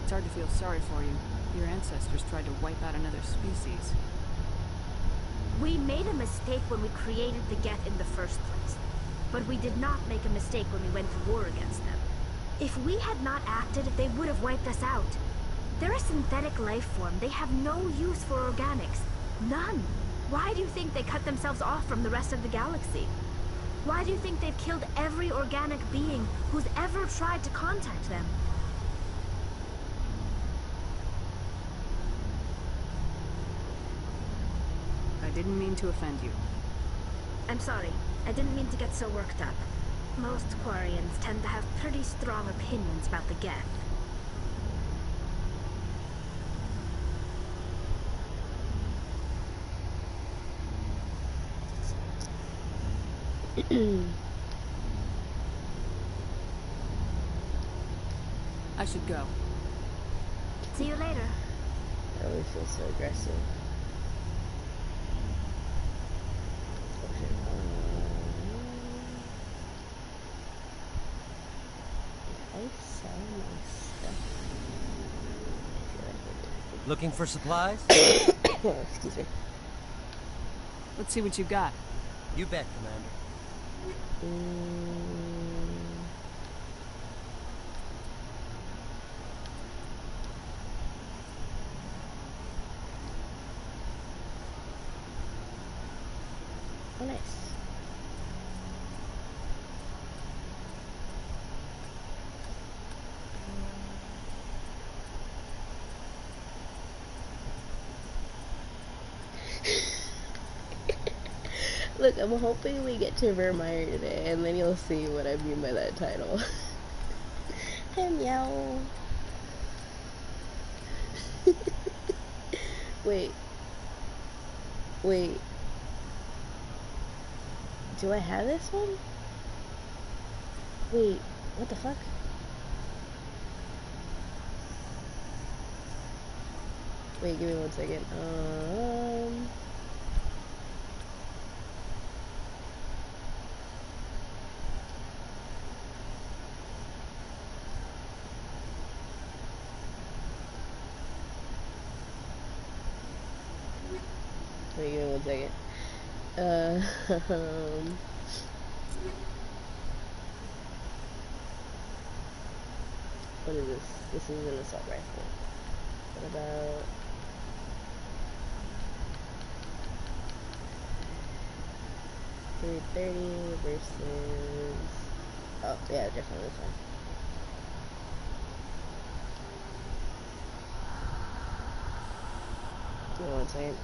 It's hard to feel sorry for you. Your ancestors tried to wipe out another species. We made a mistake when we created the Geth in the first place. But we did not make a mistake when we went to war against them. If we had not acted, they would have wiped us out. They're a synthetic life form. They have no use for organics. None. Why do you think they cut themselves off from the rest of the galaxy? Why do you think they've killed every organic being who's ever tried to contact them? I didn't mean to offend you. I'm sorry. I didn't mean to get so worked up. Most Quarians tend to have pretty strong opinions about the Geth. I should go. See you later. I always feel so aggressive. Oh shit. I sell my stuff. I feel like we're Looking for supplies? oh, excuse me. Let's see what you got. You bet, Commander. Oh, nice. Look, I'm hoping we get to Vermeer today, and then you'll see what I mean by that title. Hey, meow. Wait. Wait. Do I have this one? Wait, what the fuck? Wait, give me 1 second. Wait, give me 1 second. What is this? This is an assault rifle. What about... .330 versus... Oh, yeah, definitely this one. Give me 1 second.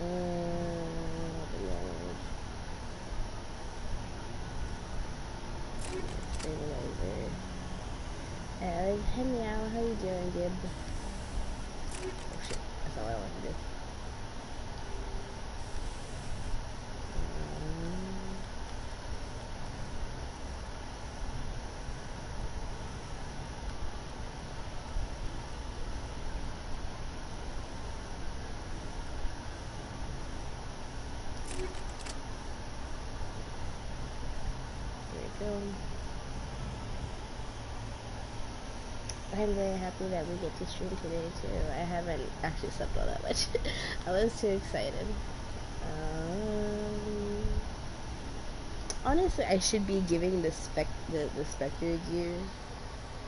Stabilizer. Hey meow, how you doing, Gib? Oh shit, that's not what I wanted to do. There we go. I'm very happy that we get to stream today too. I haven't actually slept all that much. I was too excited. Honestly, I should be giving the Spectre gear.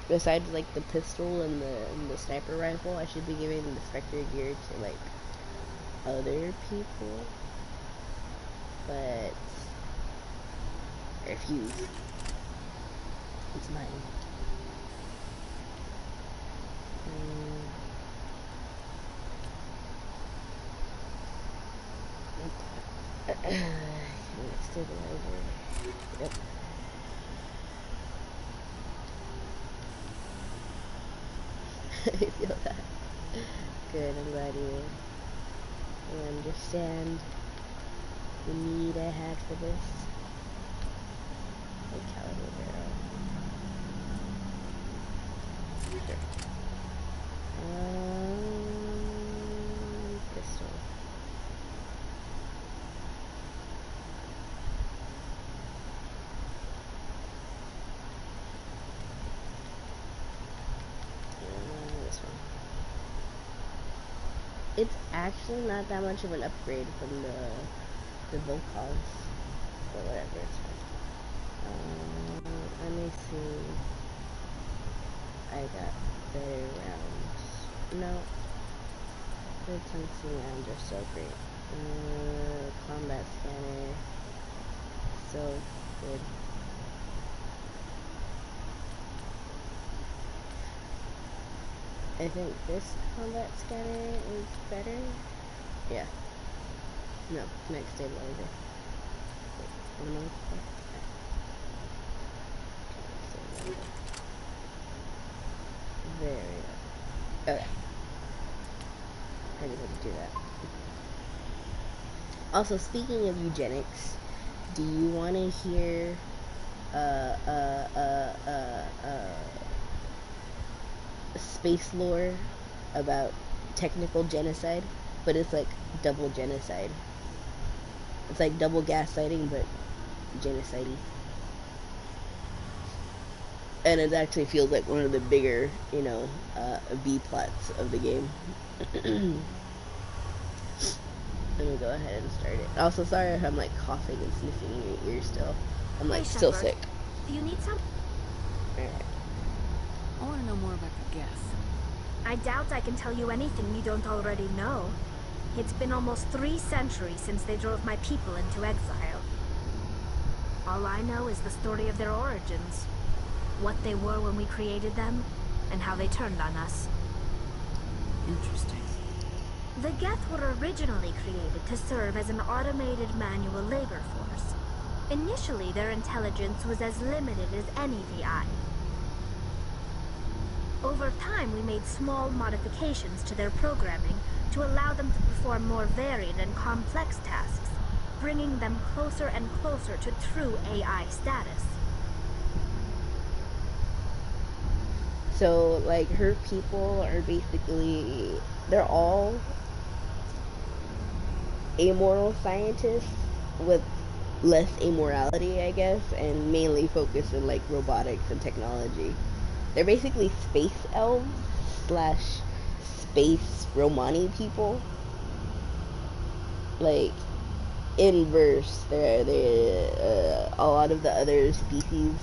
Besides like the pistol and the sniper rifle, I should be giving the Spectre gear to like other people. But I refuse. It's mine. Stabilizer. Yep. I feel that. Good, I'm glad you understand the need I had for this. High caliber barrel. Sure. Pistol. This one. It's actually not that much of an upgrade from the Volkovs, but whatever, it's fine. Let me see. I got better rounds. No, the tungsten rounds are so great. Combat scanner, so good. I think this combat scanner is better. Yeah. No, next stabilizer. Wait, one more. There we go. Okay. I just had to do that. Also, speaking of eugenics, do you want to hear space lore about technical genocide? But it's like double genocide. It's like double gaslighting, but genocide. And it actually feels like one of the bigger, B plots of the game. Let me go ahead and start it. Also, sorry if I'm like coughing and sniffing in your ear still. I'm like still sick. Do you need some? Alright. I want to know more about the Geth. I doubt I can tell you anything you don't already know. It's been almost 3 centuries since they drove my people into exile. All I know is the story of their origins. What they were when we created them, and how they turned on us. Interesting. The Geth were originally created to serve as an automated manual labor force. Initially, their intelligence was as limited as any VI. Over time, we made small modifications to their programming to allow them to perform more varied and complex tasks, bringing them closer and closer to true AI status. So, like, her people are basically, they're all amoral scientists with less amorality, I guess, and mainly focused in, like, robotics and technology. They're basically space elves slash space Romani people. Like, inverse, they're a lot of the other species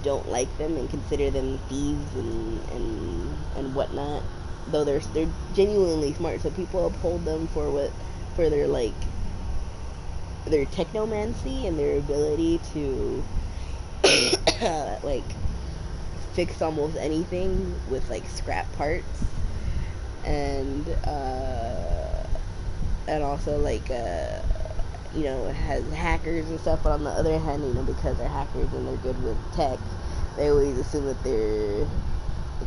don't like them and consider them thieves and whatnot. Though they're genuinely smart, so people uphold them for their like their technomancy and their ability to like fix almost anything with like scrap parts, and also like has hackers and stuff. But on the other hand, because they're hackers and they're good with tech, they always assume that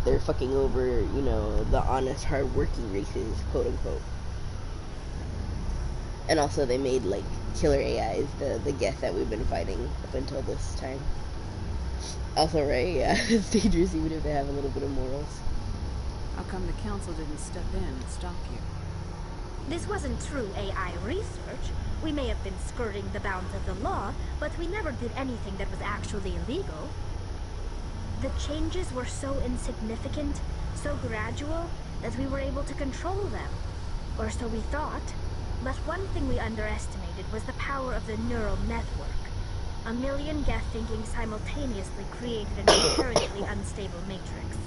they're fucking over the honest, hard-working races, quote unquote. And also they made like killer AIs, the Geth that we've been fighting up until this time. Also, right, yeah, it's dangerous even if they have a little bit of morals. How come the council didn't step in and stop you? This wasn't true AI research. We may have been skirting the bounds of the law, but we never did anything that was actually illegal. The changes were so insignificant, so gradual, that we were able to control them. Or so we thought. But one thing we underestimated was the power of the neural network. 1 million Geth thinking simultaneously created an inherently unstable matrix.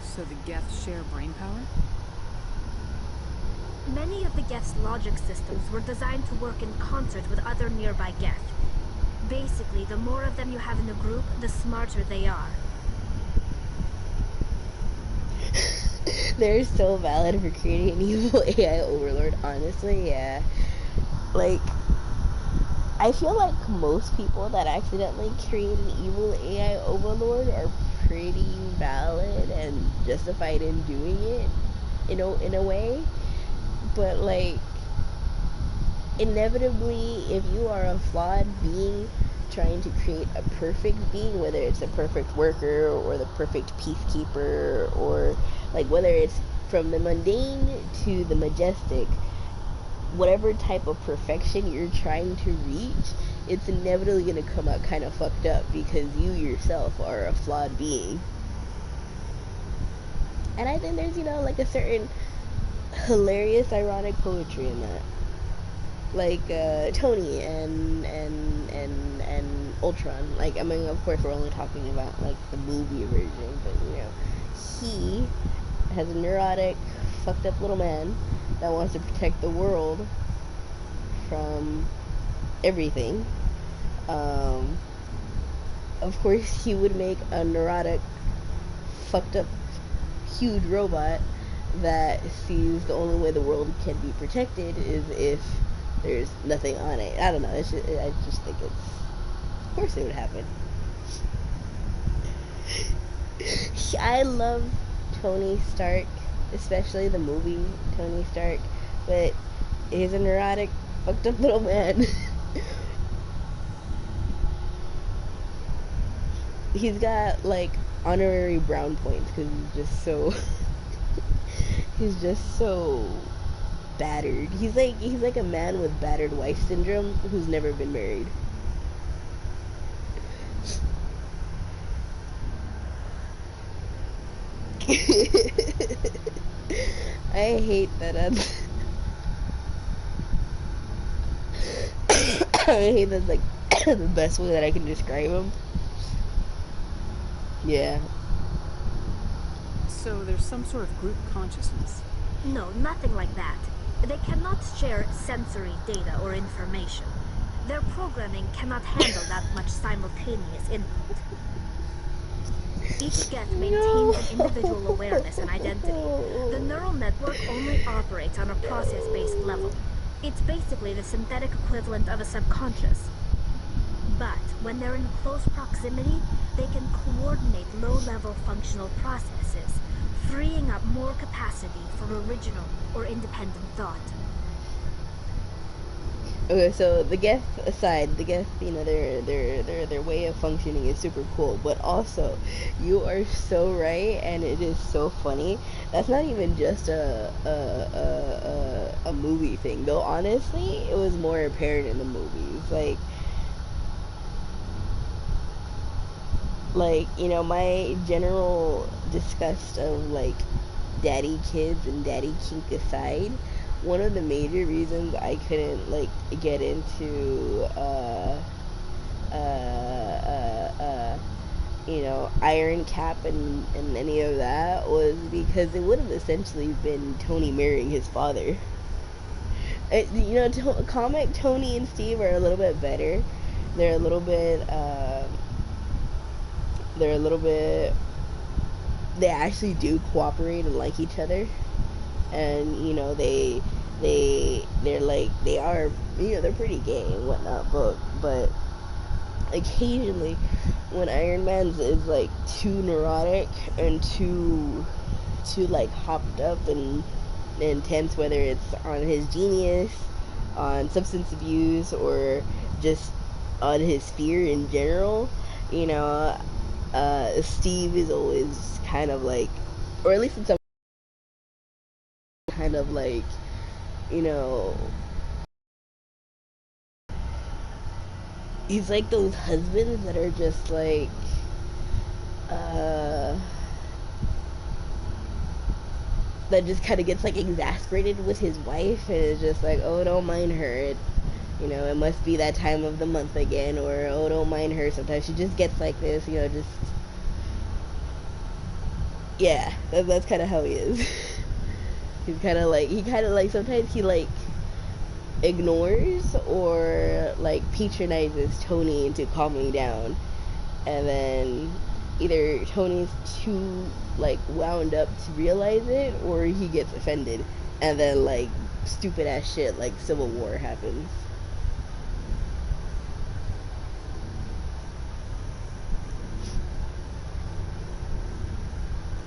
So the Geth share brain power? Many of the Geth's logic systems were designed to work in concert with other nearby Geth. Basically, the more of them you have in the group, the smarter they are. They're so valid for creating an evil AI overlord, honestly, yeah. Like, I feel like most people that accidentally create an evil AI overlord are pretty valid and justified in doing it, in a way. But, like, inevitably, if you are a flawed being trying to create a perfect being, whether it's a perfect worker or the perfect peacekeeper, or like whether it's from the mundane to the majestic, whatever type of perfection you're trying to reach, it's inevitably going to come out kind of fucked up because you yourself are a flawed being. And I think there's, like a certain hilarious, ironic poetry in that. Like Tony and Ultron. Like, I mean, of course, we're only talking about like the movie version, but he has a neurotic, fucked up little man that wants to protect the world from everything. Um, of course, he would make a neurotic, fucked up, huge robot that sees the only way the world can be protected is if there's nothing on it. I don't know. I just think it's. Of course, it would happen. I love Tony Stark, especially the movie Tony Stark, but he's a neurotic, fucked up little man. He's got like honorary brown points because he's just so battered. He's like a man with battered wife syndrome who's never been married. I hate that. I hate that's like the best way that I can describe him. Yeah. So there's some sort of group consciousness. No, nothing like that. They cannot share sensory data or information. Their programming cannot handle that much simultaneous input. Each get maintains an individual awareness and identity. The neural network only operates on a process-based level. It's basically the synthetic equivalent of a subconscious. But when they're in close proximity, they can coordinate low-level functional processes, freeing up more capacity for original or independent thought. Okay, so the Geth aside, the Geth, their way of functioning is super cool, but also, you are so right, and it is so funny. That's not even just a movie thing, though. Honestly, it was more apparent in the movies. My general disgust of like daddy kids and daddy kink aside, one of the major reasons I couldn't like get into Iron Cap and any of that was because it would have essentially been Tony marrying his father. Comic Tony and Steve are a little bit better. They're a little bit they actually do cooperate and like each other, and they're pretty gay and whatnot, but occasionally when Iron Man's is like too neurotic and too like hopped up and intense, whether it's on his genius, on substance abuse, or just on his fear in general, Steve is always kind of like, or at least in some kind of like, you know, he's like those husbands that are just like, that just kind of gets like exasperated with his wife and is just like, oh, don't mind her. It must be that time of the month again, or oh, don't mind her. Sometimes she just gets like this, just. Yeah, that's kind of how he is. He kind of like sometimes he like ignores or like patronizes Tony into calming down, and then either Tony's too like wound up to realize it, or he gets offended, and then like stupid ass shit like Civil War happens.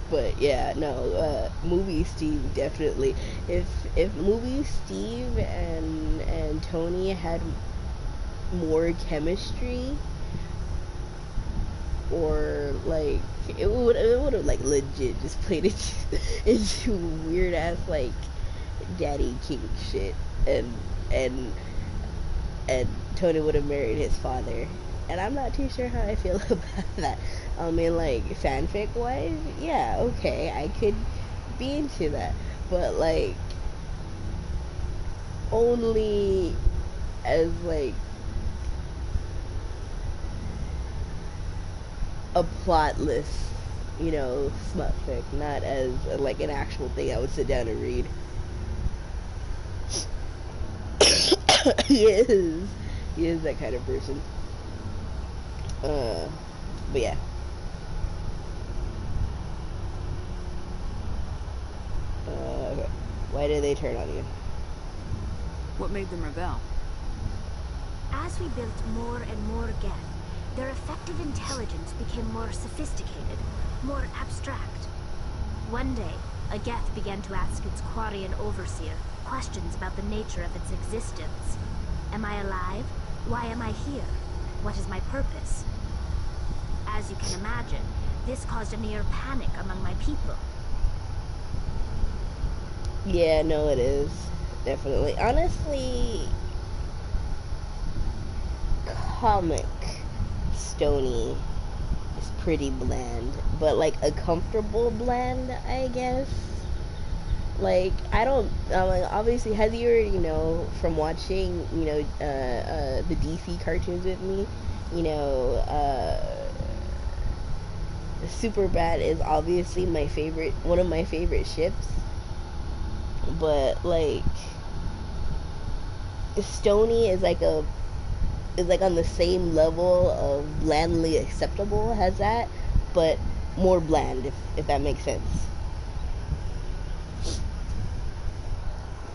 But yeah, no, movie Steve definitely. If movie Steve and Tony had more chemistry, or like it would have like legit just played it into weird ass like daddy kink shit, and and Tony would have married his father. And I'm not too sure how I feel about that. I mean, like, fanfic wise, yeah, okay, be into that, but like only as like a plotless, smut fic, not as like an actual thing I would sit down and read. He is that kind of person. But yeah. Okay. Why did they turn on you? What made them rebel? As we built more and more Geth, their effective intelligence became more sophisticated, more abstract. One day, a Geth began to ask its Quarian overseer questions about the nature of its existence. Am I alive? Why am I here? What is my purpose? As you can imagine, this caused a near panic among my people. Yeah, no, it is. Definitely. Honestly, comic Stony is pretty bland, but like a comfortable bland, I guess. Like, I don't, like, obviously, has you already know from watching, the DC cartoons with me, you know, Super Bad is obviously one of my favorite ships, but like, Stony is like on the same level of blandly acceptable as that, but more bland, if that makes sense.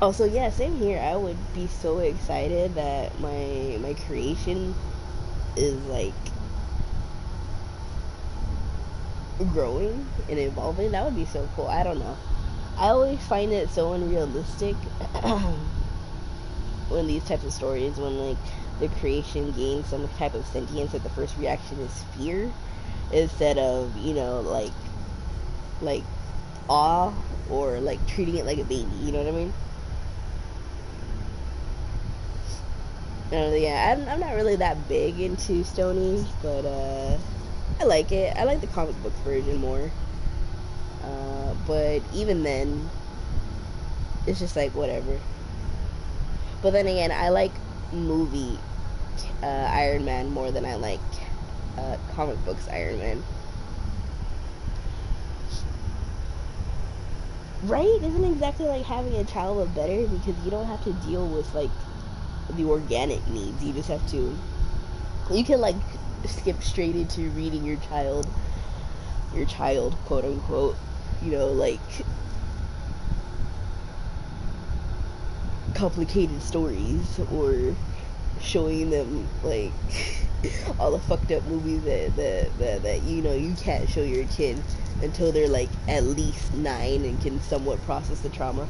Also, yeah, same here. I would be so excited that my creation is like growing and evolving. That would be so cool. I don't know. I always find it so unrealistic when these types of stories, when like the creation gains some type of sentience, that the first reaction is fear instead of like awe or like treating it like a baby. You know what I mean? Yeah, I'm not really that big into Stony, but I like it. I like the comic book version more. But even then, it's just like whatever. But then again, I like movie Iron Man more than I like comic books Iron Man. Right? Isn't exactly like having a child but better, because you don't have to deal with like the organic needs. You can like skip straight into reading your child quote unquote, like complicated stories, or showing them like all the fucked up movies that you can't show your kid until they're like at least 9 and can somewhat process the trauma.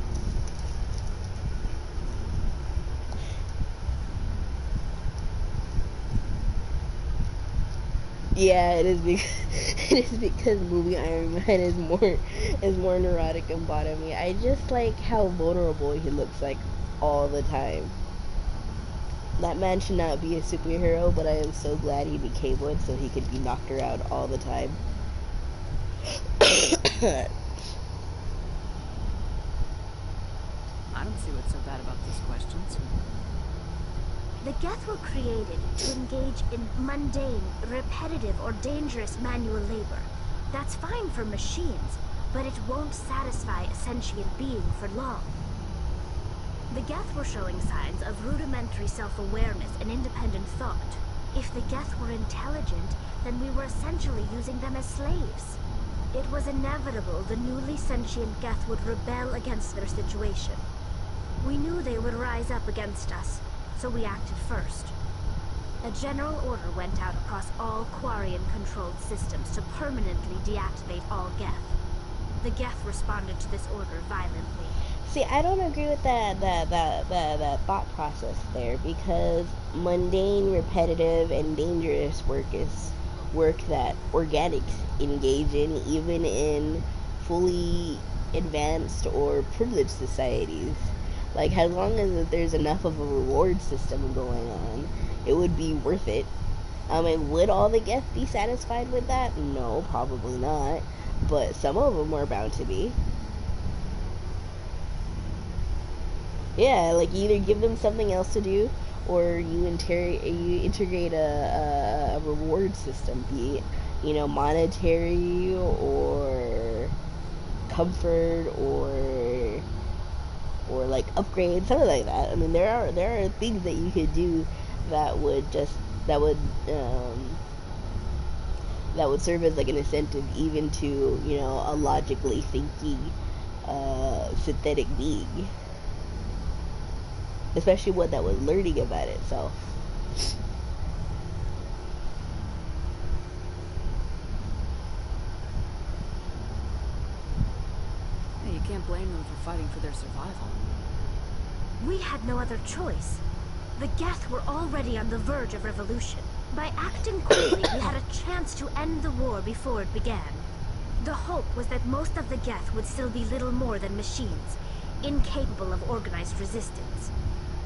Yeah, it is because it is because movie Iron Man is more neurotic and bottomy. I just like how vulnerable he looks like all the time. That man should not be a superhero, but I am so glad he became one so he could be knocked around all the time. I don't see what's so bad about these questions. The Geth were created to engage in mundane, repetitive, or dangerous manual labor. That's fine for machines, but it won't satisfy a sentient being for long. The Geth were showing signs of rudimentary self-awareness and independent thought. If the Geth were intelligent, then we were essentially using them as slaves. It was inevitable the newly sentient Geth would rebel against their situation. We knew they would rise up against us, so we acted first. A general order went out across all Quarian-controlled systems to permanently deactivate all Geth. The Geth responded to this order violently. See, I don't agree with that thought process there, because mundane, repetitive, and dangerous work is work that organics engage in, even in fully advanced or privileged societies. Like, as long as there's enough of a reward system going on, it would be worth it. I mean, would all the Geth be satisfied with that? No, probably not. But some of them are bound to be. Yeah, like you either give them something else to do, or you integrate a reward system, be it, you know, monetary or comfort or like upgrade, something like that. I mean, there are things that you could do that would just that would um, that would serve as like an incentive even to, you know, a logically thinking synthetic being, especially one that was learning about itself. Hey, you can't blame them for fighting for their survival. We had no other choice. The Geth were already on the verge of revolution. By acting quickly, we had a chance to end the war before it began. The hope was that most of the Geth would still be little more than machines, incapable of organized resistance.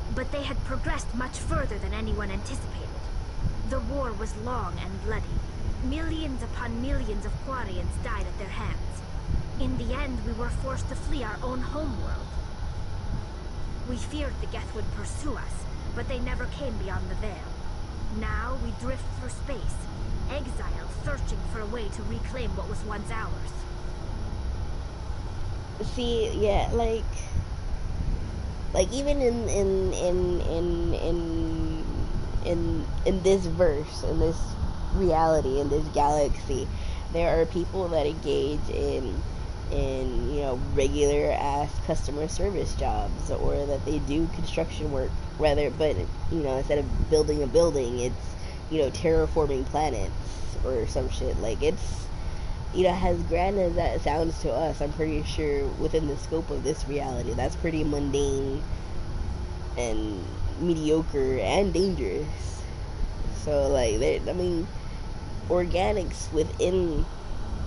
But they had progressed much further than anyone anticipated. The war was long and bloody. Millions upon millions of Quarians died at their hands. In the end, we were forced to flee our own homeworld. We feared the Geth would pursue us, but they never came beyond the Veil. Now we drift through space, exile, searching for a way to reclaim what was once ours. See, yeah, like even in this verse, in this reality, in this galaxy, there are people that engage in, you know, regular ass customer service jobs, or that they do construction work rather, but, you know, instead of building a building, it's, you know, terraforming planets or some shit. Like, it's, you know, as grand as that sounds to us, I'm pretty sure within the scope of this reality, that's pretty mundane and mediocre and dangerous. So, like, I mean, organics within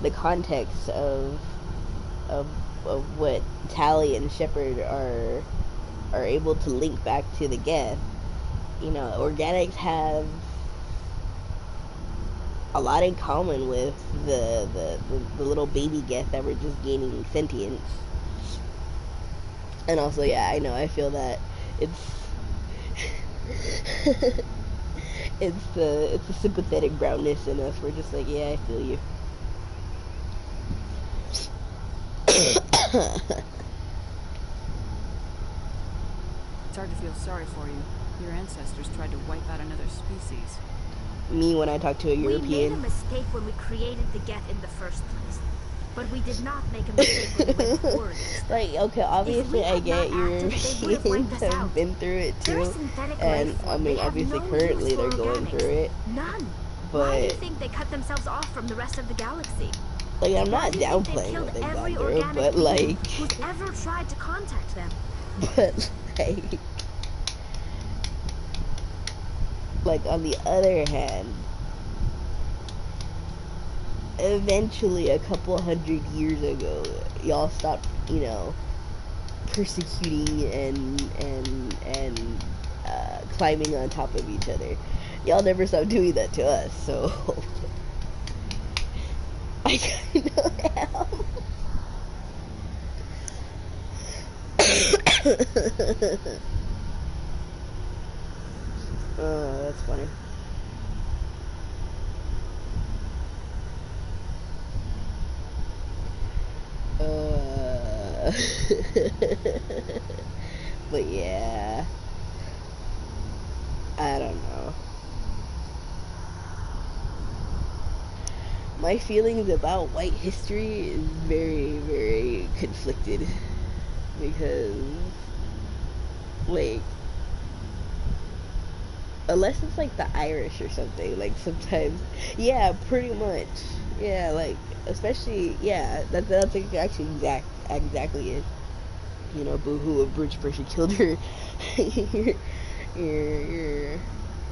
the context of of what Tally and Shepard are able to link back to the Geth. You know, organics have a lot in common with the little baby Geth that were just gaining sentience. And also, yeah, I know, I feel that it's it's the sympathetic brownness in us. We're just like, yeah, I feel you. It's hard to feel sorry for you. Your ancestors tried to wipe out another species. Me when I talk to a We made a European. mistake when we created the Geth in the first place. But we did not make a mistake when we went to war against them. Like, okay, If obviously we I had get not acted, they would have Europeans wiped us have out. been through it They're a too, synthetic life and I form. They mean, have obviously no currently use they're for going organics. through it, None. Why do you but think they cut themselves off from the rest of the galaxy? like, I'm Why not do you think they've downplaying killed what they've every gone through, organic but being like, who's ever tried to contact them? but like on the other hand, eventually a couple hundred years ago, y'all stopped, you know, persecuting and climbing on top of each other. Y'all never stopped doing that to us, so I kind of am. That's funny. Uh, but yeah, I don't know. My feelings about white history is very, very conflicted because, like, unless it's like the Irish or something, like sometimes, yeah, pretty much, yeah, like especially, yeah, that's like actually exactly it. You know, boohoo, a British person killed your your your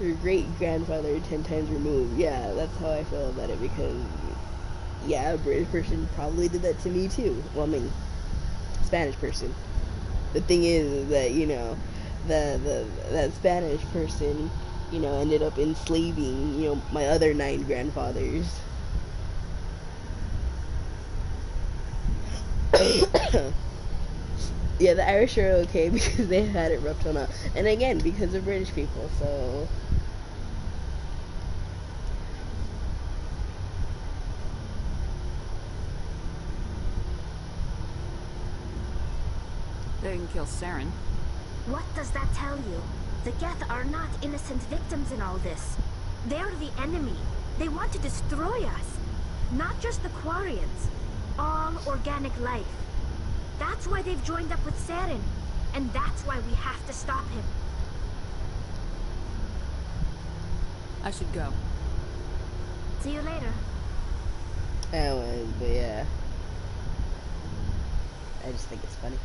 your great grandfather 10 times removed. Yeah, that's how I feel about it because, yeah, a British person probably did that to me too. Well, I mean, Spanish person. The thing is that, you know, the that Spanish person, you know, ended up enslaving, you know, my other 9 grandfathers. Yeah, the Irish are okay because they had it rough till now. And again, because of British people, so... They didn't kill Saren. What does that tell you? The Geth are not innocent victims in all this. They're the enemy. They want to destroy us. Not just the Quarians. All organic life. That's why they've joined up with Saren. And that's why we have to stop him. I should go. See you later. I would, but yeah. I just think it's funny.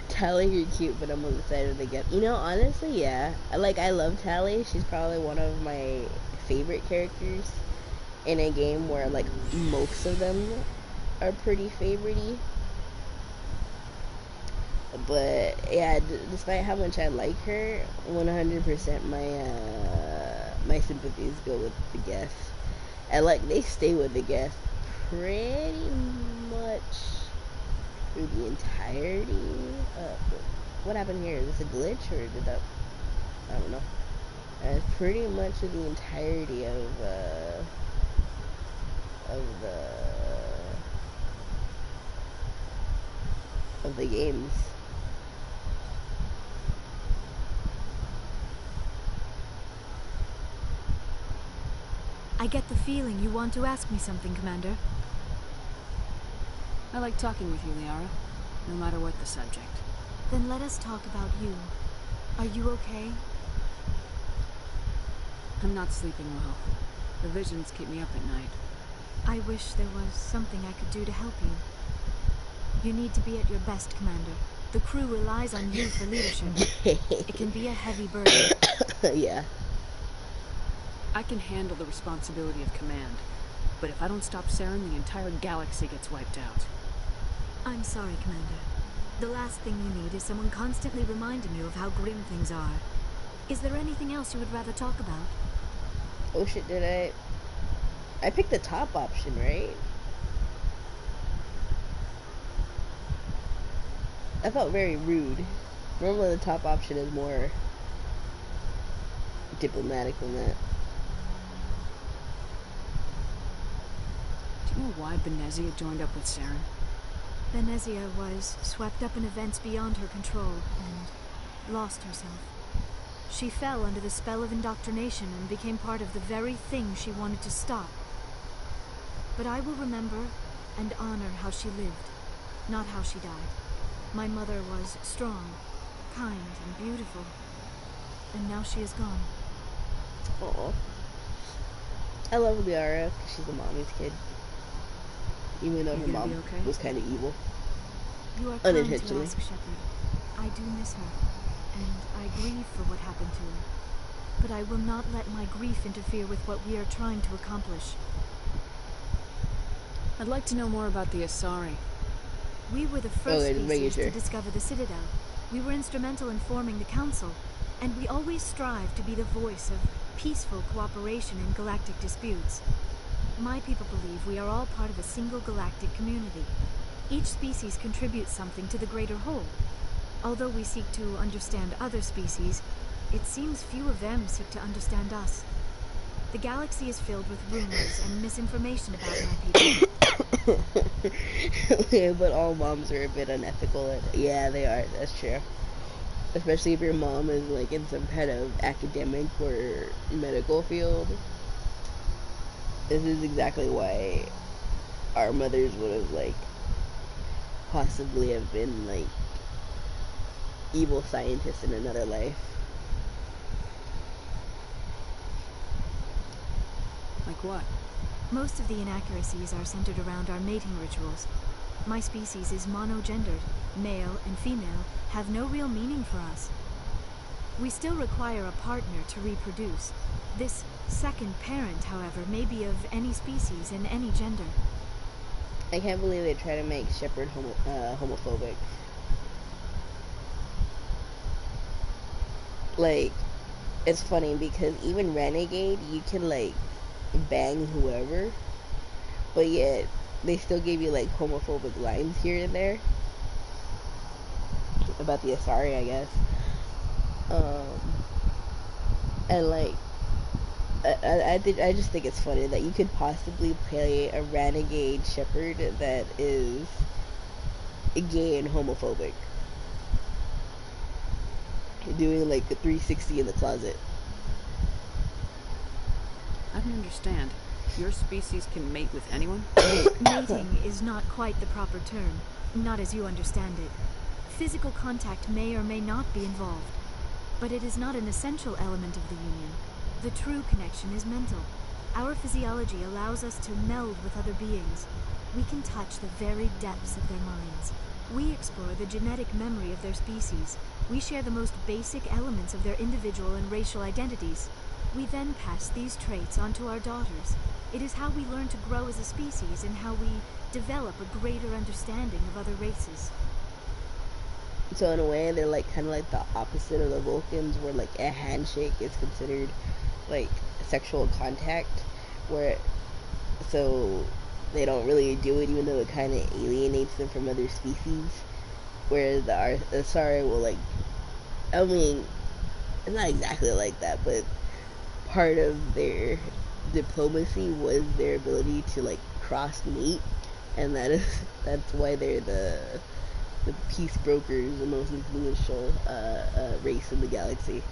Tally, you're cute, but I'm on the side of the Geth. You know, honestly, yeah. I love Tally. She's probably one of my favorite characters in a game where, like, most of them are pretty favorite-y. But, yeah, despite how much I like her, 100% my sympathies go with the Geth. And, like, they stay with the Geth pretty much through the entirety. What happened here? Is this a glitch, or did that... I don't know. Pretty much through the entirety of the games. I get the feeling you want to ask me something, Commander. I like talking with you, Liara. No matter what the subject. Then let us talk about you. Are you okay? I'm not sleeping well. The visions keep me up at night. I wish there was something I could do to help you. You need to be at your best, Commander. The crew relies on you for leadership. It can be a heavy burden. Yeah. I can handle the responsibility of command. But if I don't stop Saren, the entire galaxy gets wiped out. I'm sorry, Commander. The last thing you need is someone constantly reminding you of how grim things are. Is there anything else you would rather talk about? Oh shit, did I picked the top option, right? I felt very rude. Normally the top option is more diplomatic than that. Do you know why Benezia joined up with Saren? Benezia was swept up in events beyond her control and lost herself. She fell under the spell of indoctrination and became part of the very thing she wanted to stop. But I will remember and honor how she lived, not how she died. My mother was strong, kind, and beautiful. And now she is gone. Aww. I love Liara because she's a mommy's kid. Even though her mom was kind of evil. You are kind to Unintentionally. ask, Shepard. I do miss her, and I grieve for what happened to her. But I will not let my grief interfere with what we are trying to accomplish. I'd like to know more about the Asari. We were the first Okay, just making species sure. to discover the Citadel. We were instrumental in forming the Council, and we always strive to be the voice of peaceful cooperation in galactic disputes. My people believe we are all part of a single galactic community. Each species contributes something to the greater whole. Although we seek to understand other species, it seems few of them seek to understand us. The galaxy is filled with rumors and misinformation about my people. Yeah, but all moms are a bit unethical. Yeah, they are. That's true. Especially if your mom is like in some kind of academic or medical field. This is exactly why our mothers would have like possibly have been like evil scientists in another life. Like what? Most of the inaccuracies are centered around our mating rituals. My species is monogendered. Male and female have no real meaning for us. We still require a partner to reproduce. This second parent, however, may be of any species and any gender. I can't believe they try to make Shepard homophobic. like, it's funny because even Renegade, you can like bang whoever, but yet they still give you like homophobic lines here and there about the Asari, I guess. Um, and like, I just think it's funny that you could possibly play a Renegade Shepherd that is gay and homophobic, doing like a 360 in the closet. I don't understand. Your species can mate with anyone? Mating is not quite the proper term, not as you understand it. Physical contact may or may not be involved, but it is not an essential element of the union. The true connection is mental. Our physiology allows us to meld with other beings. We can touch the very depths of their minds. We explore the genetic memory of their species. We share the most basic elements of their individual and racial identities. We then pass these traits on to our daughters. It is how we learn to grow as a species and how we develop a greater understanding of other races. So in a way, they're like kind of like the opposite of the Vulcans, where like a handshake is considered like sexual contact, where so they don't really do it even though it kind of alienates them from other species. Whereas the Asari will like, I mean, it's not exactly like that, but part of their diplomacy was their ability to like cross mate, and that's why they're the peace brokers, the most influential race in the galaxy.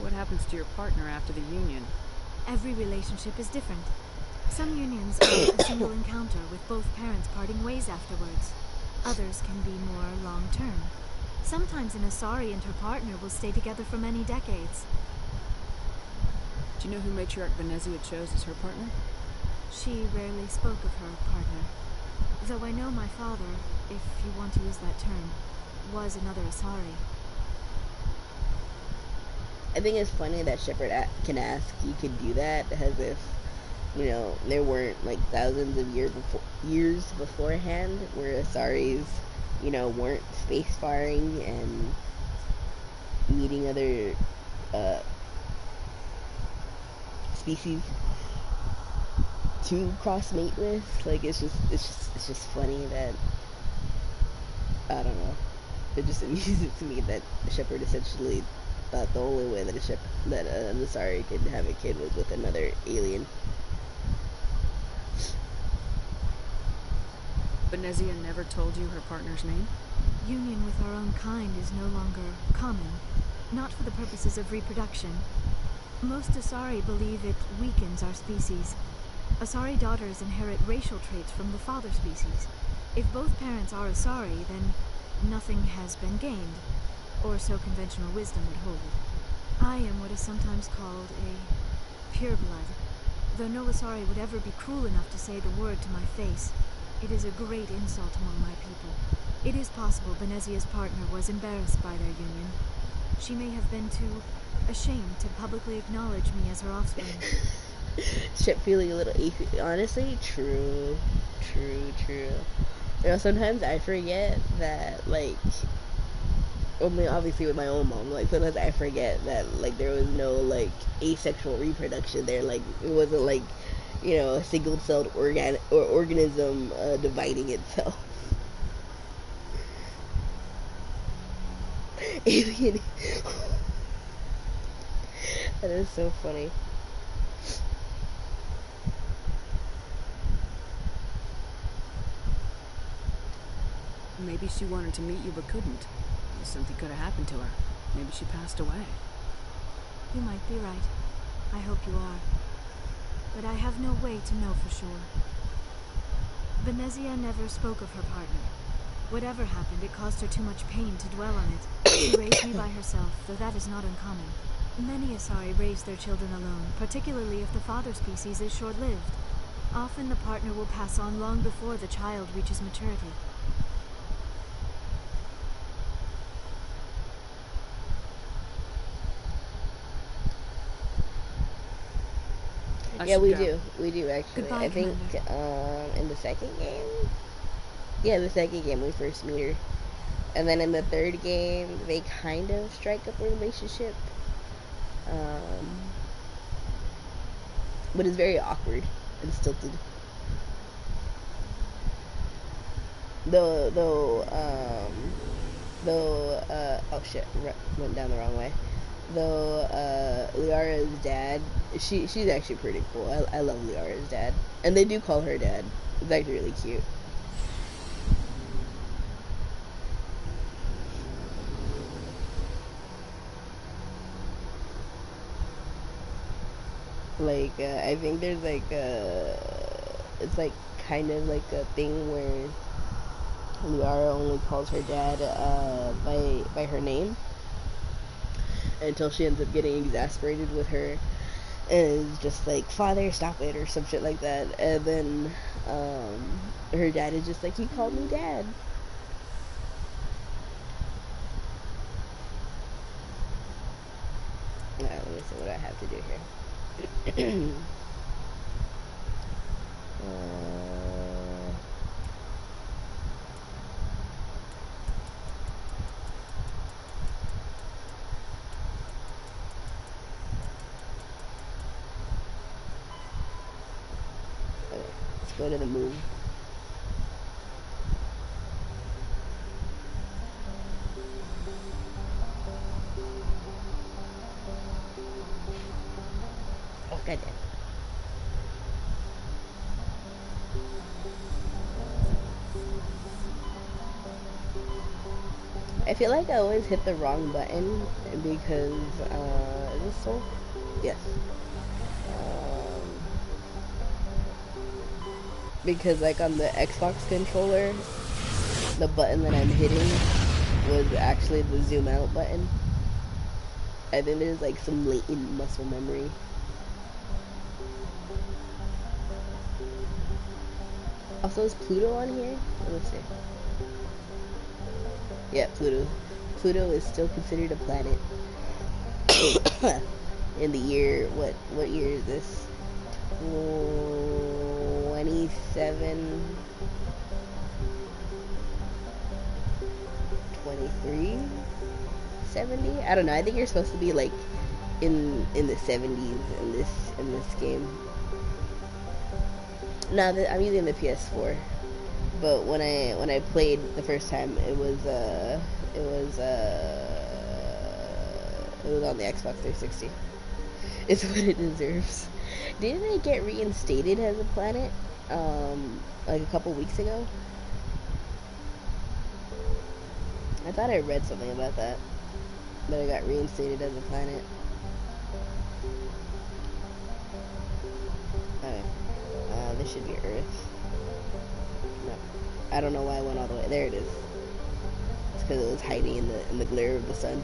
What happens to your partner after the union? Every relationship is different. Some unions are a single encounter with both parents parting ways afterwards. Others can be more long-term. Sometimes an Asari and her partner will stay together for many decades. Do you know who Matriarch Venezia chose as her partner? She rarely spoke of her partner. Though I know my father, if you want to use that term, was another Asari. I think it's funny that Shepard can ask you could do that, as if, you know, there weren't like thousands of years beforehand where Asaris, you know, weren't spacefaring and meeting other species to cross mate with. Like, it's just funny that, I don't know. It just amuses me that Shepard essentially thought the only way that an Asari could have a kid was with another alien. Venezia never told you her partner's name? Union with our own kind is no longer common, not for the purposes of reproduction. Most Asari believe it weakens our species. Asari daughters inherit racial traits from the father species. If both parents are Asari, then nothing has been gained, or so conventional wisdom would hold. I am what is sometimes called a pureblood, though no Asari would ever be cruel enough to say the word to my face. It is a great insult among my people. It is possible Venezia's partner was embarrassed by their union. She may have been too ashamed to publicly acknowledge me as her offspring. Shit, feeling a little honestly, true. You know, sometimes I forget that, like, only obviously with my own mom, like, sometimes I forget that, like, there was no, like, asexual reproduction there. Like, it wasn't, like, you know, a single-celled organism dividing itself. Alien. That is so funny. Maybe she wanted to meet you but couldn't. Something could have happened to her. Maybe she passed away. You might be right. I hope you are. But I have no way to know for sure. Venezia never spoke of her partner. Whatever happened, it caused her too much pain to dwell on it. She raised me by herself, though that is not uncommon. Many Asari raise their children alone, particularly if the father species is short-lived. Often the partner will pass on long before the child reaches maturity. Yeah, we do actually. Goodbye, I think Commander. in the second game, yeah, the second game we first meet her. And then in the third game, they kind of strike up a relationship. But it's very awkward and stilted. Oh shit, went down the wrong way. Though, Liara's dad, she's actually pretty cool. I love Liara's dad. And they do call her dad. It's actually really cute. Like, I think there's like it's like kind of like a thing where Liara only calls her dad by her name until she ends up getting exasperated with her and is just like, "Father, stop it," or some shit like that. And then her dad is just like, "He called me dad." Let me see what I have to do here. Okay, let's go to the moon. Oh, goddamn. I feel like I always hit the wrong button because, is this Soul? Yes. Because, like, on the Xbox controller, the button that I'm hitting was actually the zoom out button. I think there's, like, some latent muscle memory. Also, is Pluto on here? Let's see. Yeah, Pluto. Pluto is still considered a planet. In the year, what year is this? 2370. I don't know. I think you're supposed to be like in the 70s in this game. No, I'm using the PS4. But when I played the first time, it was on the Xbox 360. It's what it deserves. Didn't it get reinstated as a planet like a couple weeks ago? I thought I read something about that it got reinstated as a planet. Okay, this should be Earth. No, I don't know why I went all the way. There it is. It's because it was hiding in the glare of the sun.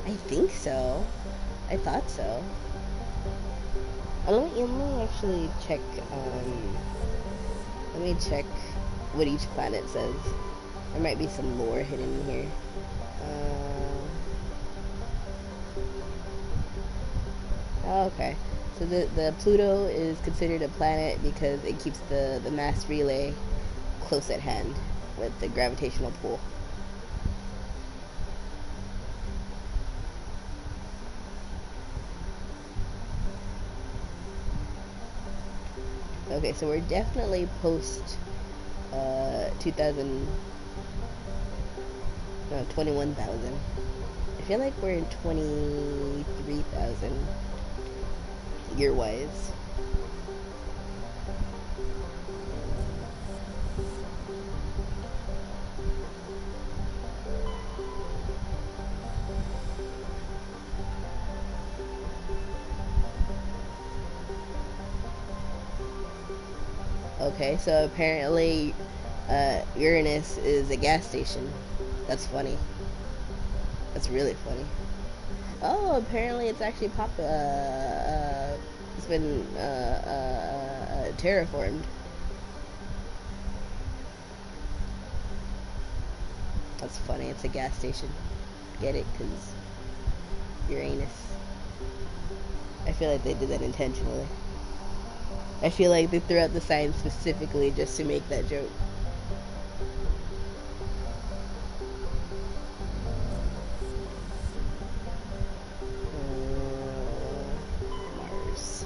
I think so. I thought so. Let me actually check. Let me check what each planet says. There might be some lore hidden in here. Okay. So the Pluto is considered a planet because it keeps the mass relay close at hand with the gravitational pull. Okay, so we're definitely post 21,000. I feel like we're in 23,000 year-wise. Okay, so apparently Uranus is a gas station. That's funny. That's really funny. Oh, apparently it's actually it's been terraformed. That's funny. It's a gas station. Get it? Because Uranus. I feel like they did that intentionally. I feel like they threw out the sign specifically just to make that joke. Mars.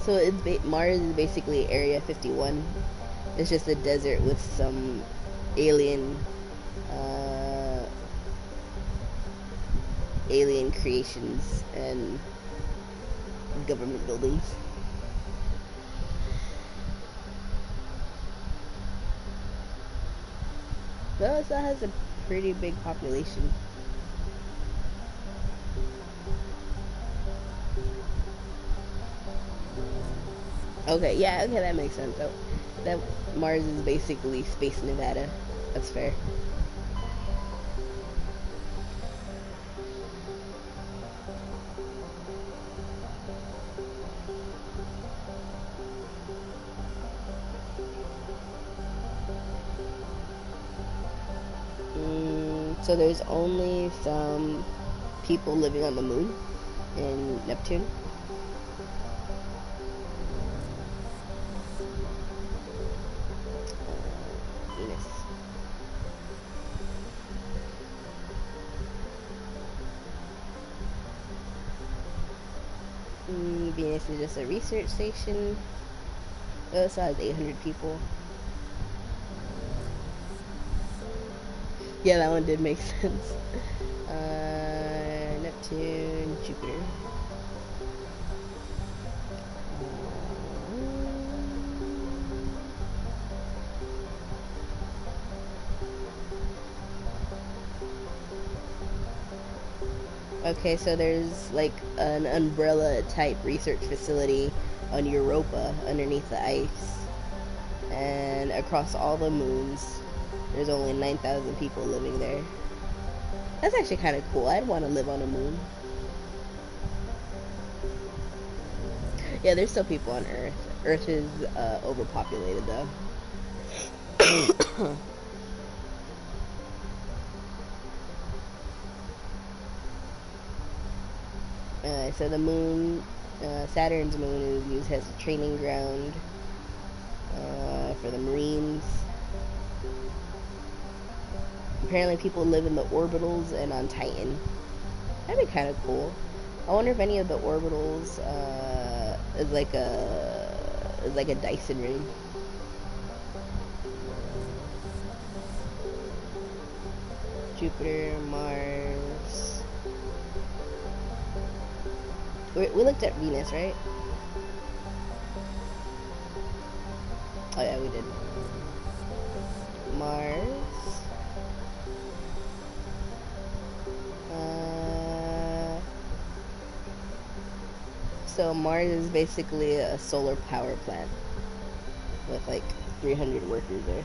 So Mars is basically Area 51. It's just a desert with some alien alien creations and government buildings. Well, it still has a pretty big population. Okay, yeah, okay, that makes sense. So, that Mars is basically Space Nevada. That's fair. So there's only some people living on the moon in Neptune. Venus. Venus is just a research station. It also has 800 people. Yeah, that one did make sense. Neptune, Jupiter. Okay, so there's like an umbrella type research facility on Europa underneath the ice. And across all the moons, there's only 9,000 people living there. That's actually kind of cool. I'd want to live on a moon. Yeah, there's still people on Earth. Earth is overpopulated though. So the moon, Saturn's moon, is used as a training ground for the Marines. Apparently people live in the orbitals and on Titan. That'd be kind of cool. I wonder if any of the orbitals is like a Dyson ring. Jupiter, Mars. We looked at Venus, right? Oh yeah, we did. Mars. So Mars is basically a solar power plant with like 300 workers there.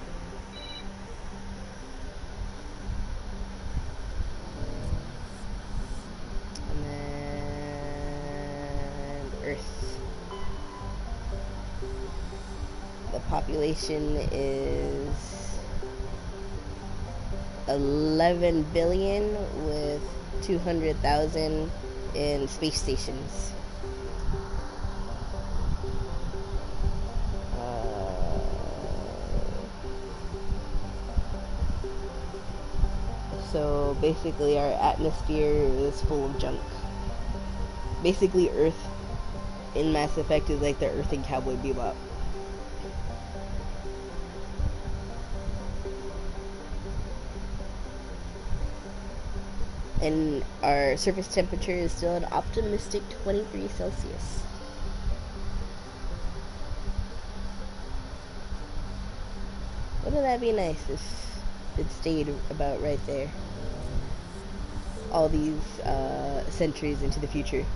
And then Earth. The population is 11 billion with 200,000 in space stations. So basically our atmosphere is full of junk. Basically Earth in Mass Effect is like the Earth in Cowboy Bebop. And our surface temperature is still an optimistic 23 Celsius. Wouldn't that be nice if it stayed about right there all these centuries into the future?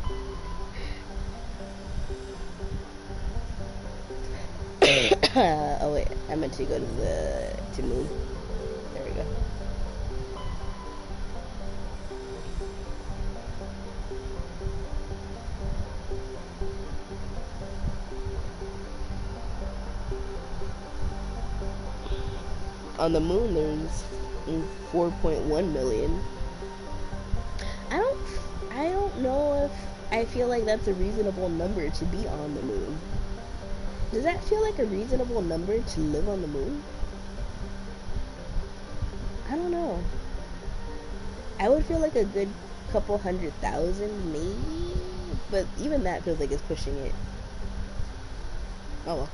Oh wait, I meant to go to moon. There we go. on the moon there's 4.1 million. I don't I don't know if I feel like that's a reasonable number to be on the moon. Does that feel like a reasonable number to live on the moon? I don't know. I would feel like a good couple 100,000 maybe, but even that feels like it's pushing it. Oh well.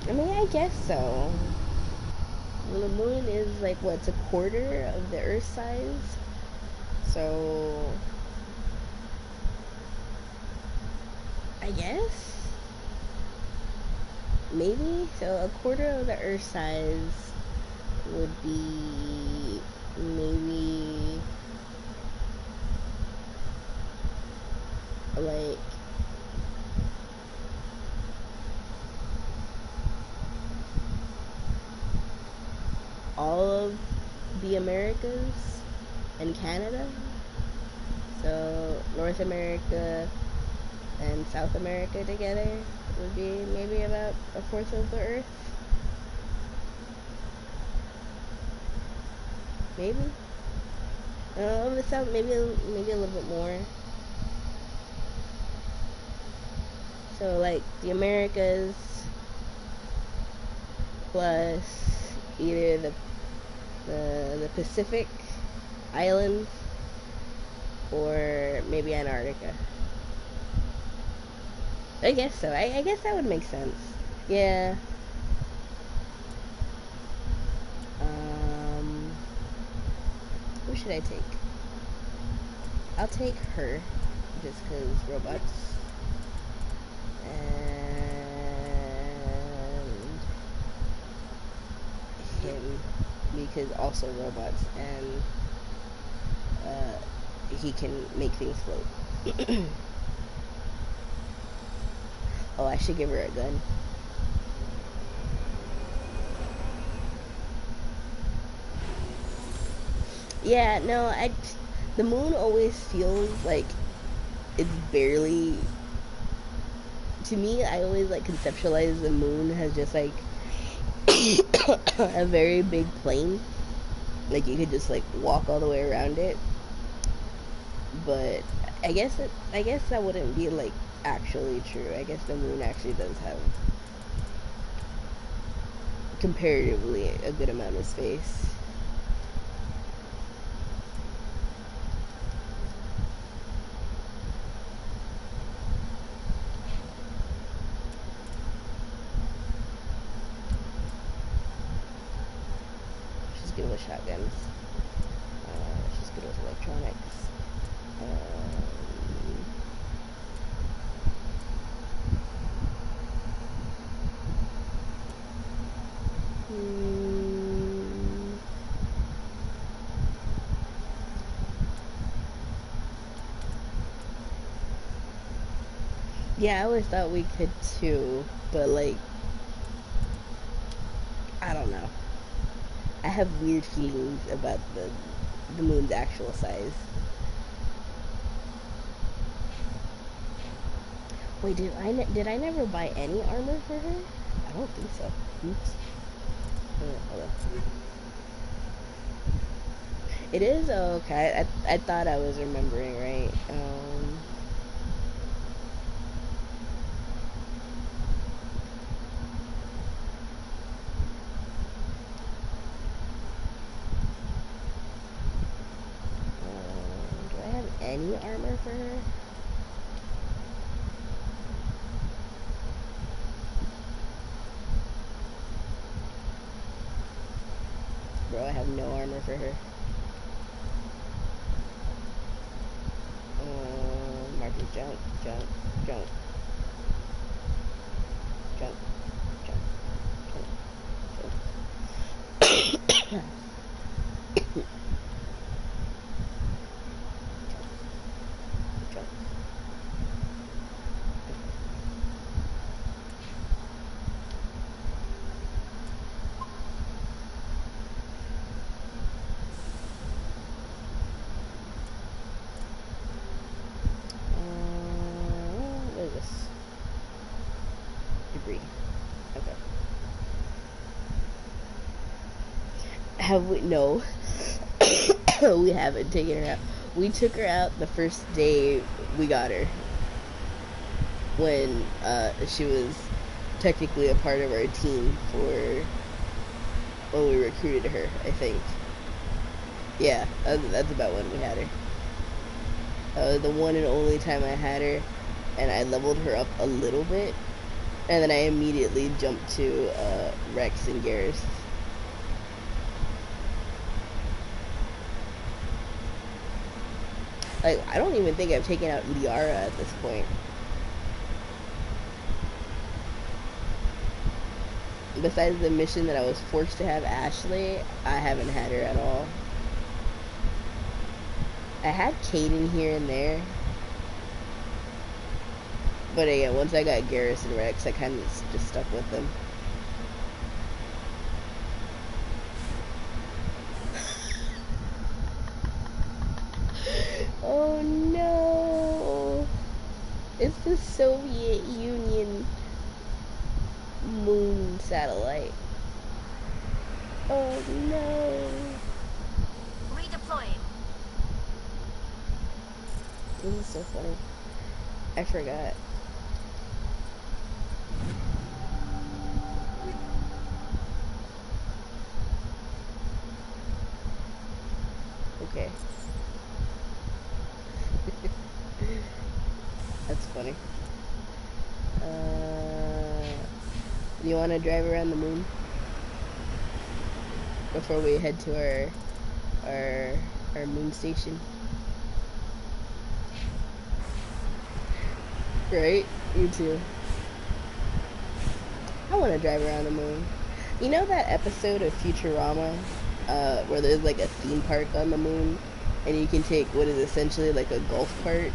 I mean, I guess so. Well, the moon is like, what, it's a quarter of the Earth size? So, I guess? Maybe? So, a quarter of the Earth size would be maybe like all of the Americas and Canada. So North America and South America together would be maybe about a fourth of the Earth. Maybe. It sounds maybe a little bit more. So like the Americas plus either the Pacific Islands or maybe Antarctica. I guess so. I guess that would make sense. Yeah. Who should I take? I'll take her, just because robots. And him, because also robots, and he can make things float. Oh, I should give her a gun. Yeah, no, the moon always feels like it's barely, to me, I always like conceptualize the moon as just like a very big plane. Like you could just like walk all the way around it. But I guess that wouldn't be like actually true. I guess the moon actually does have comparatively a good amount of space. She's good with shotguns. She's good with electronics. Yeah, I always thought we could too, but like, I don't know. I have weird feelings about the moon's actual size. Wait, did I never buy any armor for her? I don't think so. Oops. Hold on. It is? Oh, okay. I thought I was remembering right. Do I have any armor for her? Bro, I have no armor for her. Marcus, jump, jump, jump. Jump, jump, jump, jump. 3. Okay. Have we? No. We haven't taken her out. We took her out the first day we got her. When she was technically a part of our team for when we recruited her, I think. Yeah, that's about when we had her. The one and only time I had her, and I leveled her up a little bit, and then I immediately jumped to Rex and Garrus. Like, I don't even think I've taken out Liara at this point. Besides the mission that I was forced to have Ashley, I haven't had her at all. I had Kaden here and there. But again, once I got Garrus and Rex, I kind of just stuck with them. Oh no! It's the Soviet Union moon satellite. Oh no! Redeploying. This is so funny. I forgot. Okay. That's funny. Do you want to drive around the moon before we head to our moon station? Right? You too. I want to drive around the moon. You know that episode of Futurama where there's like a theme park on the moon, and you can take what is essentially like a golf cart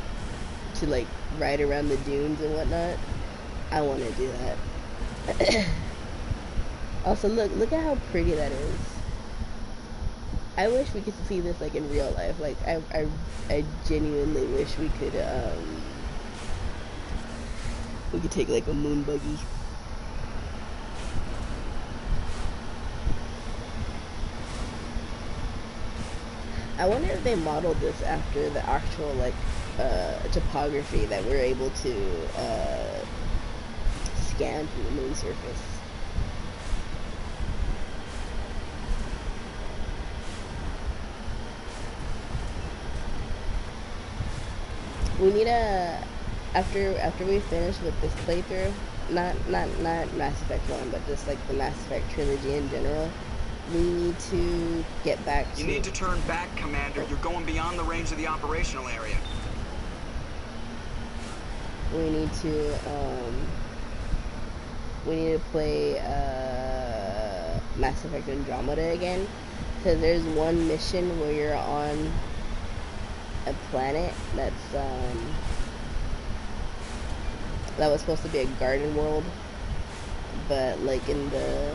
to like ride around the dunes and whatnot? I want to do that. Also, look at how pretty that is. I wish we could see this like in real life. Like I genuinely wish we could take like a moon buggy. I wonder if they modeled this after the actual like topography that we're able to scan from the moon surface. We need after we finish with this playthrough, not Mass Effect 1, but just like the Mass Effect trilogy in general, we need to get back to... You need to turn back, Commander. You're going beyond the range of the operational area. We need to play Mass Effect Andromeda again, because there's one mission where you're on a planet that's that was supposed to be a garden world, but like in the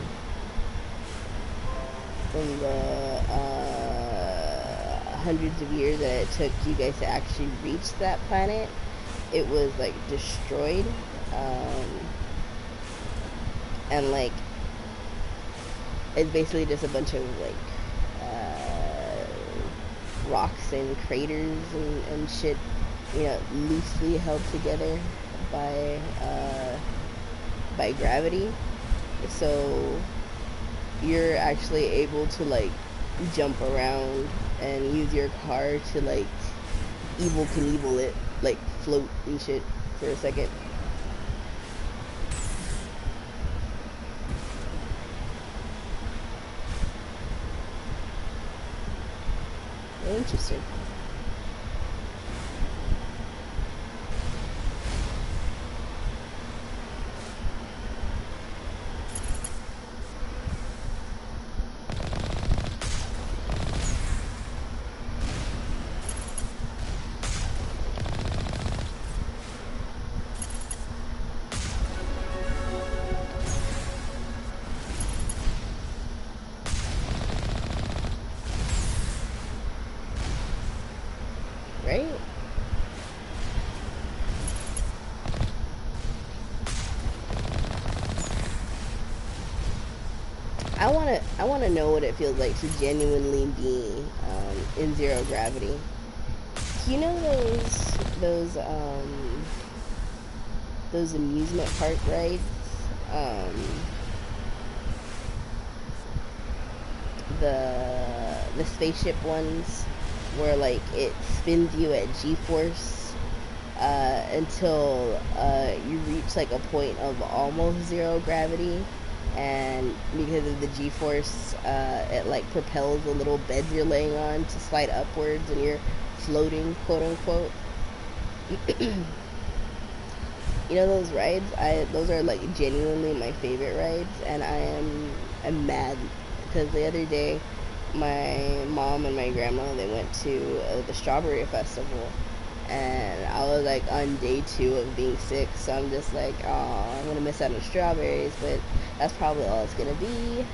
hundreds of years that it took you guys to actually reach that planet, it was like destroyed, and like it's basically just a bunch of like rocks and craters and shit, you know, loosely held together by gravity. So you're actually able to like jump around and use your car to like Evel Knievel it, like float and shit for a second. Interesting. I wanna know what it feels like to genuinely be in zero gravity. You know those amusement park rides? Um, the spaceship ones where like it spins you at G-force until you reach like a point of almost zero gravity, and because of the G-force, it like propels the little beds you're laying on to slide upwards, and you're floating, quote unquote. You know those rides? Those are like genuinely my favorite rides, and I'm mad because the other day my mom and my grandma, they went to the strawberry festival, and I was like on day 2 of being sick, so I'm just like, oh, I'm gonna miss out on strawberries, but that's probably all it's gonna be,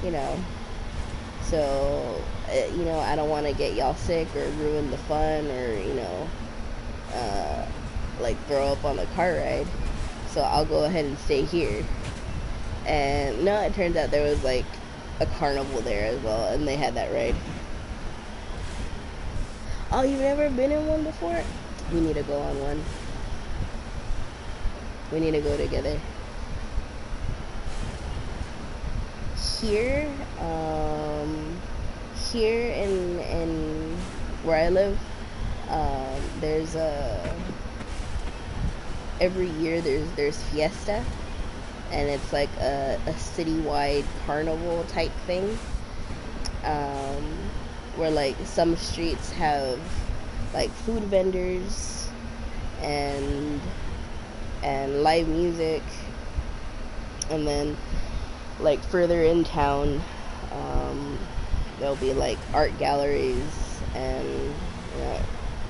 you know. So you know, I don't want to get y'all sick or ruin the fun, or you know, like throw up on the car ride, so I'll go ahead and stay here. And no, it turns out there was like a carnival there as well, and they had that ride. Oh, you've never been in one before? We need to go on one. We need to go together. Here, here in where I live, there's a every year there's fiesta, and it's like a citywide carnival type thing, where like some streets have like food vendors and live music, and then like further in town, there'll be like art galleries, and you know,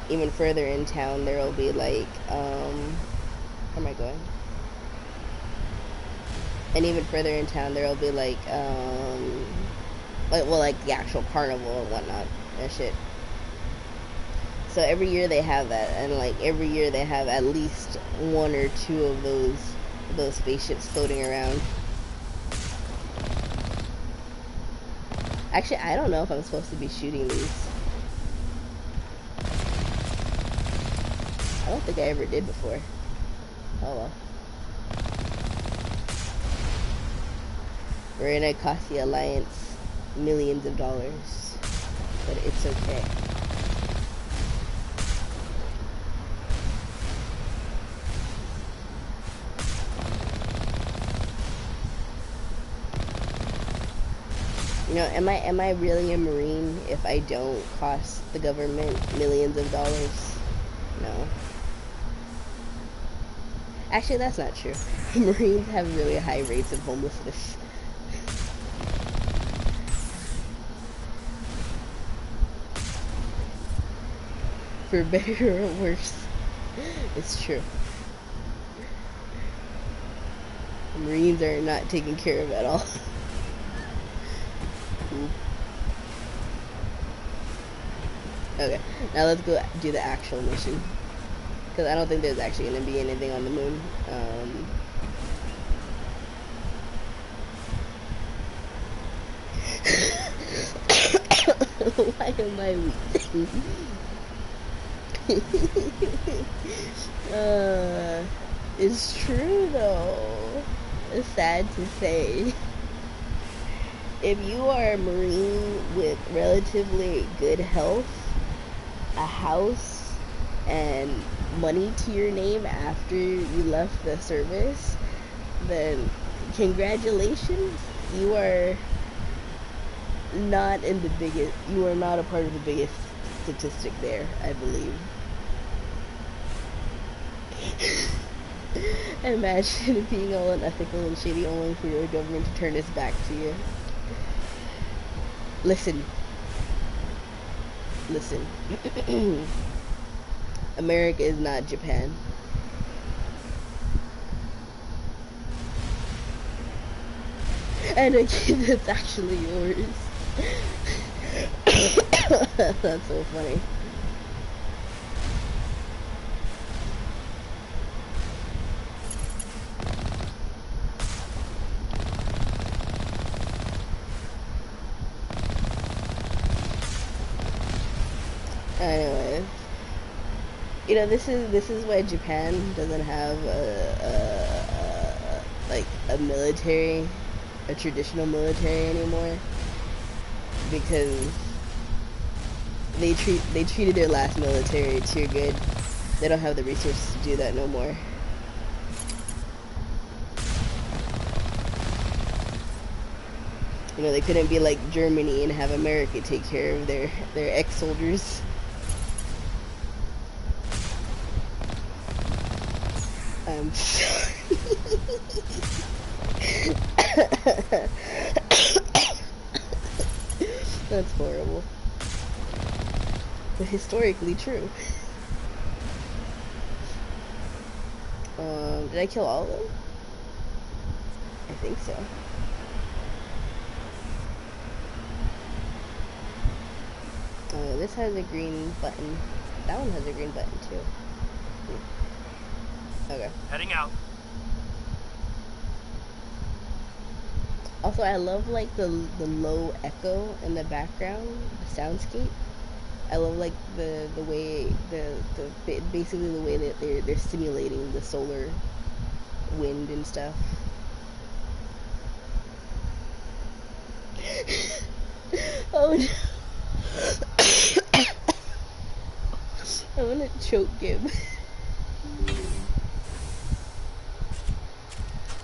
even further in town there'll be like where am I going? And even further in town there'll be like like the actual carnival and whatnot and shit. So every year they have that, and like every year they have at least 1 or 2 of those spaceships floating around. Actually, I don't know if I'm supposed to be shooting these. I don't think I ever did before. Oh well. We're gonna cost the Alliance millions of dollars, but it's okay. You know, am I really a Marine if I don't cost the government millions of dollars? No. Actually, that's not true. Marines have really high rates of homelessness. For better or worse, it's true. Marines are not taken care of at all. Okay, now let's go do the actual mission, because I don't think there's actually going to be anything on the moon. Why am I weak? It's true though. It's sad to say. If you are a Marine with relatively good health, a house, and money to your name after you left the service, then congratulations. You are not in the biggest, you are not a part of the biggest statistic there, I believe. Imagine being all unethical and shady only for your government to turn its back to you. Listen. America is not Japan. And a kid that's actually yours. That's so funny. Anyways, this is why Japan doesn't have like a military, a traditional military anymore, because they treated their last military too good. They don't have the resources to do that no more. They couldn't be like Germany and have America take care of their ex-soldiers. I'm sorry. That's horrible. But historically true. Did I kill all of them? I think so. This has a green button. That one has a green button too. Okay. Heading out. Also, I love like the low echo in the background, the soundscape. I love like the way basically the way that they're simulating the solar wind and stuff. Oh no. I'm gonna choke him.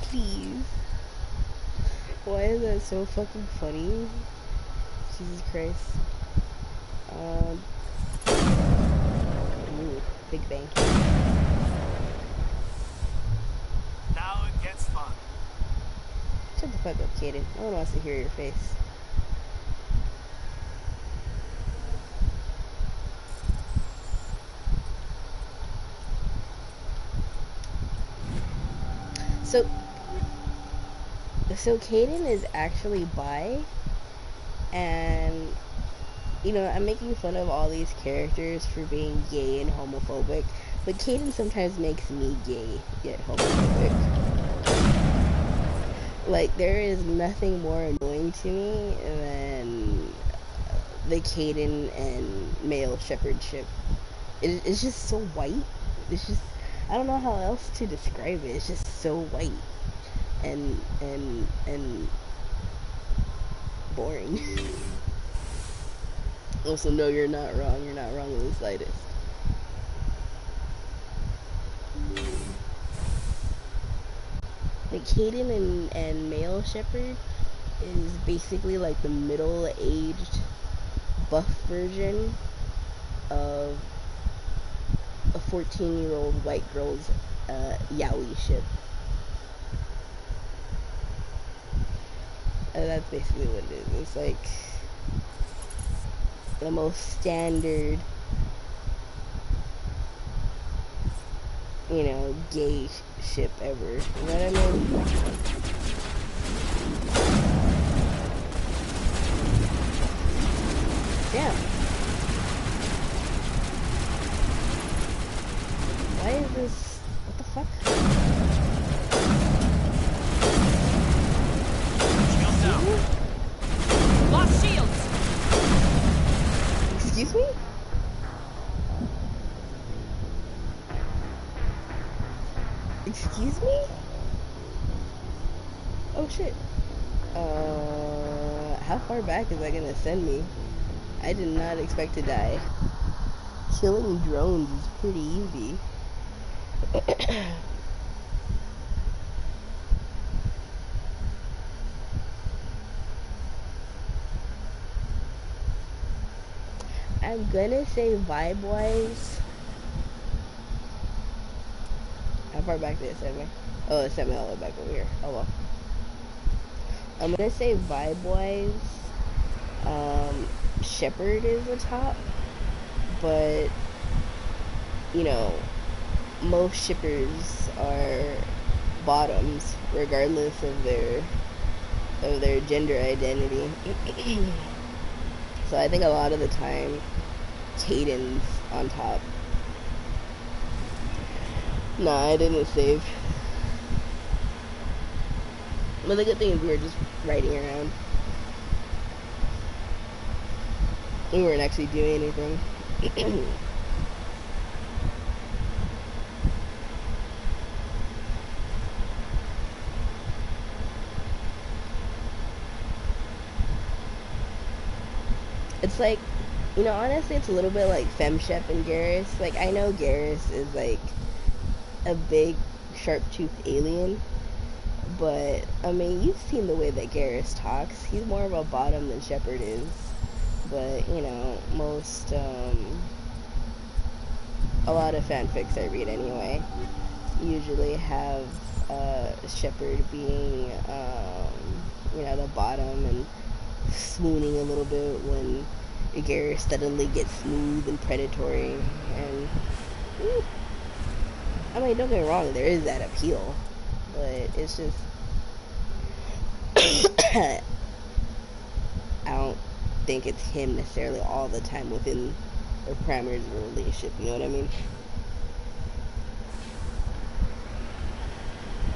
Please. Why is that so fucking funny? Jesus Christ. Ooh, big bang. Now it gets fun. Shut the fuck up, Kaden. No one wants to hear your face. So Kaden is actually bi, and I'm making fun of all these characters for being gay and homophobic, but Kaden sometimes makes me gay yet homophobic. Like, there is nothing more annoying to me than the Kaden and male shepherd ship. It's just so white. It's just, I don't know how else to describe it. It's just so white and boring. Also, no, you're not wrong. You're not wrong in the slightest. Like, Kaden and male shepherd is basically like the middle-aged buff version of a 14-year-old white girl's yaoi ship. That's basically what it is. It's like the most standard, gay ship ever. You know what I mean? Damn. Why is this? What the fuck? Shields down. Lost shields! Excuse me? Excuse me? Oh shit. How far back is that gonna send me? I did not expect to die. Killing drones is pretty easy. I'm gonna say vibe-wise. How far back did it send me? Oh, it sent me all the way back over here. Oh well. I'm gonna say vibe-wise, Shepherd is the top, but most shippers are bottoms, regardless of their gender identity. So I think a lot of the time, Caden's on top. Nah, I didn't save. But the good thing is we were just riding around. We weren't actually doing anything. It's like, you know, honestly, it's a little bit like FemShep and Garrus. Like, I know Garrus is like a big, sharp-toothed alien, but I mean, you've seen the way that Garrus talks. He's more of a bottom than Shepard is. But, you know, a lot of fanfics I read anyway usually have Shepard being, you know, the bottom and swooning a little bit when Garrus suddenly gets smooth and predatory. And, I mean, don't get me wrong, there is that appeal, but it's just, I don't think it's him necessarily all the time within the parameters of a relationship, you know what I mean?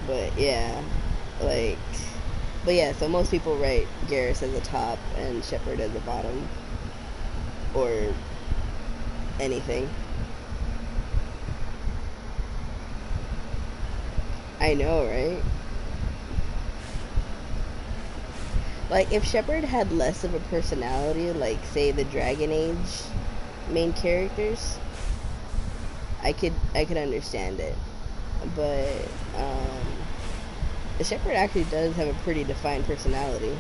But yeah, like, but yeah, so most people write Garrus as a top and Shepard as a bottom, or anything. I know, right? Like, if Shepard had less of a personality, like, say, the Dragon Age main characters, I could understand it. But, Shepard actually does have a pretty defined personality.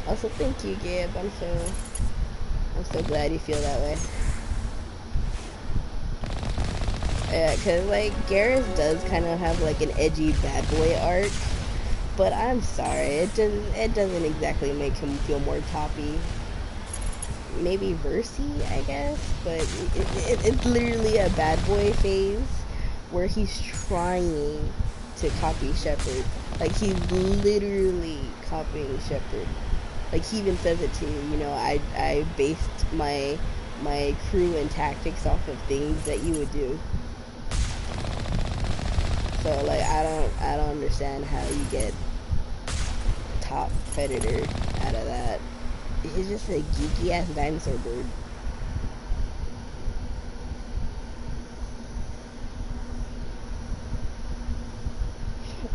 Also, thank you, Gab. I'm so glad you feel that way. Yeah, cause like Garrus does kind of have like an edgy bad boy arc, but I'm sorry, it doesn't exactly make him feel more toppy. Maybe Versi, I guess, but it's literally a bad boy phase where he's trying to copy Shepard. Like, he's literally copying Shepard. Like, he even says it too, you know, I based my crew and tactics off of things that you would do. So, like, I don't understand how you get top predator out of that. He's just a geeky ass dinosaur bird.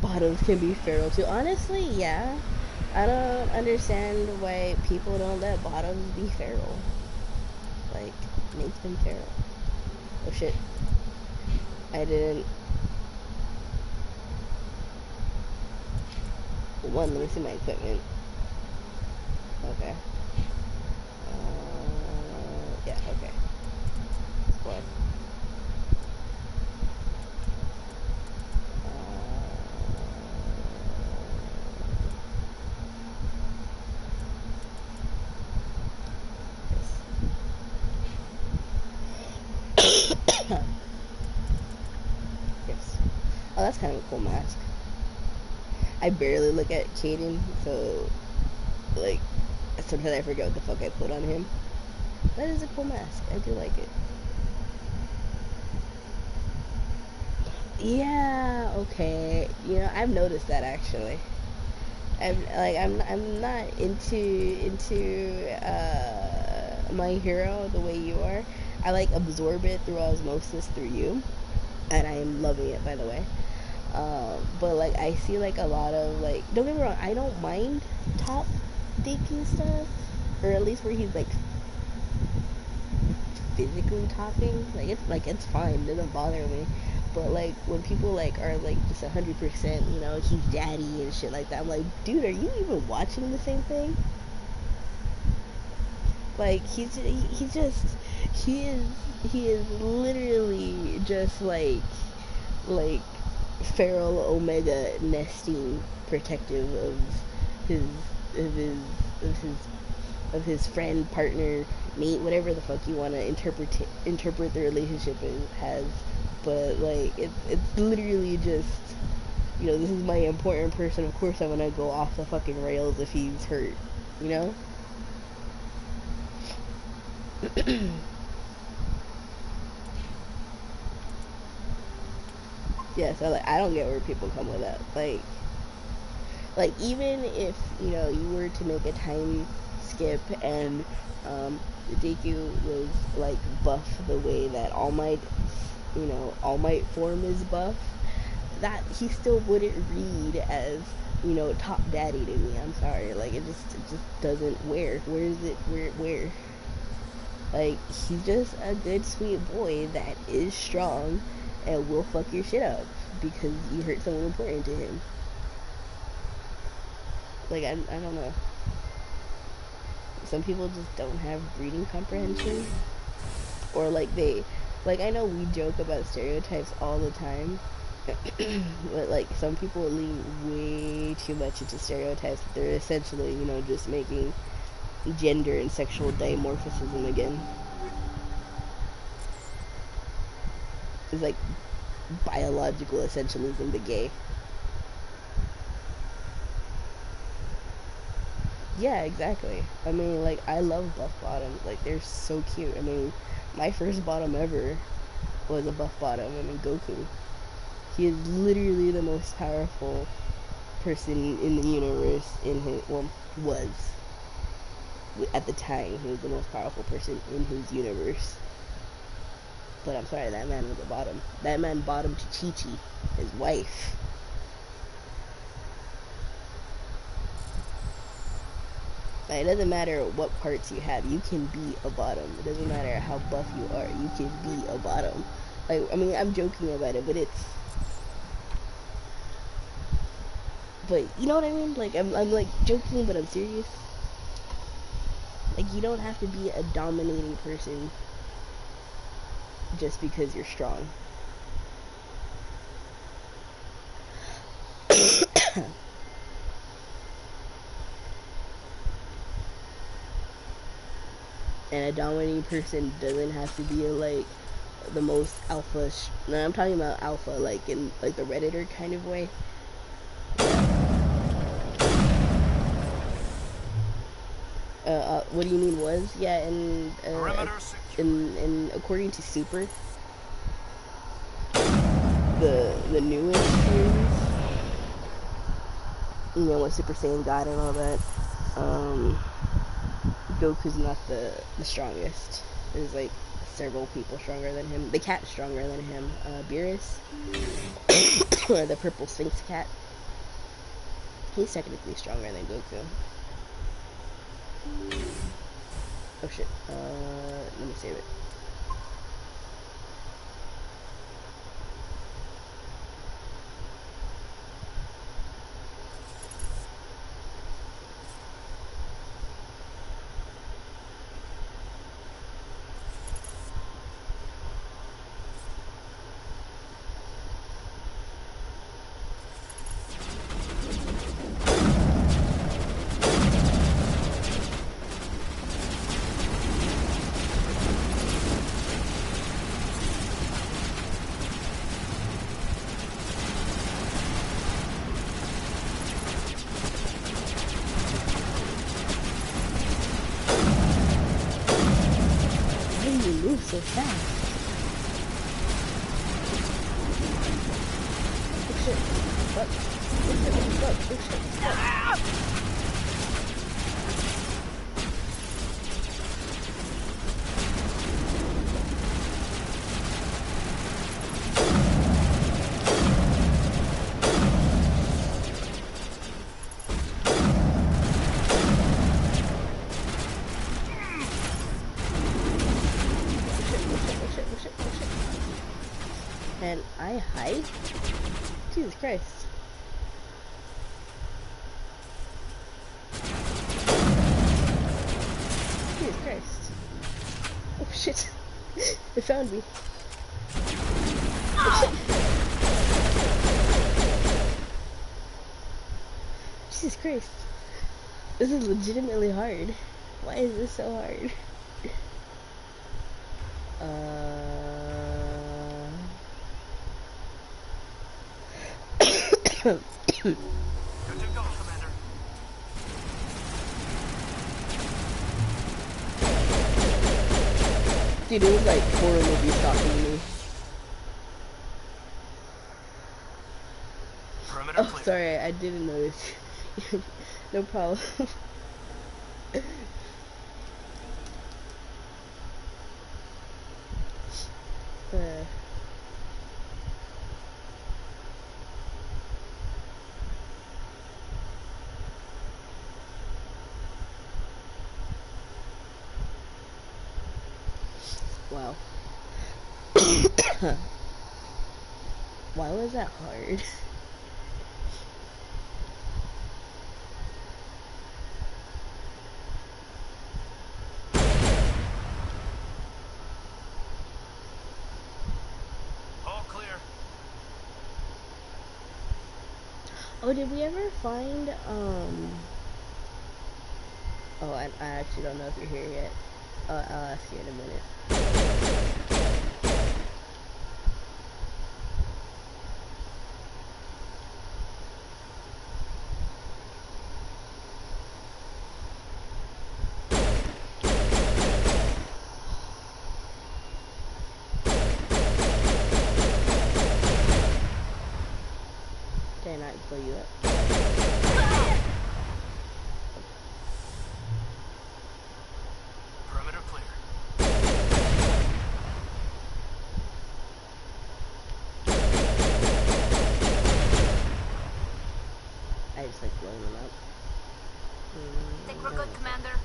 Bottoms can be feral too. Honestly, yeah. I don't understand why people don't let bottoms be feral. Like, make them feral. Oh shit. I didn't. One, let me see my equipment. Okay. Yeah, okay. What? Yes. Oh, that's kind of a cool mask. I barely look at Caden, so, like, sometimes I forget what the fuck I put on him. That is a cool mask. I do like it. Yeah, okay. You know, I've noticed that actually. I'm not into My Hero the way you are. I like absorb it through osmosis through you, and I am loving it, by the way. But like I see like a lot of like, don't get me wrong, I don't mind top thinking stuff, or at least where he's like physically topping. Like it's fine, it doesn't bother me. But like when people like are like just 100%, you know, he's daddy and shit like that, I'm like, dude, are you even watching the same thing? Like he is literally just like feral omega nesting protective of his of his of his of his friend, partner, mate, whatever the fuck you want to interpret the relationship as. But like it's literally just, you know, this is my important person, of course I'm gonna go off the fucking rails if he's hurt, you know? Yeah, so like I don't get where people come with that. Like Like, even if, you know, you were to make a time skip and, Deku was, like, buff the way that All Might, you know, All Might form is buff, that he still wouldn't read as, you know, top daddy to me. I'm sorry. Like, it just doesn't, where is it, where? Like, he's just a good, sweet boy that is strong and will fuck your shit up because you hurt someone important to him. Like, I don't know. Some people just don't have reading comprehension. Or, like, like, I know we joke about stereotypes all the time. But, like, some people lean way too much into stereotypes. They're essentially, you know, just making gender and sexual dimorphism again. It's like biological essentialism to gay. Yeah, exactly. I mean, like, I love buff bottoms. Like, they're so cute. I mean, my first bottom ever was a buff bottom. I mean, Goku. He is literally the most powerful person in the universe in his, well, was. At the time, he was the most powerful person in his universe. But I'm sorry, that man was a bottom. That man bottomed to Chi-Chi, his wife. Like, it doesn't matter what parts you have, you can be a bottom. It doesn't matter how buff you are, you can be a bottom. Like, I mean, I'm joking about it, but it's... But, you know what I mean? Like, I'm like, joking, but I'm serious. Like, you don't have to be a dominating person just because you're strong. And a dominating person doesn't have to be like the most alpha. No, I'm talking about alpha, like in like the Redditor kind of way. What do you mean was? Yeah, and in according to Super, the newest series, you know, with Super Saiyan God and all that, Goku's not the strongest. There's like several people stronger than him. The cat's stronger than him. Beerus, the purple Sphinx cat. He's technically stronger than Goku. Oh shit. Let me save it. Move so fast. Oh shit. What? Oh shit, what? Oh shit. Ah! Can I hide? Jesus Christ. Jesus Christ. Oh shit. It found me. Oh, Jesus Christ. This is legitimately hard. Why is this so hard? Good to go, Commander. Dude, it was like horror movie stalking me. Perimeter Oh, clear. sorry, I didn't notice. No problem. uh, wow. Why was that hard? All clear. Oh, did we ever find, oh, I actually don't know if you're here yet. I'll ask you in a minute. Did I not blow you up? Perimeter clear. I just like blowing them up. Think we're good, Commander?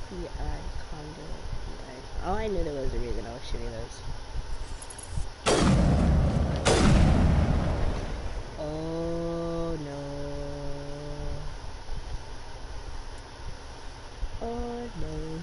PI condo. PI. Oh, I knew there was a reason I was shooting those. Oh no. Oh no.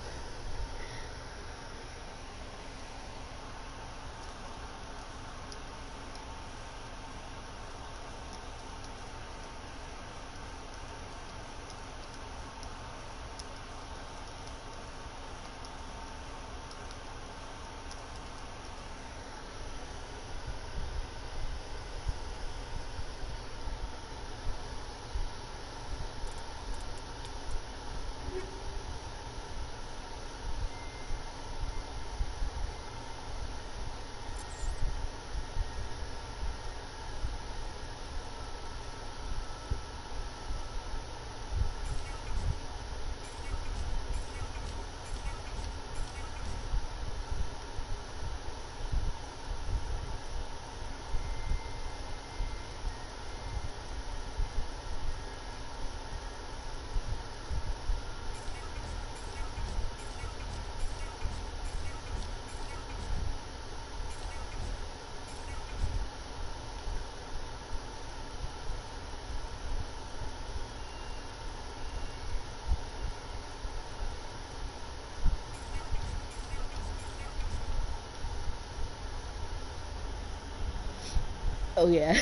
Oh yeah.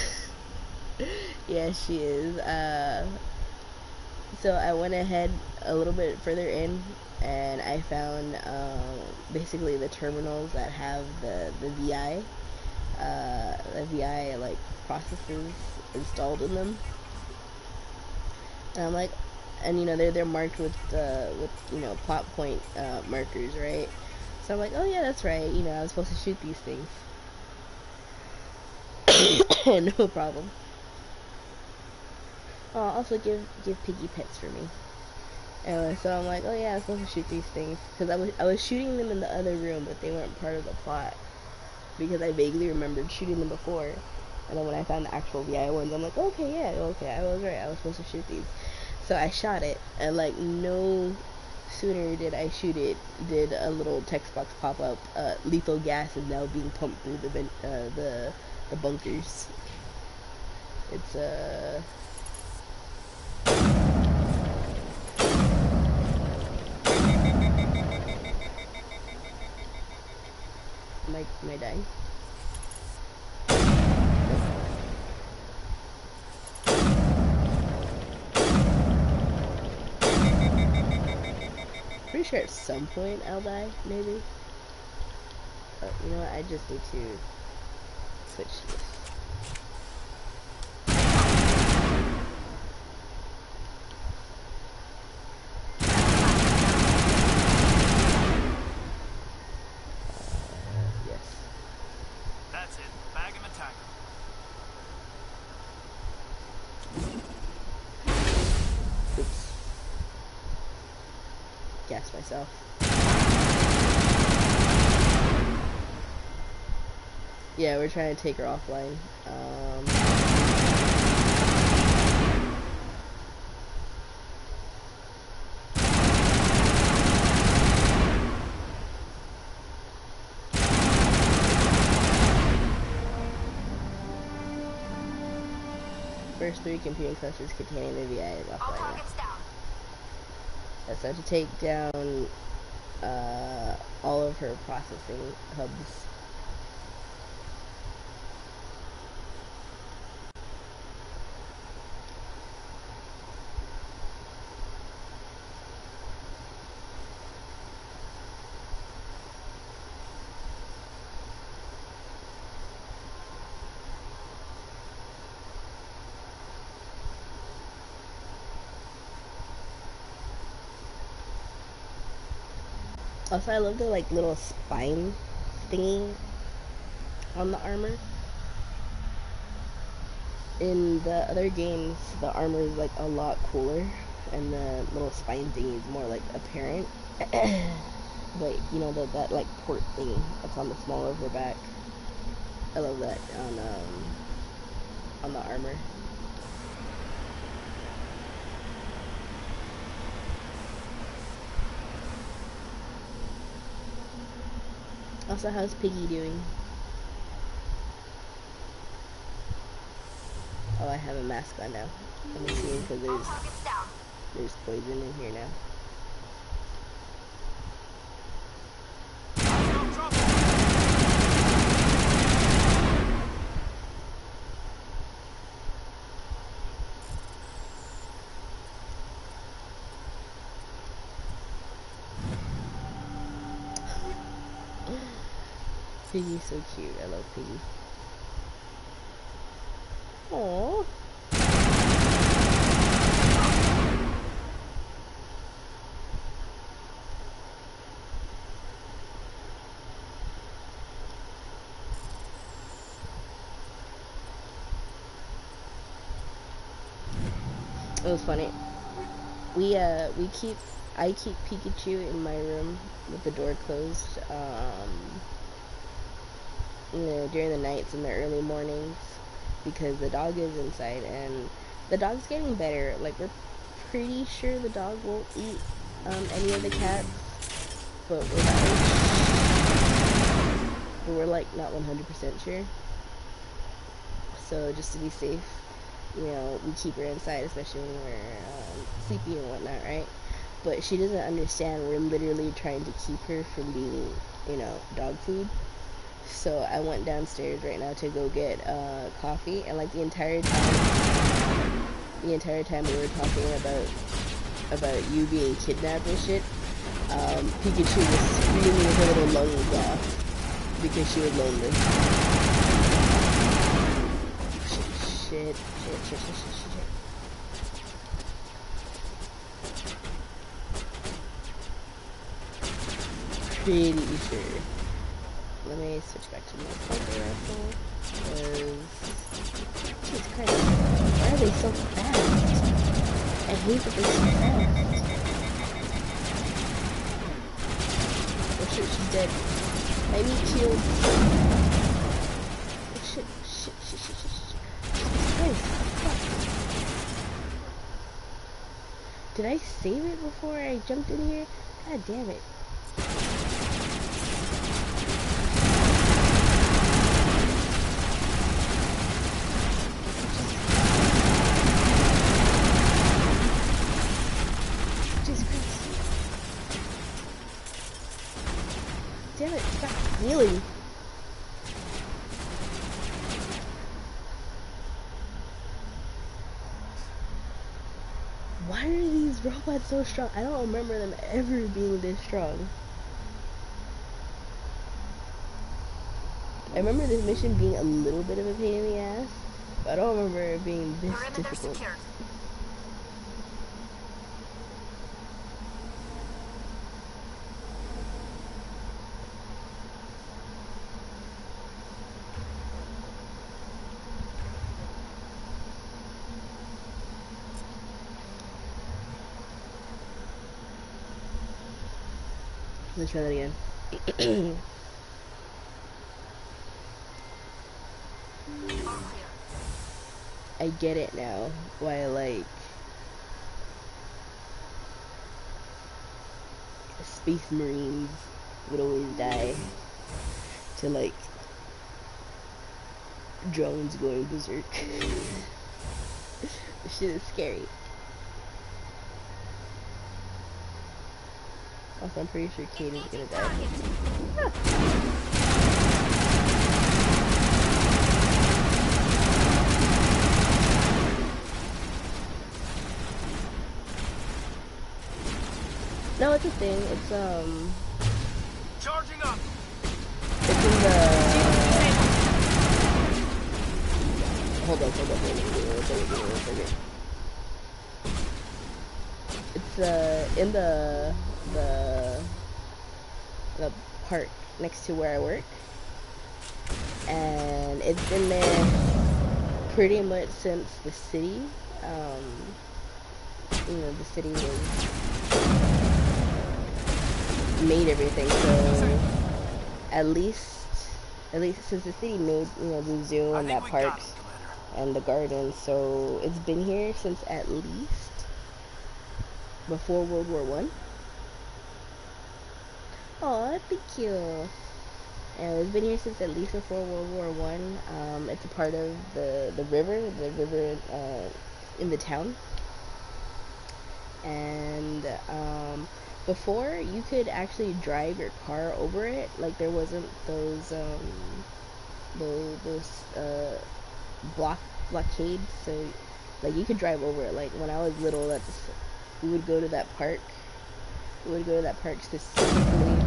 Yeah, she is. So I went ahead a little bit further in and I found basically the terminals that have the VI like processes installed in them. And I'm like, and you know they're marked with you know plot point markers, right? So I'm like, oh yeah, that's right. You know, I was supposed to shoot these things. No problem. Also give Piggy pets for me. Anyway, so I'm like, oh yeah, I'm supposed to shoot these things because I was shooting them in the other room, but they weren't part of the plot because I vaguely remembered shooting them before. And then when I found the actual VI ones, I'm like, okay, yeah, okay, I was right. I was supposed to shoot these. So I shot it, and like no sooner did I shoot it, did a little text box pop up. Lethal gas is now being pumped through the bunkers. It's Am I dying? pretty sure at some point I'll die, maybe. But you know what? I just need to switch this. Yes. That's it. Bag him and tag him. Oops. Gassed myself. Yeah, we're trying to take her offline. First 3 computing clusters containing the VI is All offline. targets down. That's how to take down all of her processing hubs. Also, I love the like little spine thingy on the armor. In the other games, the armor is like a lot cooler, and the little spine thingy is more like apparent. But you know that like port thing that's on the small of her back. I love that on the armor. Also, how's Piggy doing? Oh, I have a mask on now. I'm assuming because All targets down. there's poison in here now. No trouble. Piggy's so cute. I love Piggy. Aww. It was funny. I keep Pikachu in my room with the door closed. You know, during the nights and the early mornings, because the dog is inside, and the dog's getting better. Like, we're pretty sure the dog won't eat any of the cats, but we're like not 100% sure. So just to be safe, you know, we keep her inside, especially when we're sleepy and whatnot, right? But she doesn't understand we're literally trying to keep her from being, you know, dog food. So I went downstairs right now to go get coffee, and like the entire time we were talking about you being kidnapped and shit, Pikachu was screaming her little lungs off because she was lonely. Shit. Pretty sure. Let me switch back to my sniper rifle, because Jesus Christ, why are they so fast? I hate that they're so fast. Oh shit, she's dead. I need shield. Oh shit. Jesus Christ, fuck. Did I save it before I jumped in here? God damn it. Damn it, stop healing. Why are these these robots so strong? I don't remember them ever being this strong. I remember this mission being a little bit of a pain in the ass, but I don't remember it being this Perimeter difficult. secured. Let's try that again. All clear. I get it now. Why, like, Space Marines would always die to, like, drones going berserk. This shit is scary. Also, I'm pretty sure Kate is gonna die. No, it's a thing. It's Charging up. it's in the. Hold on. It's in the park next to where I work, and it's been there pretty much since the city. The city was made everything, so at least since the city made the zoo and that park and the gardens, so it's been here since at least before World War One. Oh, thank you. And it's been here since at least before World War One. It's a part of the river in the town. And before you could actually drive your car over it, like there wasn't those blockades, so like you could drive over it. Like when I was little, we would go to that park. We would go to that park specifically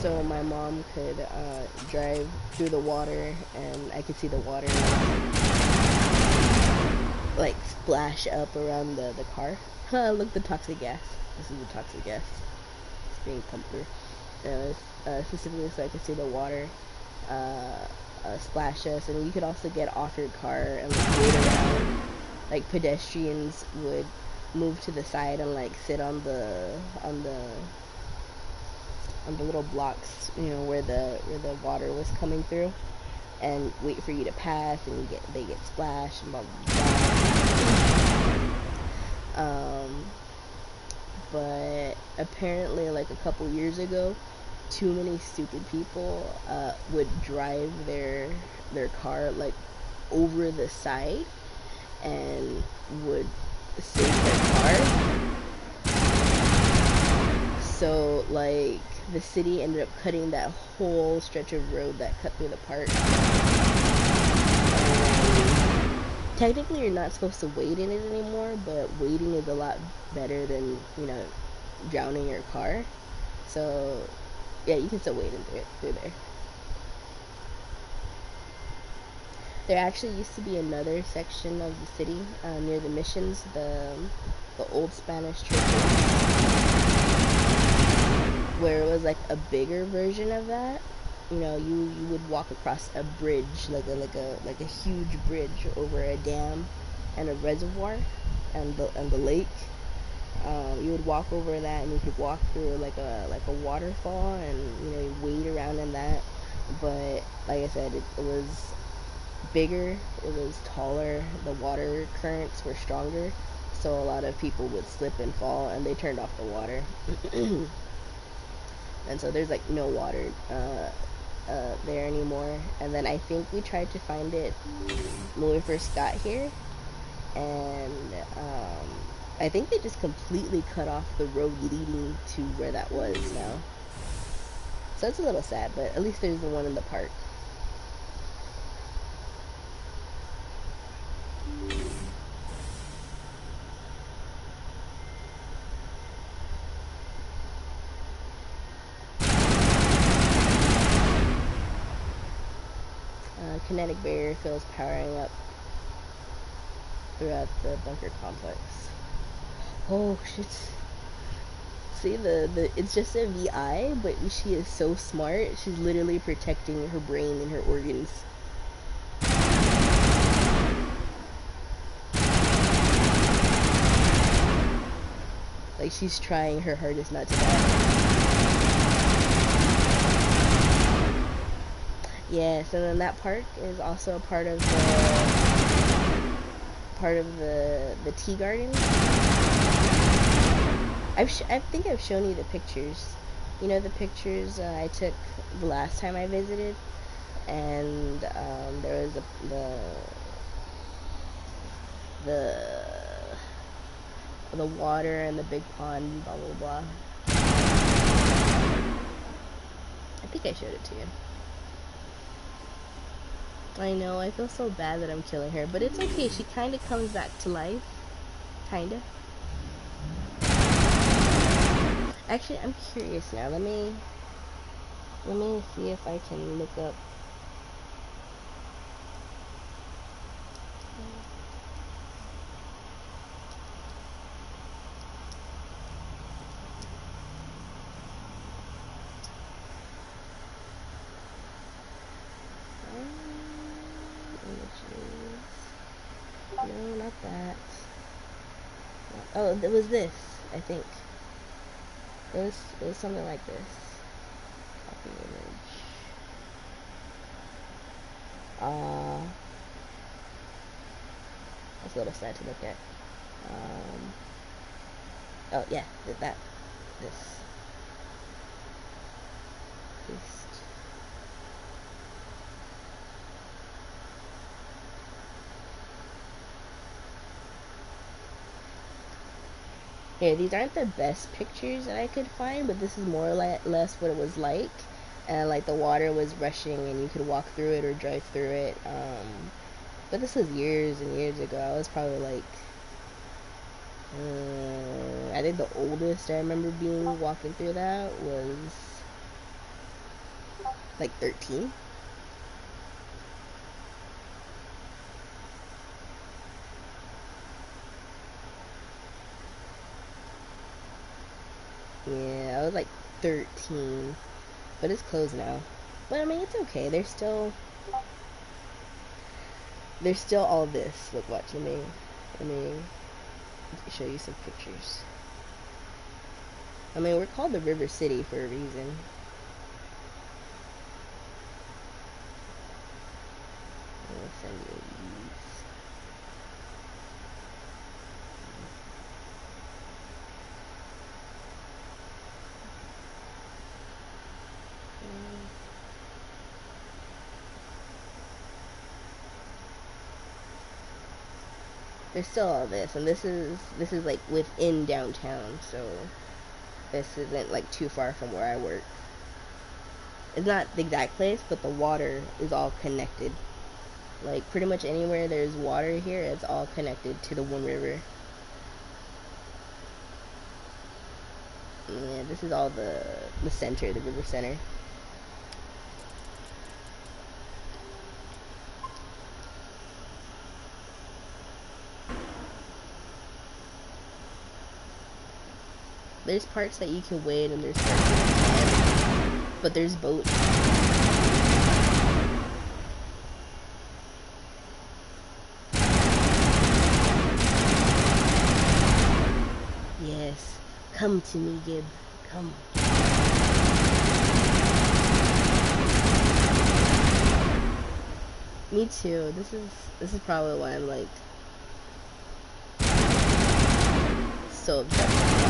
so my mom could drive through the water and I could see the water like splash up around the car. Look, the toxic gas. This is the toxic gas. It's being pumped through. Specifically so I could see the water splash us, and you could also get off your car and like wait around. Like pedestrians would move to the side and like sit on the little blocks, where the water was coming through, and wait for you to pass, and they get splashed and blah blah blah. But apparently, like a couple years ago, too many stupid people would drive their car like over the side and would sink their car. So like the city ended up cutting that whole stretch of road that cut through the park. Technically you're not supposed to wait in it anymore, but waiting is a lot better than drowning your car. So yeah, you can still wade through there. There actually used to be another section of the city near the missions, the old Spanish churches, where it was like a bigger version of that. You would walk across a bridge, like a huge bridge over a dam and a reservoir and the lake. You would walk over that, and you could walk through like a waterfall, and you wade around in that. But like I said, it was bigger, it was taller, the water currents were stronger, so a lot of people would slip and fall, and they turned off the water. And so there's like no water there anymore. And then I think we tried to find it when we first got here, and I think they just completely cut off the road leading to where that was now. So it's a little sad, but at least there's the one in the park. kinetic barrier feels powering up throughout the bunker complex. Oh shit. See the it's just a VI, but she is so smart. She's literally protecting her brain and her organs. Like, she's trying her hardest not to die. Yes, and then that park is also a part of the tea garden. I think I've shown you the pictures. You know, the pictures I took the last time I visited, and there was the water and the big pond, blah blah blah. I think I showed it to you. I know, I feel so bad that I'm killing her, but it's okay. She kind of comes back to life, kinda. Actually, I'm curious now. Let me see if I can look up. Images. No, not that. Oh, it was this, I think. It was something like this. Copy image. That's a little sad to look at. Oh yeah, this. Paste. Here, these aren't the best pictures that I could find, but this is more or less what it was like. And like the water was rushing and you could walk through it or drive through it. But this was years and years ago. I was probably like, I think the oldest I remember walking through that was like 13. Yeah, I was like 13, but it's closed now. But I mean, it's okay. There's still all this. Look, watch. Let me show you some pictures. I mean, we're called the River City for a reason. I'll send you these. There's still all this, and this is like within downtown, so this isn't like too far from where I work. It's not the exact place, but the water is all connected. Like pretty much anywhere there's water here, it's all connected to the one river. Yeah, this is all the center, the river center. There's parts that you can wade and there's parts that you can't. But there's boats. Yes. Come to me, Gib. Come. Me too. This is probably why I'm like so obsessed with water.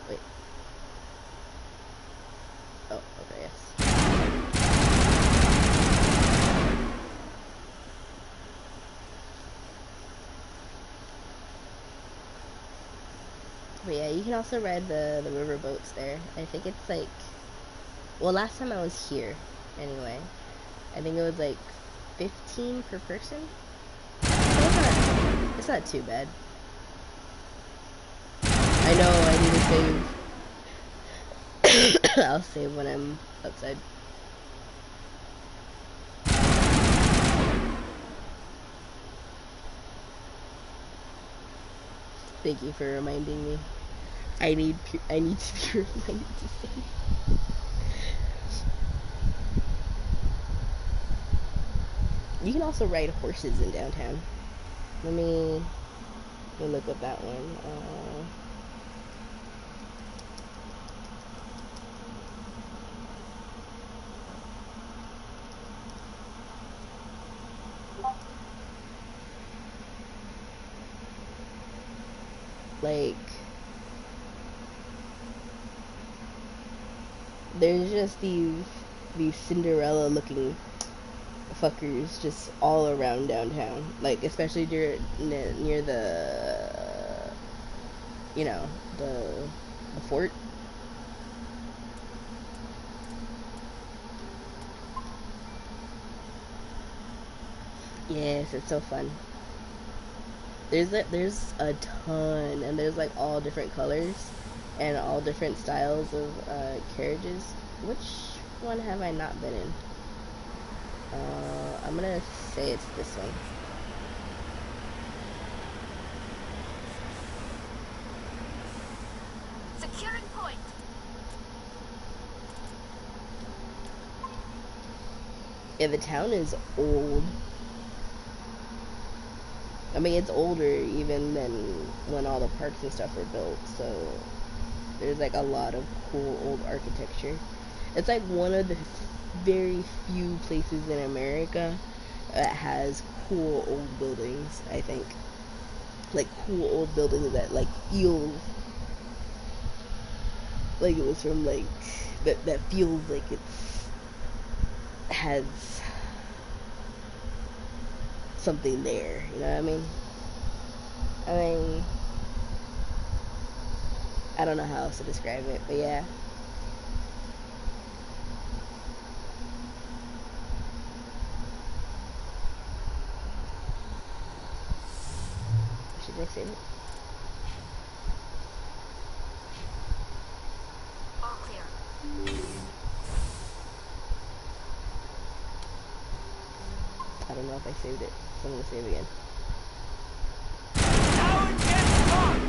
Wait. Oh, okay, yes. But yeah, you can also ride the river boats there. I think it's like, well, last time I was here, anyway, I think it was like 15 per person. So it's not too bad. I know I need to save. I'll save when I'm outside. Thank you for reminding me. I need to be reminded to save. You can also ride horses in downtown. Let me look up that one. Like, there's just these Cinderella looking fuckers just all around downtown, like especially near the, you know, the fort. Yes, it's so fun. There's a ton, and there's like all different colors and all different styles of carriages. Which one have I not been in? I'm gonna say it's this one. Securing point. Yeah, the town is old. I mean, it's older even than when all the parks and stuff were built, so there's like a lot of cool old architecture. It's like one of the very few places in America that has cool old buildings, I think. Like cool old buildings that like feel like it was from like that feels like it's has something there, you know what I mean? I don't know how else to describe it, but yeah. Should I save it? All clear. I don't know if I saved it, so I'm gonna save again. Now it gets fun!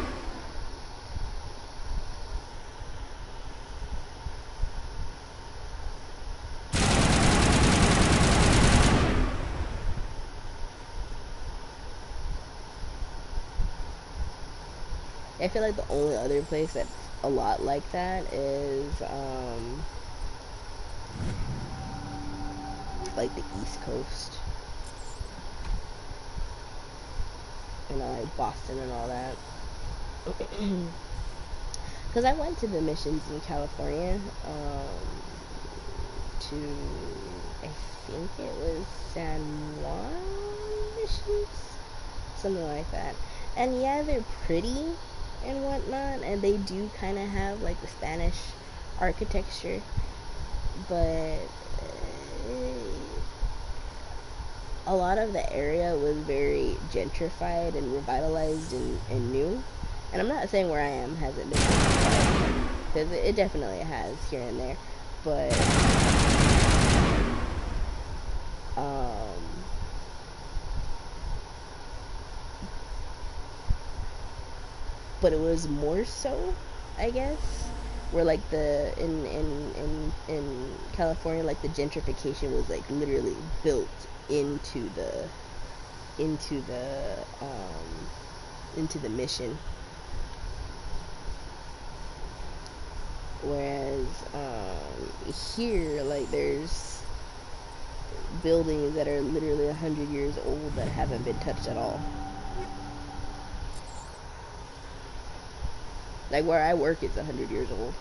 I feel like the only other place that's a lot like that is like the East Coast, you know, like Boston and all that. Because I went to the missions in California, to, I think it was San Juan missions, something like that. And yeah, they're pretty and whatnot, and they do kind of have like the Spanish architecture, but a lot of the area was very gentrified and revitalized and new. And I'm not saying where I am hasn't been gentrified, because it definitely has here and there, but but it was more so, I guess, where like the in California, like the gentrification was like literally built into the into the mission, whereas here, like, there's buildings that are literally 100 years old that haven't been touched at all. Like where I work, it's 100 years old.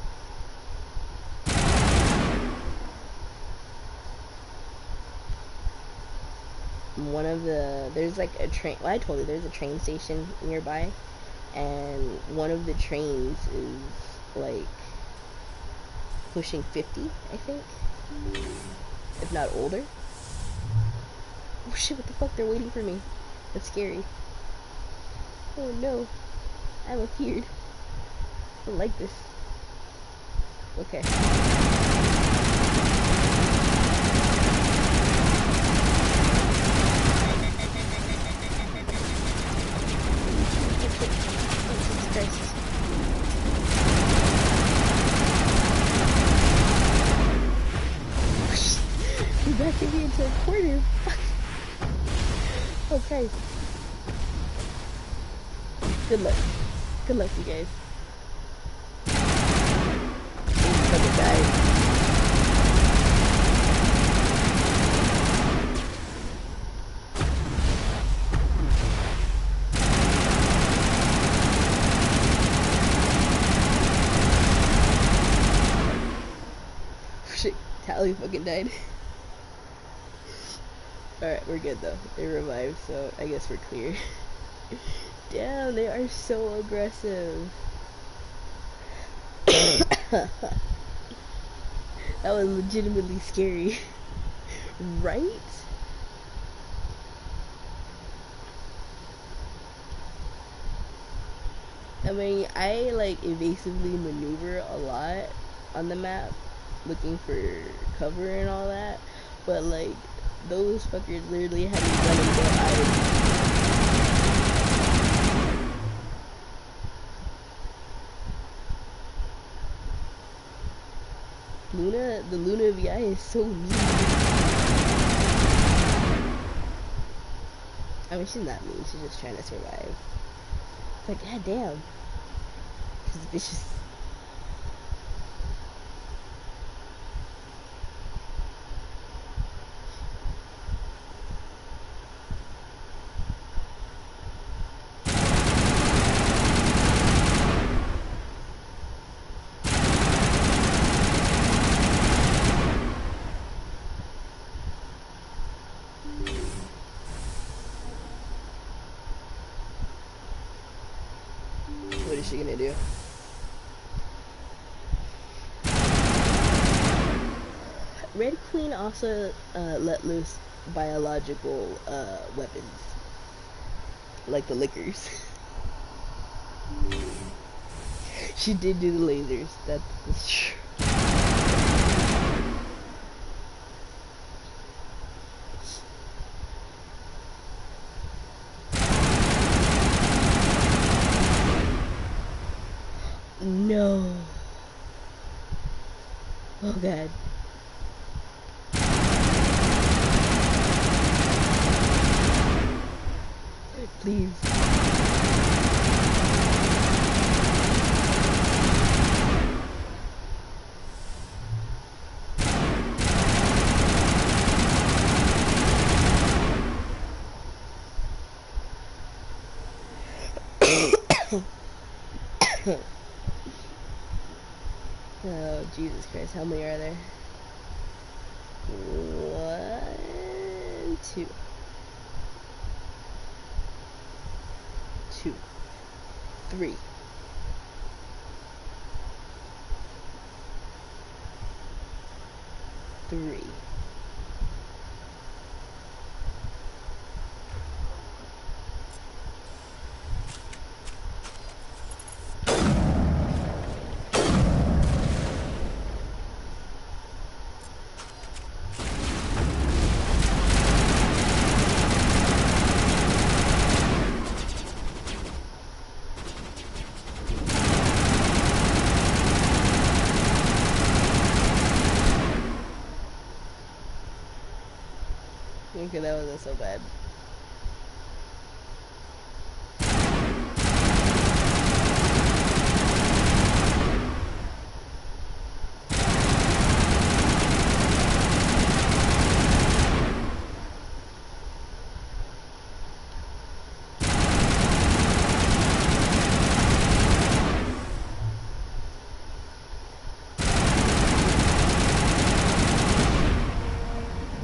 One of there's like a train, well, I told you there's a train station nearby, and one of the trains is like pushing 50, I think, if not older. Oh shit, what the fuck, they're waiting for me. That's scary. Oh no, I'm afeared. don't like this. Okay. You're backing me into a corner. Oh Christ. Good luck. Good luck, you guys. He's gonna die. Shit, Tally fucking died. Alright, we're good though. They revived, so I guess we're clear. Damn, they are so aggressive. That was legitimately scary. Right? I mean, I like evasively maneuver a lot on the map, looking for cover and all that, but like, those fuckers literally had me running so high. The Luna VI is so mean. I mean, she's not mean, she's just trying to survive. It's like, god damn. She's vicious. What is she gonna do? Red Queen also let loose biological weapons, like the lickers. She did do the lasers. That's true. No. Oh god. Please. Oh, Jesus Christ, how many are there? 1, 2. 2, 3. 3. Okay, that wasn't so bad.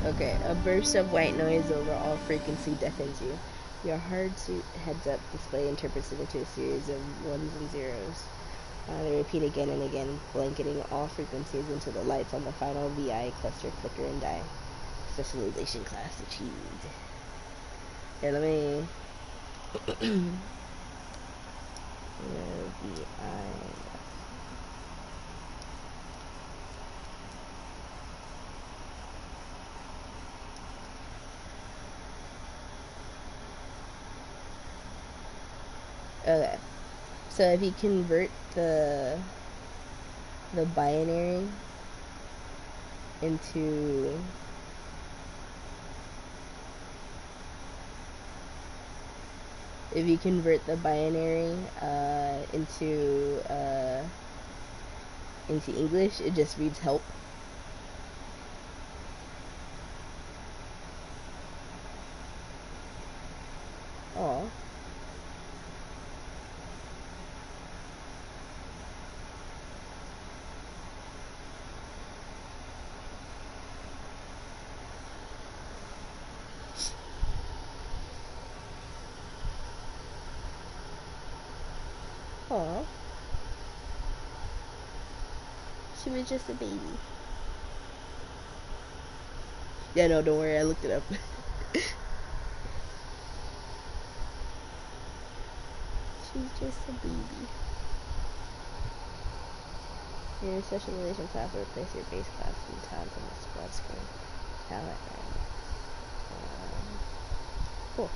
Okay, a burst of white noise over all frequency deafens you. Your hard heads-up display interprets it into a series of ones and zeros. They repeat again and again, blanketing all frequencies until the lights on the final VI cluster flicker and die. Specialization class achieved. Here, let me... VI... Okay. So if you convert the binary into into English, it just reads help. Aw. Aw. She was just a baby. Yeah, no, don't worry, I looked it up. She's just a baby. Your special relation class will replace your base class in time from the squad screen. Talent and cool.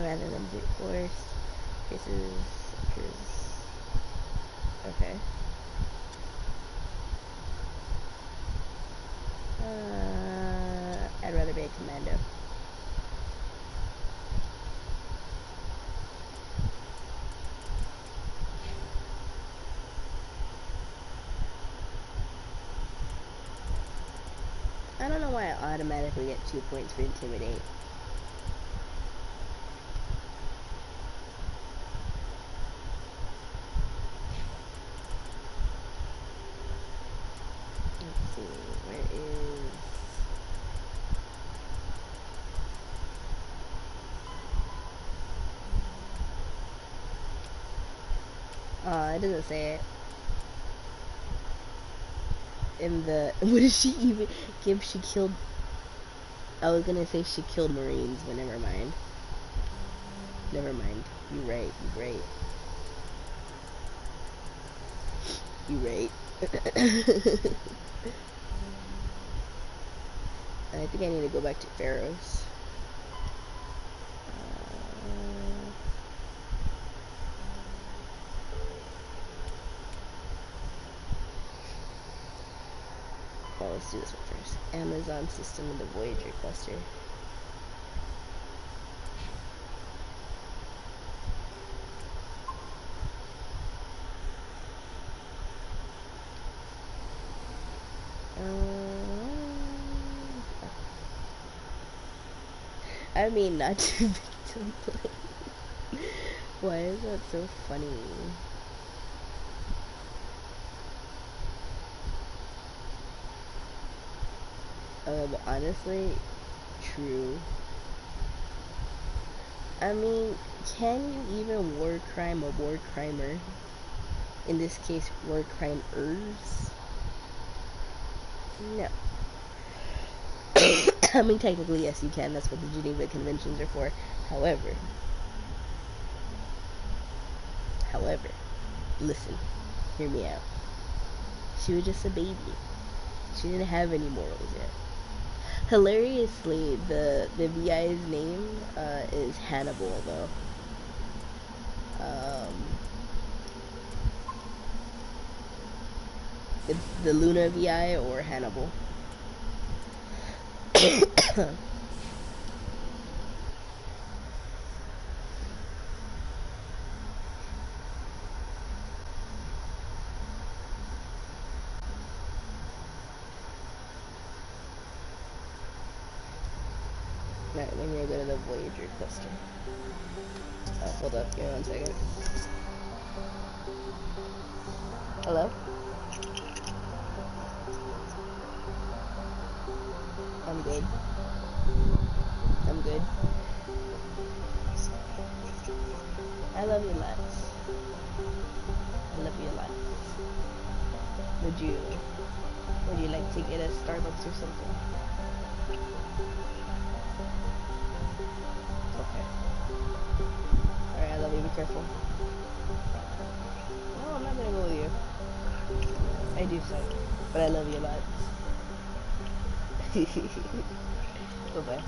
Rather than brute force. Okay. I'd rather be a commando. I don't know why I automatically get 2 points for intimidate. Let's see, where is... it doesn't say it. In the... What did she even give? She killed... I was gonna say she killed Marines, but never mind. Never mind. You're right, you're right. You're right. I think I need to go back to Pharaohs. Well, let's do this one first. Amazon system of the Voyager cluster. I mean, not too big to play. Why is that so funny? But honestly, true. I mean, can you even war crime a war crimer? In this case, war crimers? No. I mean, technically, yes, you can. That's what the Geneva Conventions are for. However, listen, hear me out. She was just a baby. She didn't have any morals yet. Hilariously, the VI's name is Hannibal, though. It's the Luna VI or Hannibal. Alright, then we're gonna go to the Voyager cluster. Hold up, give me 1 second. Hello? I'm good. I'm good. I love you lots. I love you a lot. Would you like to get a Starbucks or something? Okay. Alright, I love you. Be careful. No, I'm not gonna go with you. I do suck, but I love you a lot. Bye-bye.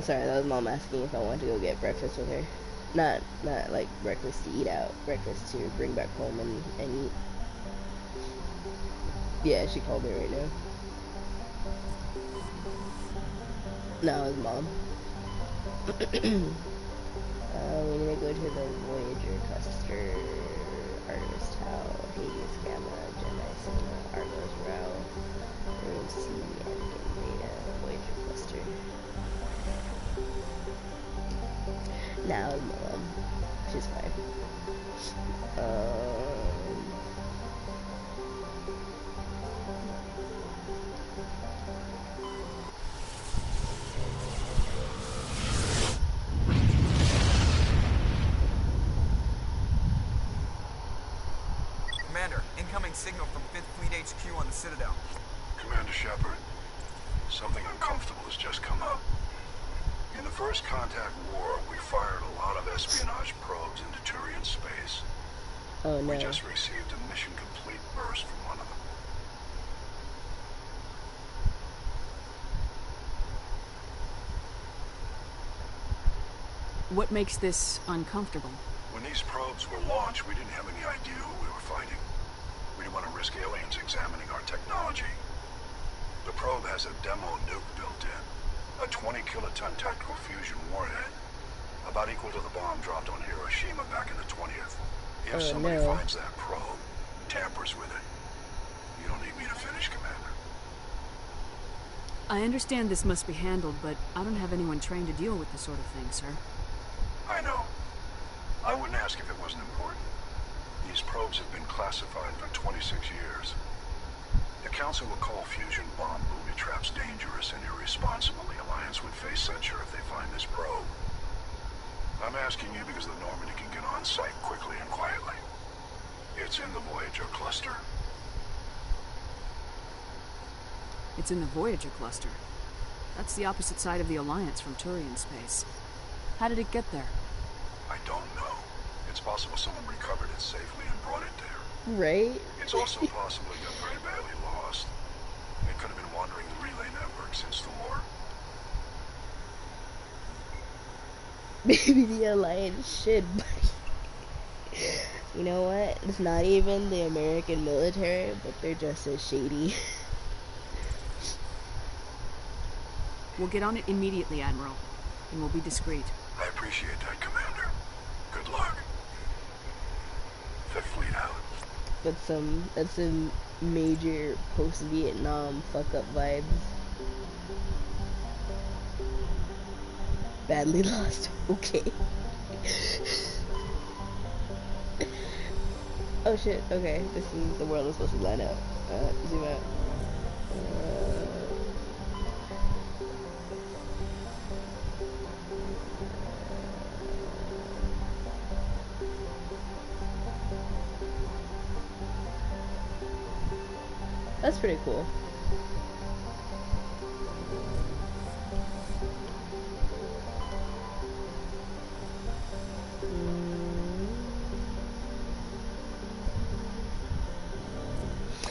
Sorry, that was mom asking if I wanted to go get breakfast with her. Not like breakfast to eat out, breakfast to bring back home and eat. Yeah, she called me right now. No, it was mom. We need to go to the Voyager cluster, Artemis Tau, Hades Gamma, Gemini Sigma, Argos Rho, Room C, Anakin Beta, Voyager cluster. Now it's mom. She's fine. Commander, incoming signal from 5th Fleet HQ on the Citadel. Commander Shepard, something uncomfortable has just come up. In the First Contact War, we fired a lot of espionage probes into Turian space. Oh no. We just received a mission complete burst from one of them. What makes this uncomfortable? When these probes were launched, we didn't have any idea who we were fighting. We didn't want to risk aliens examining our technology. The probe has a demo nuke built in. A 20-kiloton tactical fusion warhead. About equal to the bomb dropped on Hiroshima back in the 20th. If somebody finds that probe, tampers with it, you don't need me to finish, Commander. I understand this must be handled, but I don't have anyone trained to deal with this sort of thing, sir. I know. I wouldn't ask if it wasn't important. These probes have been classified for 26 years. The Council will call fusion bomb booby traps dangerous and irresponsible. The Alliance would face censure if they find this probe. I'm asking you because the Normandy can get on site quickly and quietly. It's in the Voyager cluster. It's in the Voyager cluster. That's the opposite side of the Alliance from Turian space. How did it get there? I don't know. It's possible someone recovered it safely and brought it there. Right? It's also possible it got very badly lost. It could have been wandering the relay network since the war. Maybe the Alliance should. You know what? It's not even the American military, but they're just as shady. We'll get on it immediately, Admiral. And we'll be discreet. I appreciate that, Commander. Good luck. Fifth Fleet out. That's some major post-Vietnam fuck-up vibes. Badly lost. Okay. Oh shit, okay. This is the world is supposed to line up. Zoom out. That's pretty cool.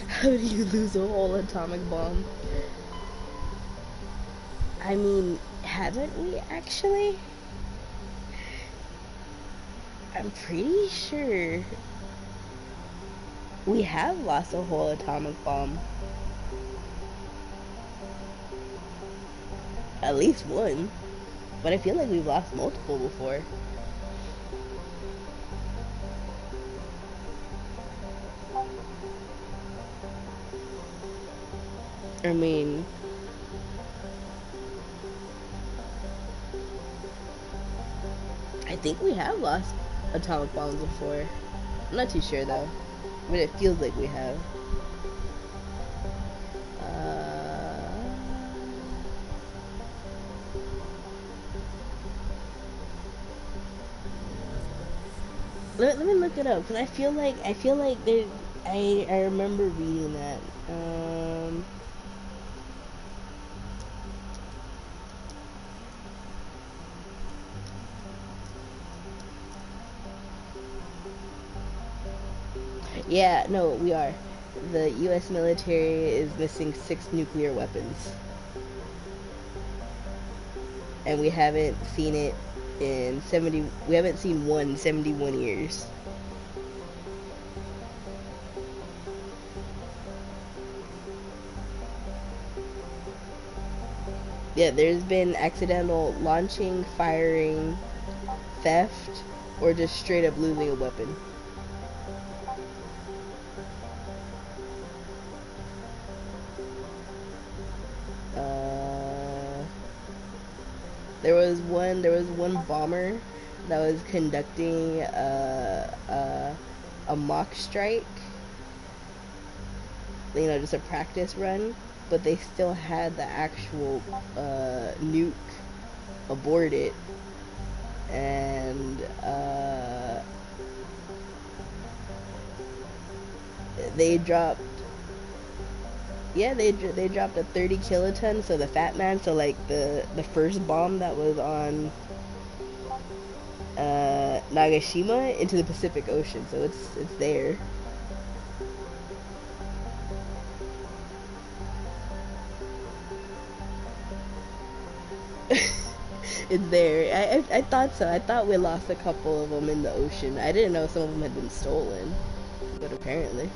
How do you lose a whole atomic bomb? I mean, haven't we actually? I'm pretty sure we have lost a whole atomic bomb. At least one. But I feel like we've lost multiple before. I mean, I think we have lost atomic bombs before. I'm not too sure though, but it feels like we have. Let me look it up because I feel like there. I remember reading that. Yeah, no, we are. The U.S. military is missing 6 nuclear weapons. and we haven't seen it in 70. We haven't seen one in 71 years. Yeah, there's been accidental launching, firing, theft, or just straight up losing a weapon. There was one bomber that was conducting a mock strike, you know, just a practice run, but they still had the actual nuke aboard it, and they dropped. Yeah, they dropped a 30 kiloton, so the Fat Man, so like the first bomb that was on Nagashima into the Pacific Ocean, so it's there. It's there. I thought so. I thought we lost a couple of them in the ocean. I didn't know some of them had been stolen, but apparently.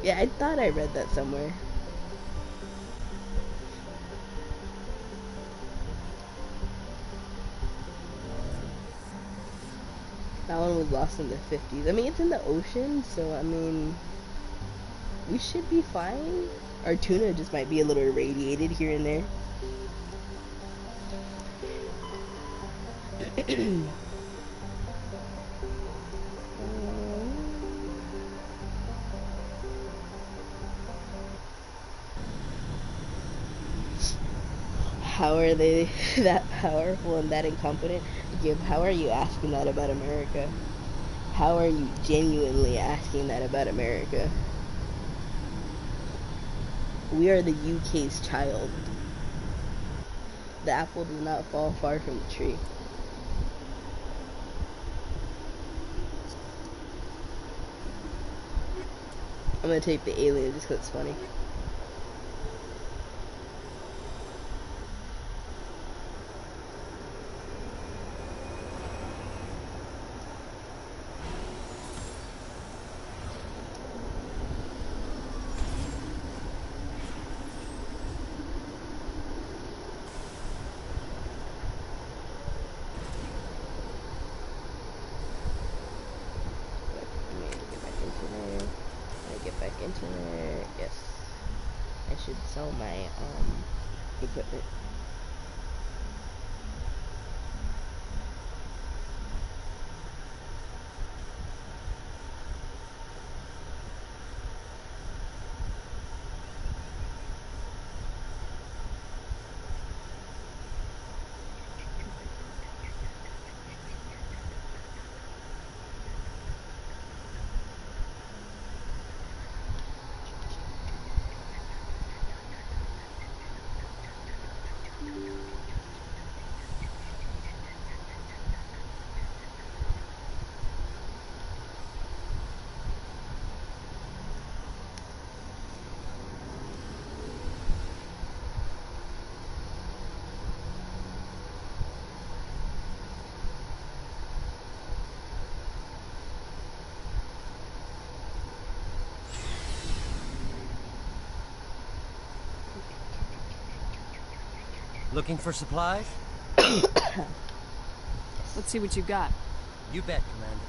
Yeah, I thought I read that somewhere. That one was lost in the 50s. I mean, it's in the ocean, so I mean, we should be fine. Our tuna just might be a little irradiated here and there. How are they that powerful and that incompetent? Gib, how are you asking that about America? How are you genuinely asking that about America? We are the UK's child. The apple does not fall far from the tree. I'm gonna take the alien just because it's funny. Sell my equipment. Looking for supplies? Let's see what you got. You bet, Commander.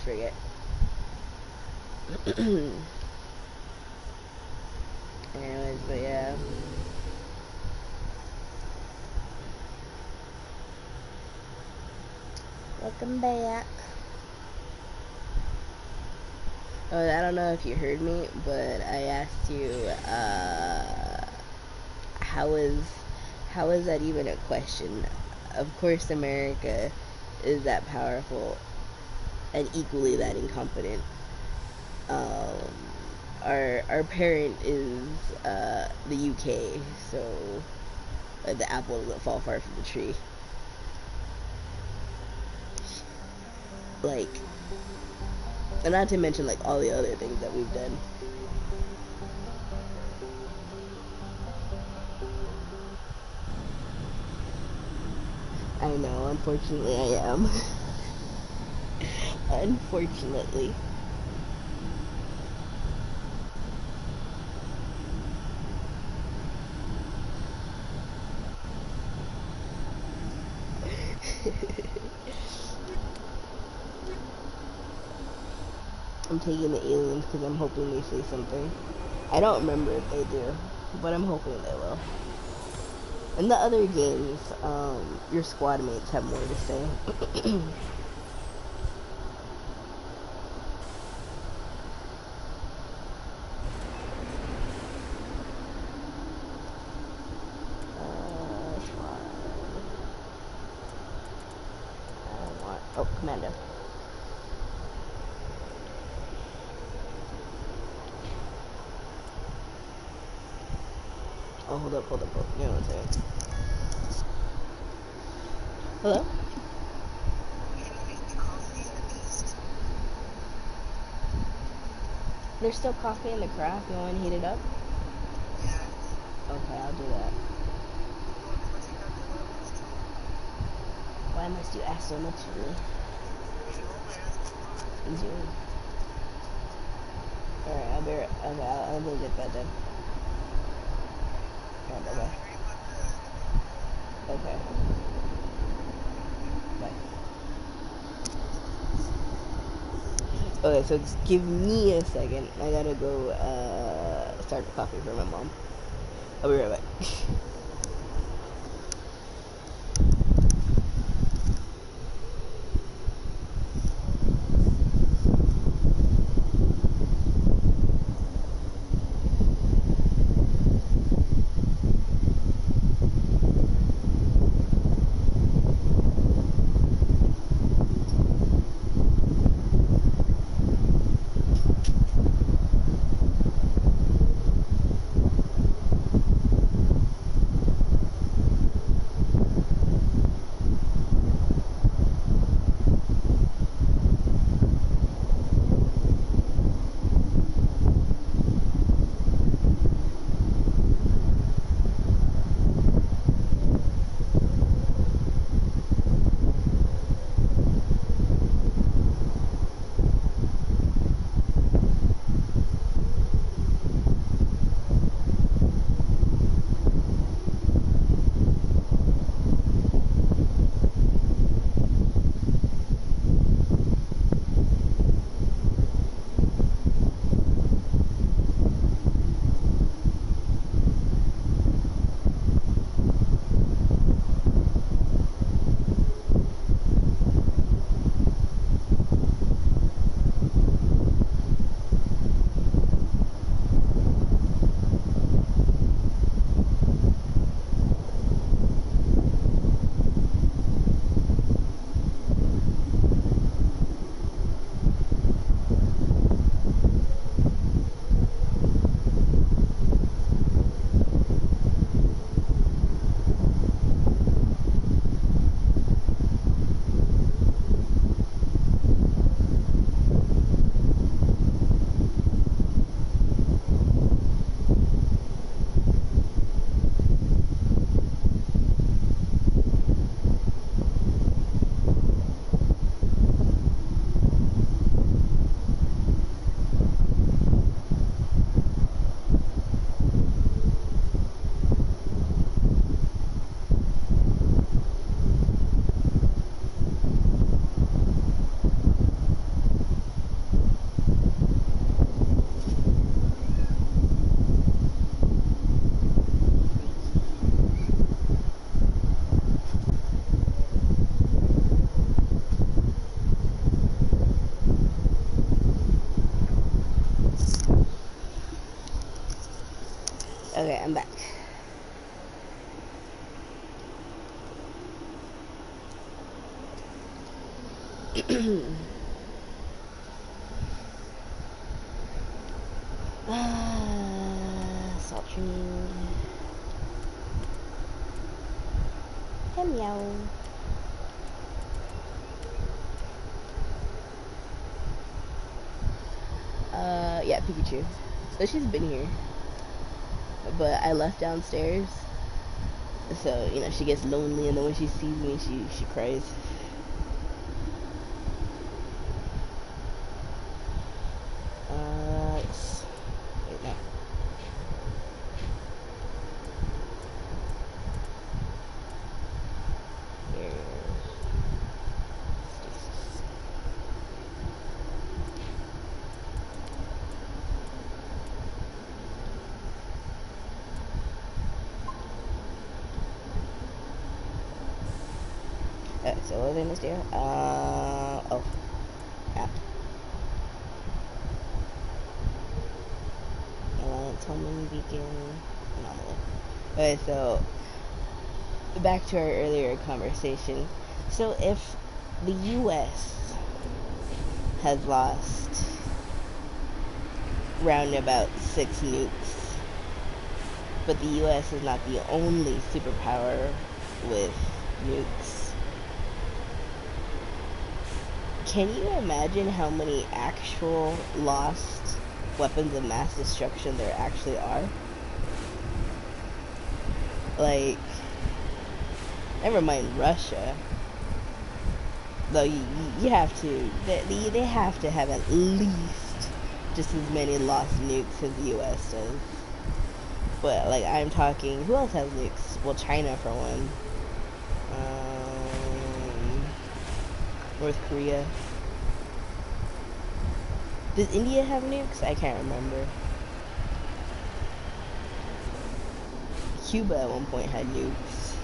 forget. Anyways, but yeah. Welcome back. Oh, I don't know if you heard me, but I asked you, how is that even a question? Of course, America is that powerful and equally that incompetent. Our parent is the UK, so the apple doesn't fall far from the tree. Like, and not to mention like all the other things that we've done. I know, unfortunately I am. Unfortunately. I'm taking the aliens because I'm hoping they say something. I don't remember if they do, but I'm hoping they will. In the other games, your squad mates have more to say. Squad. I want. Oh, Commando. Oh, hold up. Give me one second. Hello? There's still coffee in the craft. You want to heat it up? Okay, I'll do that. Why must you ask so much of me? You do. Alright, I'll be right. Okay, I'll go get that then. Alright, bye bye. Okay. Bye. Okay, so just give me a second. I gotta go start the coffee for my mom. I'll be right back. Okay, I'm back. Salt tree. Meow. Yeah, Pikachu. So she's been here, but I left downstairs. So, you know, she gets lonely, and then when she sees me, she cries. Wait, no. So what was I missed here? Oh. Yeah. Alliance Homeland Beacon. Anomaly. Okay, so back to our earlier conversation. So if the US has lost round about 6 nukes, but the US is not the only superpower with nukes, can you imagine how many actual lost weapons of mass destruction there actually are? Like, never mind Russia. Though you have to, they have to have at least just as many lost nukes as the US does. But, like, I'm talking, who else has nukes? Well, China for one. North Korea. Does India have nukes? I can't remember. Cuba at one point had nukes.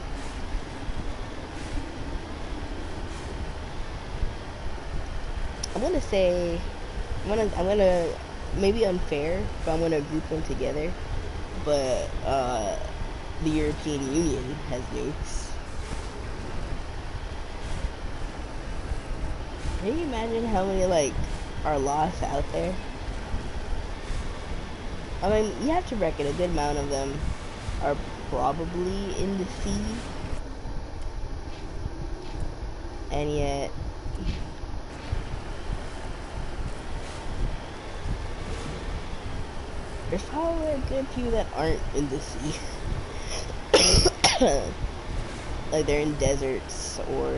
I'm gonna say, I'm gonna, maybe unfair, but I'm gonna group them together. But, the European Union has nukes. Can you imagine how many, like, are lost out there? I mean, you have to reckon a good amount of them are probably in the sea. And yet, there's probably a good few that aren't in the sea. Like they're in deserts or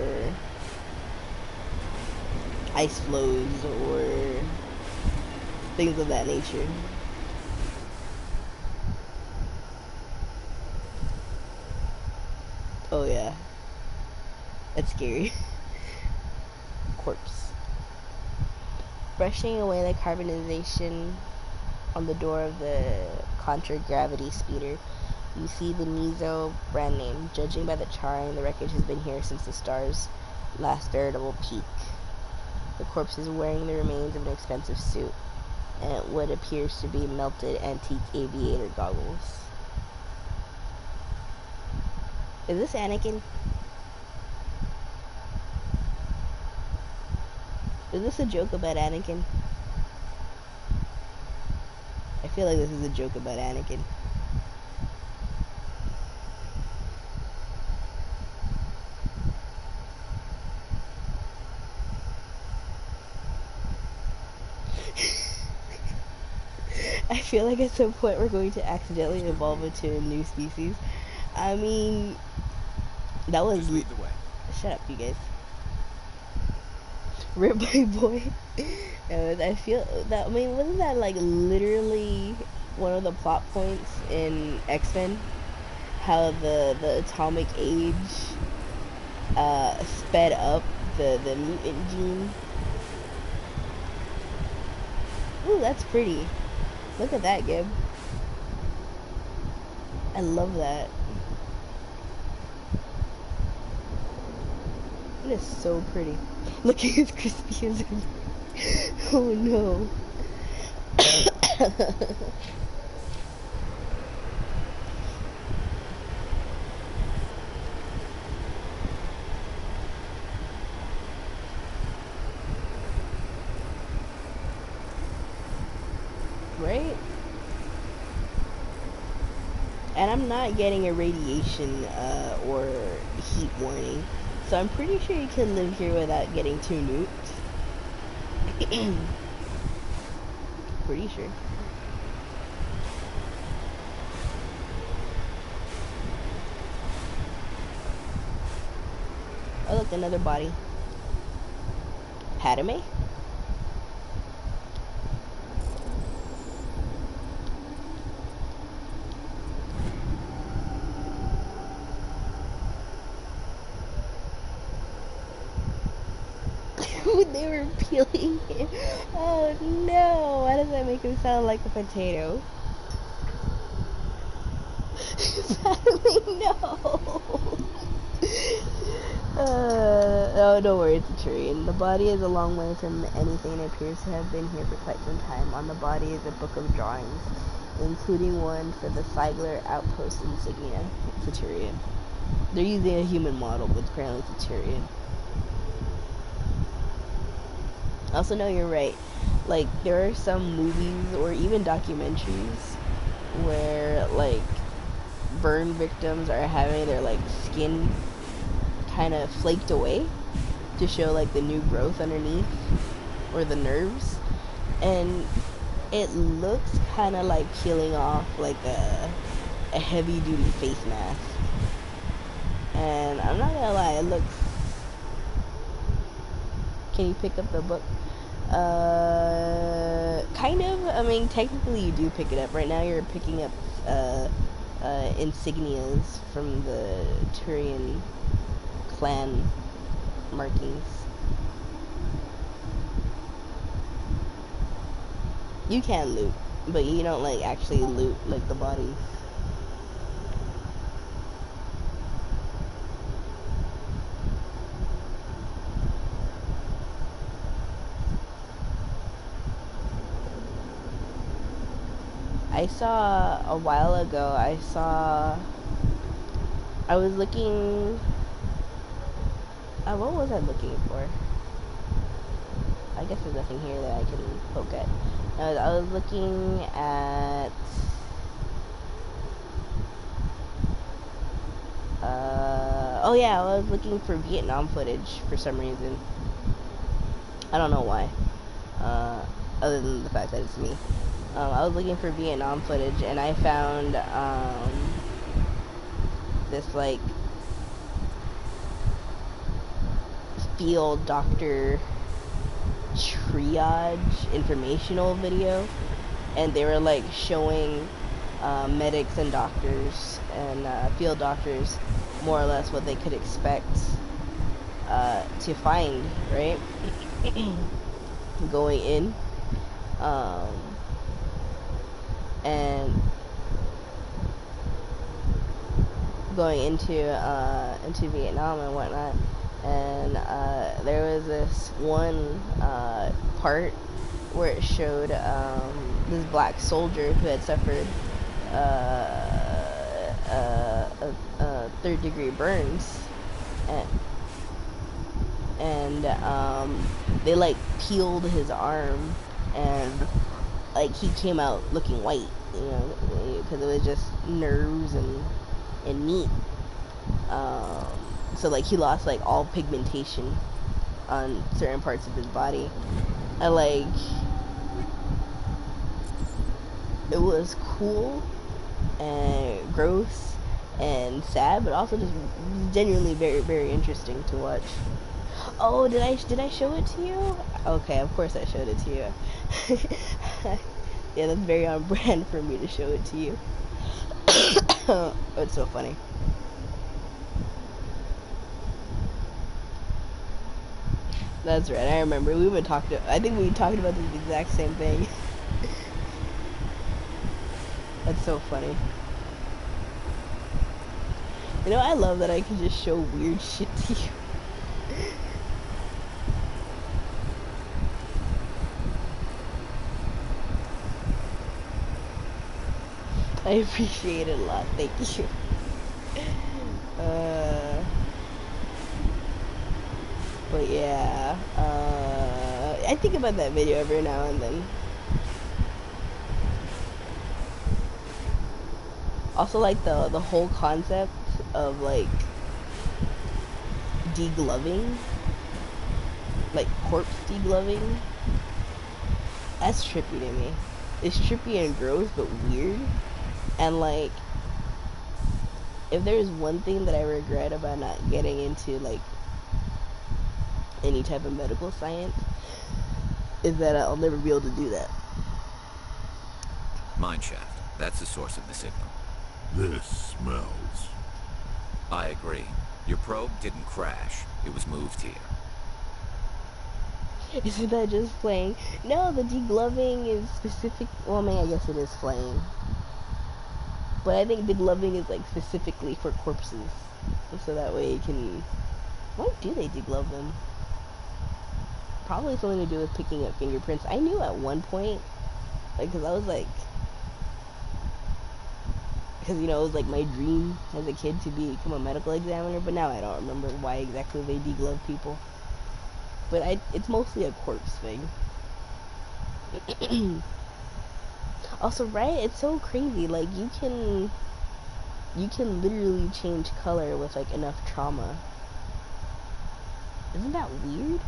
ice flows or things of that nature. Oh yeah, that's scary. Corpse. Brushing away the carbonization on the door of the contragravity speeder, you see the Mizo brand name. Judging by the charring, the wreckage has been here since the star's last veritable peak. The corpse is wearing the remains of an expensive suit and what appears to be melted antique aviator goggles. Is this Anakin? Is this a joke about Anakin? I feel like this is a joke about Anakin. I feel like at some point we're going to accidentally evolve into a new species. I mean, that was... Just lead the way. Shut up, you guys. Rip my boy. I feel that, I mean, wasn't that like literally one of the plot points in X-Men? How the atomic age sped up the mutant gene. Ooh, that's pretty. Look at that, Gib. I love that. It is so pretty. Look at his crispy as oh no. right? And I'm not getting a radiation or heat warning, so I'm pretty sure you can live here without getting too nuked. Pretty sure. Oh look, another body. Padme? They were peeling it. Oh no, why does that make him sound like a potato? Padme, no! Oh, don't worry, it's a Turian. The body is a long way from anything and appears to have been here for quite some time. On the body is a book of drawings, including one for the Sigler outpost insignia. It's a Turian. They're using a human model, but apparently it's a Turian. Also, no, you're right. Like, there are some movies or even documentaries where, like, burn victims are having their, like, skin kind of flaked away to show, like, the new growth underneath or the nerves. And it looks kind of like peeling off, like, a heavy-duty face mask. And I'm not gonna lie, it looks... Can you pick up the book? Kind of. I mean, technically you do pick it up. Right now you're picking up insignias from the Turian clan markings. You can loot, but you don't, like, actually loot, like, the bodies. I saw a while ago, I was looking, what was I looking for? I guess there's nothing here that I can poke at. I was looking at, oh yeah, I was looking for Vietnam footage for some reason. I don't know why, other than the fact that it's me. I was looking for Vietnam footage, and I found this, like, field doctor triage informational video, and they were, like, showing medics and doctors and field doctors more or less what they could expect to find, right? Going in. And going into Vietnam and whatnot, and there was this one part where it showed this black soldier who had suffered third-degree burns, and they, like, peeled his arm, and, like, he came out looking white, you know, because it was just nerves and meat. So, like, he lost, like, all pigmentation on certain parts of his body. And, like, it was cool and gross and sad, but also just genuinely very, very interesting to watch. Oh, did I show it to you? Okay, of course I showed it to you. Yeah, that's very on brand for me to show it to you. Oh, it's so funny. That's right, I remember. I think we talked about this exact same thing. That's so funny. You know, I love that I can just show weird shit to you. I appreciate it a lot, thank you. But yeah, I think about that video every now and then. Also, like the whole concept of like degloving, like corpse degloving. That's trippy to me. It's trippy and gross, but weird. And like, if there's one thing that I regret about not getting into like any type of medical science, is that I'll never be able to do that. Mine shaft. That's the source of the signal. This smells. I agree. Your probe didn't crash. It was moved here. Isn't that just playing? No, the degloving is specific. Well, I mean, I guess it is playing. But I think degloving is like specifically for corpses. So that way it can... Why do they deglove them? Probably something to do with picking up fingerprints. I knew at one point, like, because I was like... Because, you know, it was like my dream as a kid to become a medical examiner, but now I don't remember why exactly they deglove people. But it's mostly a corpse thing. Also, right? It's so crazy. Like, you can literally change color with like enough trauma. Isn't that weird?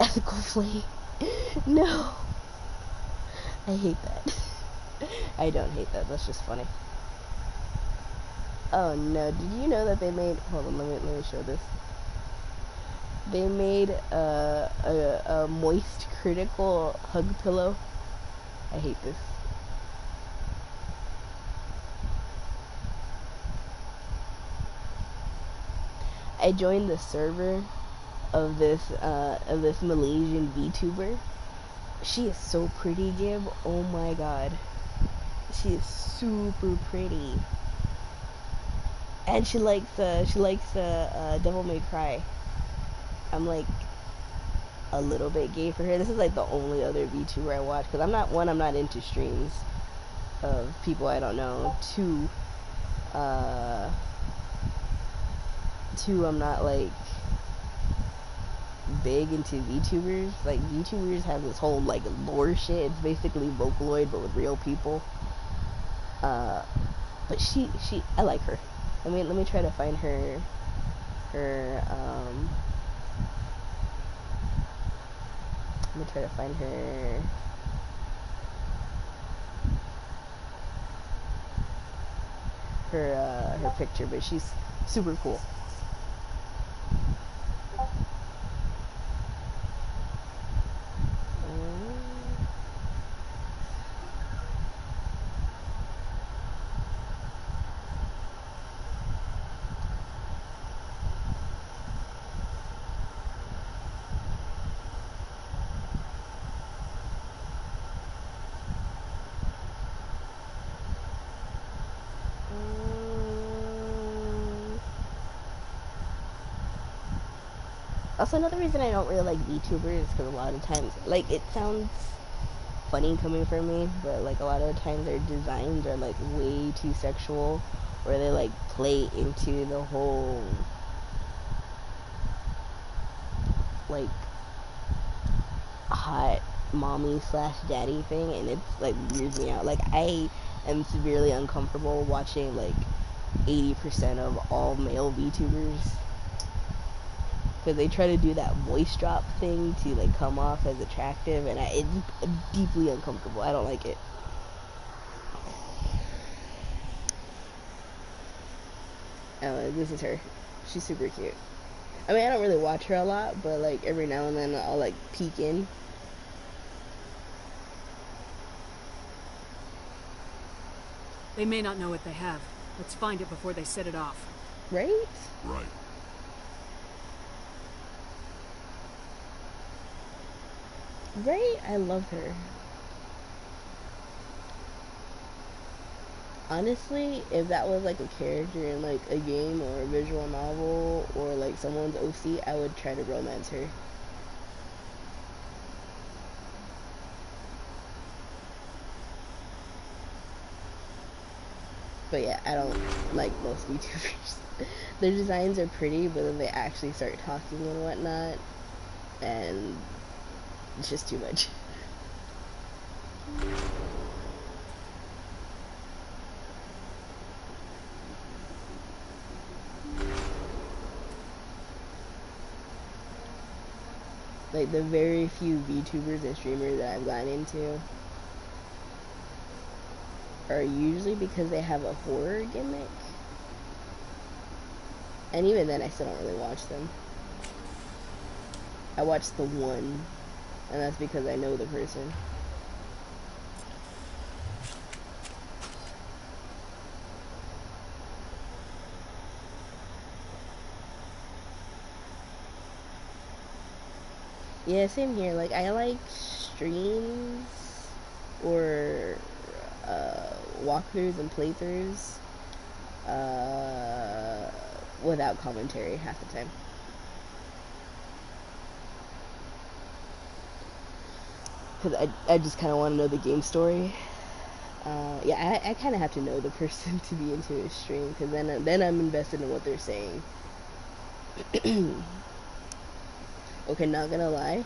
Ethical flame. No. I hate that. I don't hate that. That's just funny. Oh no, did you know that they made, hold on, let me show this. They made a moist critical hug pillow. I hate this. I joined the server of this Malaysian VTuber. She is so pretty, Gib. Oh my god. She is super pretty. And she likes Devil May Cry. I'm like a little bit gay for her. This is like the only other VTuber I watch, because I'm not into streams of people I don't know. Two, I'm not like big into VTubers. Like, VTubers have this whole like lore shit. It's basically Vocaloid but with real people. But I like her. Let me try to find her let me try to find her picture, but she's super cool. Also, another reason I don't really like VTubers is because a lot of times, like, it sounds funny coming from me, but like a lot of the times their designs are like way too sexual, or they like play into the whole like hot mommy slash daddy thing, and it's like weirds me out. Like, I am severely uncomfortable watching like 80% of all male VTubers, because they try to do that voice drop thing to like come off as attractive, and it's deeply uncomfortable. I don't like it. Oh, this is her. She's super cute. I mean, I don't really watch her a lot, but like every now and then I'll like peek in. They may not know what they have. Let's find it before they set it off. Right? Right. Right? I love her. Honestly, if that was like a character in like a game or a visual novel or like someone's OC, I would try to romance her. But yeah, I don't like most VTubers. Their designs are pretty, but then they actually start talking and whatnot. and it's just too much. Like, the very few VTubers and streamers that I've gotten into are usually because they have a horror gimmick. And even then, I still don't really watch them. I watch the one, and that's because I know the person. Yeah, same here. Like, I like streams or walkthroughs and playthroughs without commentary half the time. Because I just kind of want to know the game story. Yeah, I kind of have to know the person to be into a stream, because then I'm invested in what they're saying. Okay, not gonna lie,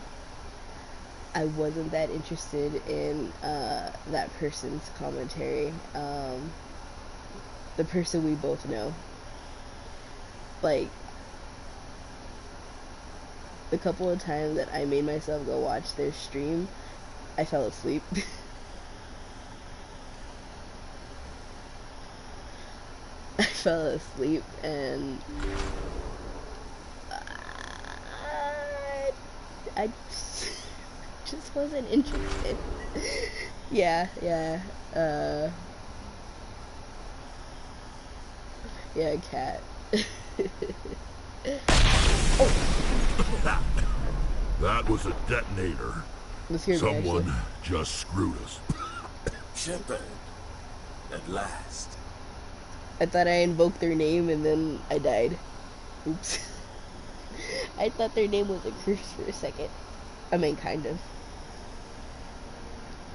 I wasn't that interested in that person's commentary. The person we both know. Like, the couple of times that I made myself go watch their stream, I fell asleep. I fell asleep, and I just wasn't interested. Yeah, cat. That was a detonator. Someone just screwed us. Shepard, at last. I thought I invoked their name and then I died. Oops. I thought their name was a curse for a second. I mean, kind of.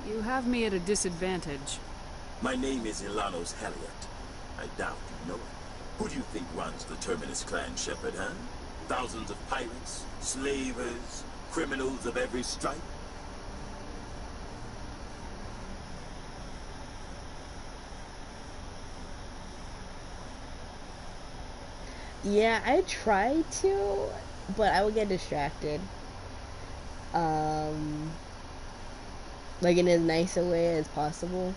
You have me at a disadvantage. My name is Ilanos Heliot. I doubt you know it. Who do you think runs the Terminus clan, Shepard, huh? Thousands of pirates, slavers, criminals of every stripe? Yeah, I try to, but I would get distracted. Like, in as nice a way as possible.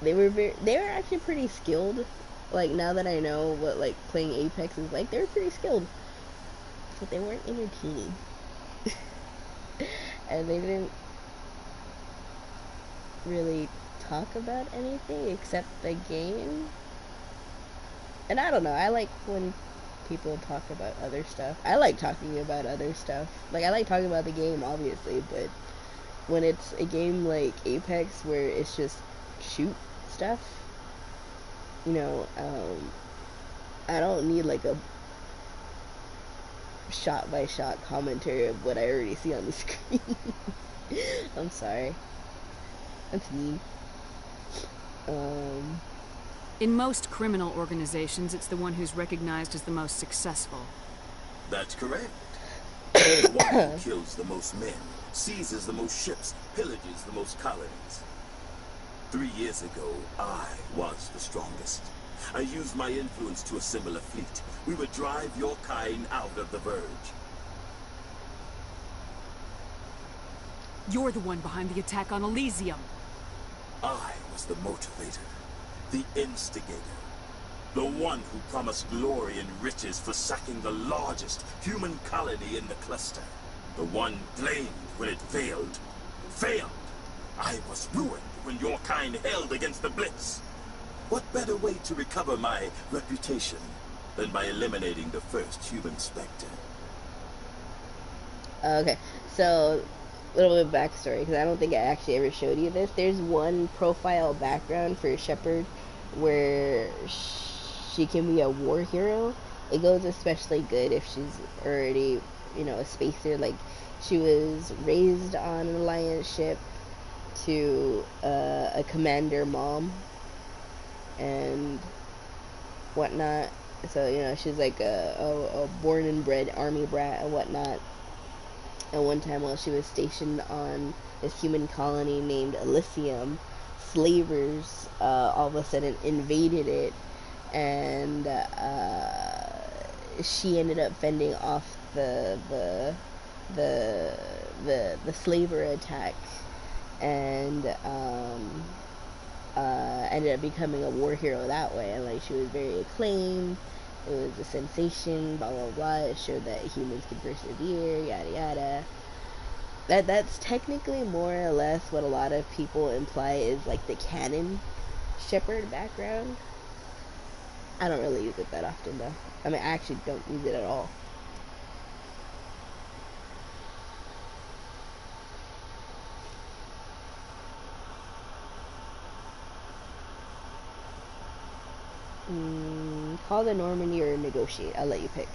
They were actually pretty skilled. Like, now that I know what, like, playing Apex is like, they were pretty skilled. But they weren't entertaining. And they didn't really talk about anything except the game. And I don't know, I like when people talk about other stuff. I like talking about other stuff. Like, I like talking about the game, obviously, but when it's a game like Apex where it's just shoot stuff, you know, I don't need like a shot-by-shot commentary of what I already see on the screen. I'm sorry. That's mean. In most criminal organizations, it's the one who's recognized as the most successful. That's correct. The one who kills the most men, seizes the most ships, pillages the most colonies. 3 years ago, I was the strongest. I used my influence to assemble a fleet. We would drive your kind out of the verge. You're the one behind the attack on Elysium. I was the motivator, the instigator, the one who promised glory and riches for sacking the largest human colony in the cluster. The one blamed when it failed. Failed! I was ruined when your kind held against the Blitz. What better way to recover my reputation than by eliminating the first human Spectre? Okay, so a little bit of backstory, because I don't think I actually ever showed you this. There's one profile background for Shepard where she can be a war hero. It goes especially good if she's already, you know, a spacer. Like, she was raised on an Alliance ship to a commander mom and whatnot. So, you know, she's like a born and bred army brat and whatnot. And one time while she was stationed on this human colony named Elysium, slavers all of a sudden invaded it, and she ended up fending off the slaver attack, and ended up becoming a war hero that way. And like, she was very acclaimed. It was a sensation, blah blah blah. It showed that humans can persevere, yada yada. That's technically more or less what a lot of people imply is like the canon Shepherd background. I don't really use it that often though. I mean, I actually don't use it at all. Call the Normandy or negotiate. I'll let you pick.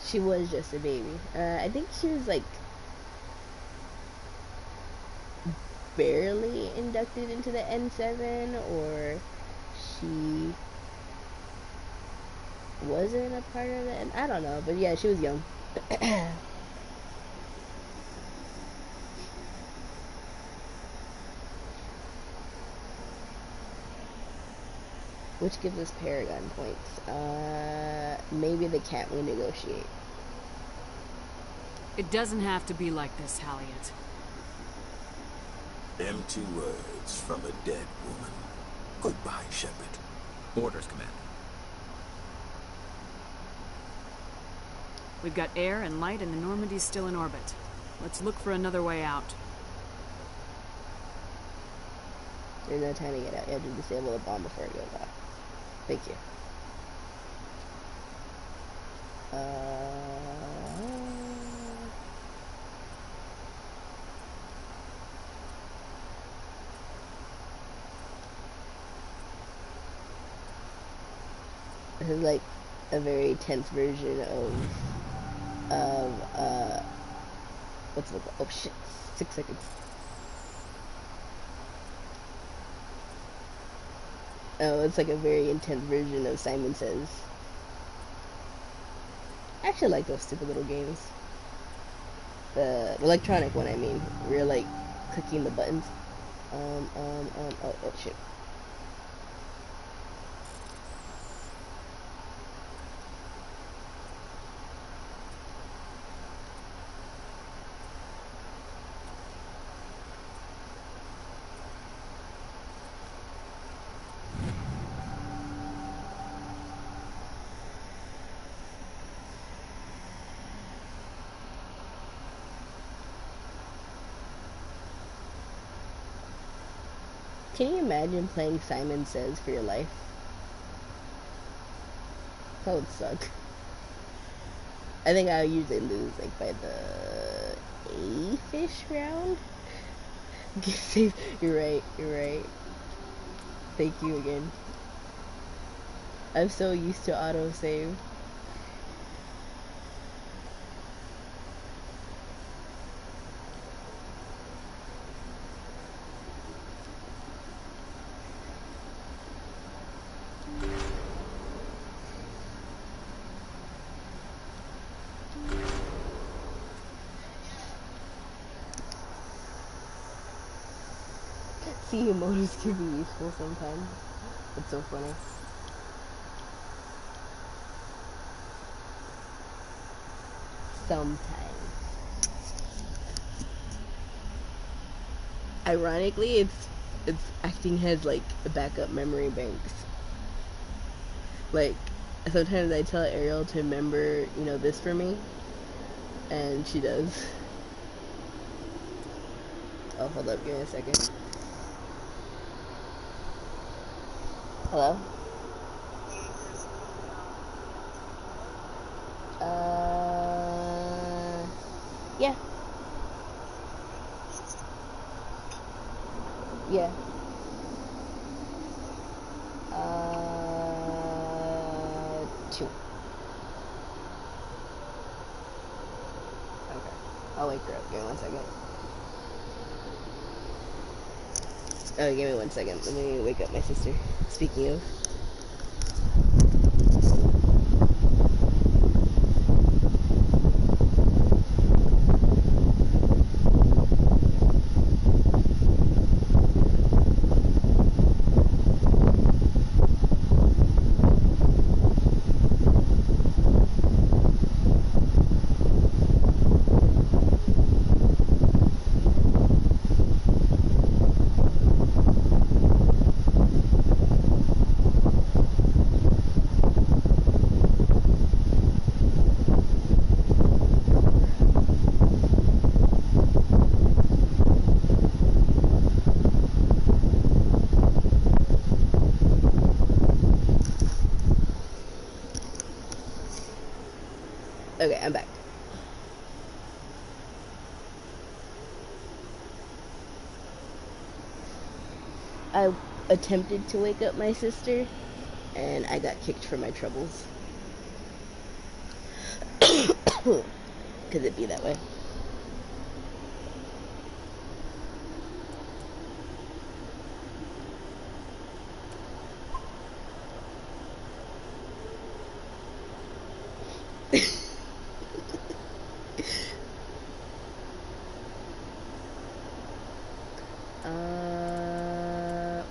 She was just a baby. I think she was like barely inducted into the N7, or she wasn't a part of it. I don't know, but yeah, she was young. Which gives us Paragon points. Maybe the cat we negotiate. It doesn't have to be like this, Halliot. Empty words from a dead woman. Goodbye, Shepard. Orders, Commander. We've got air and light, and the Normandy's still in orbit. Let's look for another way out. There's no time to get out. You have to disable the bomb before it goes off. Thank you. This is like a very tense version of what's it called? Oh shit! 6 seconds. Oh, it's like a very intense version of Simon Says. I actually like those stupid little games. The electronic one, I mean. Where you're like clicking the buttons. Oh shit. Can you imagine playing Simon Says for your life? That would suck. I think I usually lose like by the 8th-ish round. You're right, you're right. Thank you again. I'm so used to autosave. See, emojis can be useful sometimes. It's so funny. Sometimes. Ironically, it's acting as like backup memory banks. Like, sometimes I tell Ariel to remember, you know, this for me, and she does. Oh, hold up, give me a second. Hello? Yeah. Yeah. 2. Okay. I'll wake her up. Give me 1 second. Oh, give me 1 second. Let me wake up my sister. Speaking of. Okay, I'm back. I attempted to wake up my sister, and I got kicked for my troubles. Could it be that way?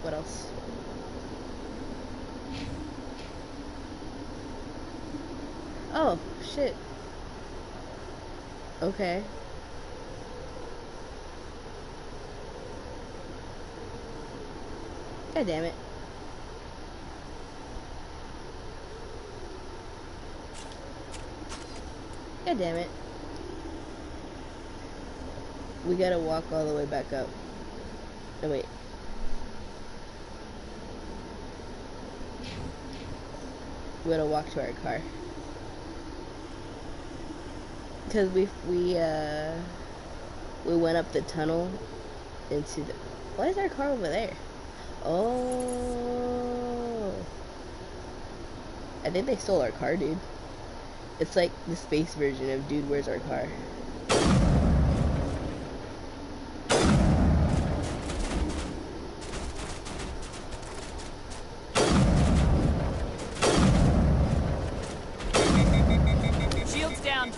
What else? Oh, shit. Okay. God damn it. God damn it. We gotta walk all the way back up. Oh, wait. We gotta walk to our car. Because we went up the tunnel into the... Why is our car over there? Oh. I think they stole our car, dude. It's like the space version of Dude, Where's Our Car? Shields down.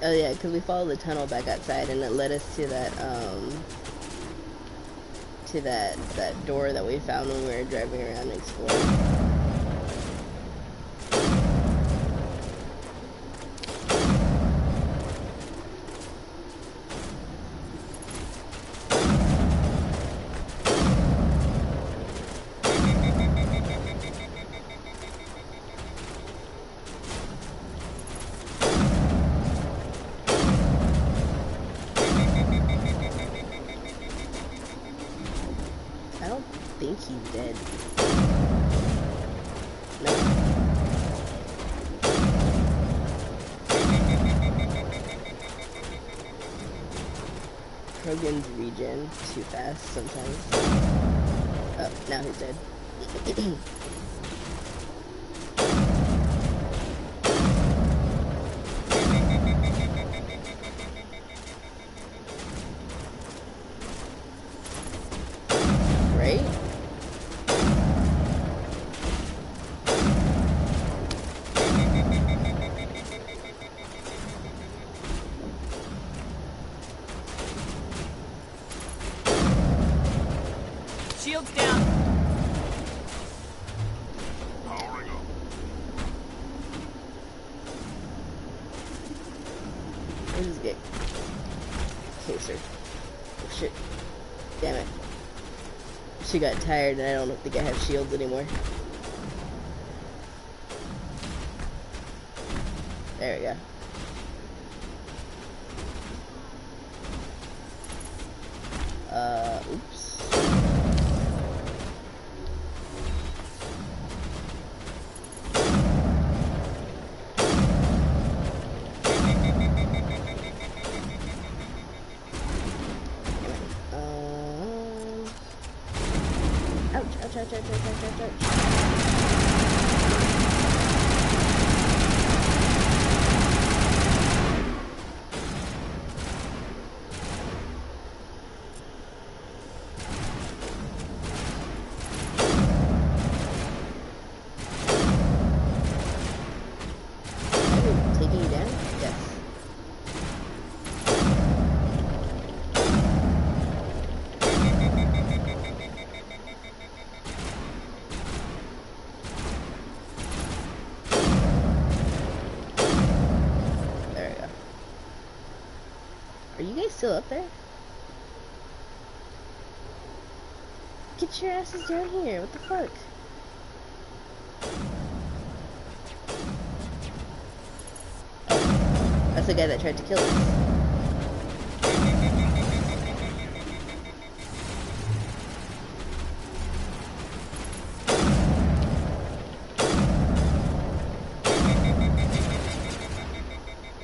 Oh yeah, because we followed the tunnel back outside and it led us to that, that door that we found when we were driving around and exploring. I don't think he's dead. No. Krogan's regen too fast sometimes. Oh, now he's dead. Right? Shields down. Powering up. Let's just get closer. Oh shit. Damn it. She got tired and I don't think I have shields anymore. There we go. Oops. Ouch, ouch, ouch, ouch, ouch, ouch, ouch, ouch. still up there? Get your asses down here. What the fuck? Oh, that's the guy that tried to kill us.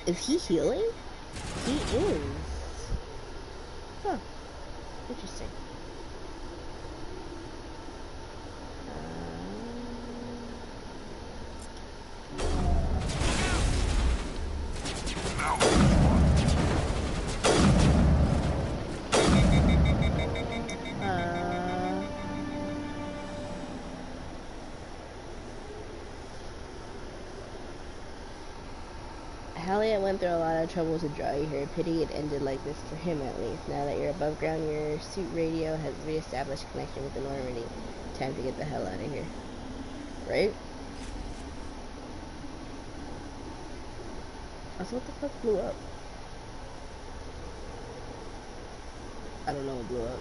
Is he healing? He is. Huh. Interesting. Hallie went through a lot of trouble to draw you here. Pity it ended like this for him, at least. Now that you're above ground, your suit radio has re-established connection with the Normandy. Time to get the hell out of here. Right? Also, what the fuck blew up? I don't know what blew up.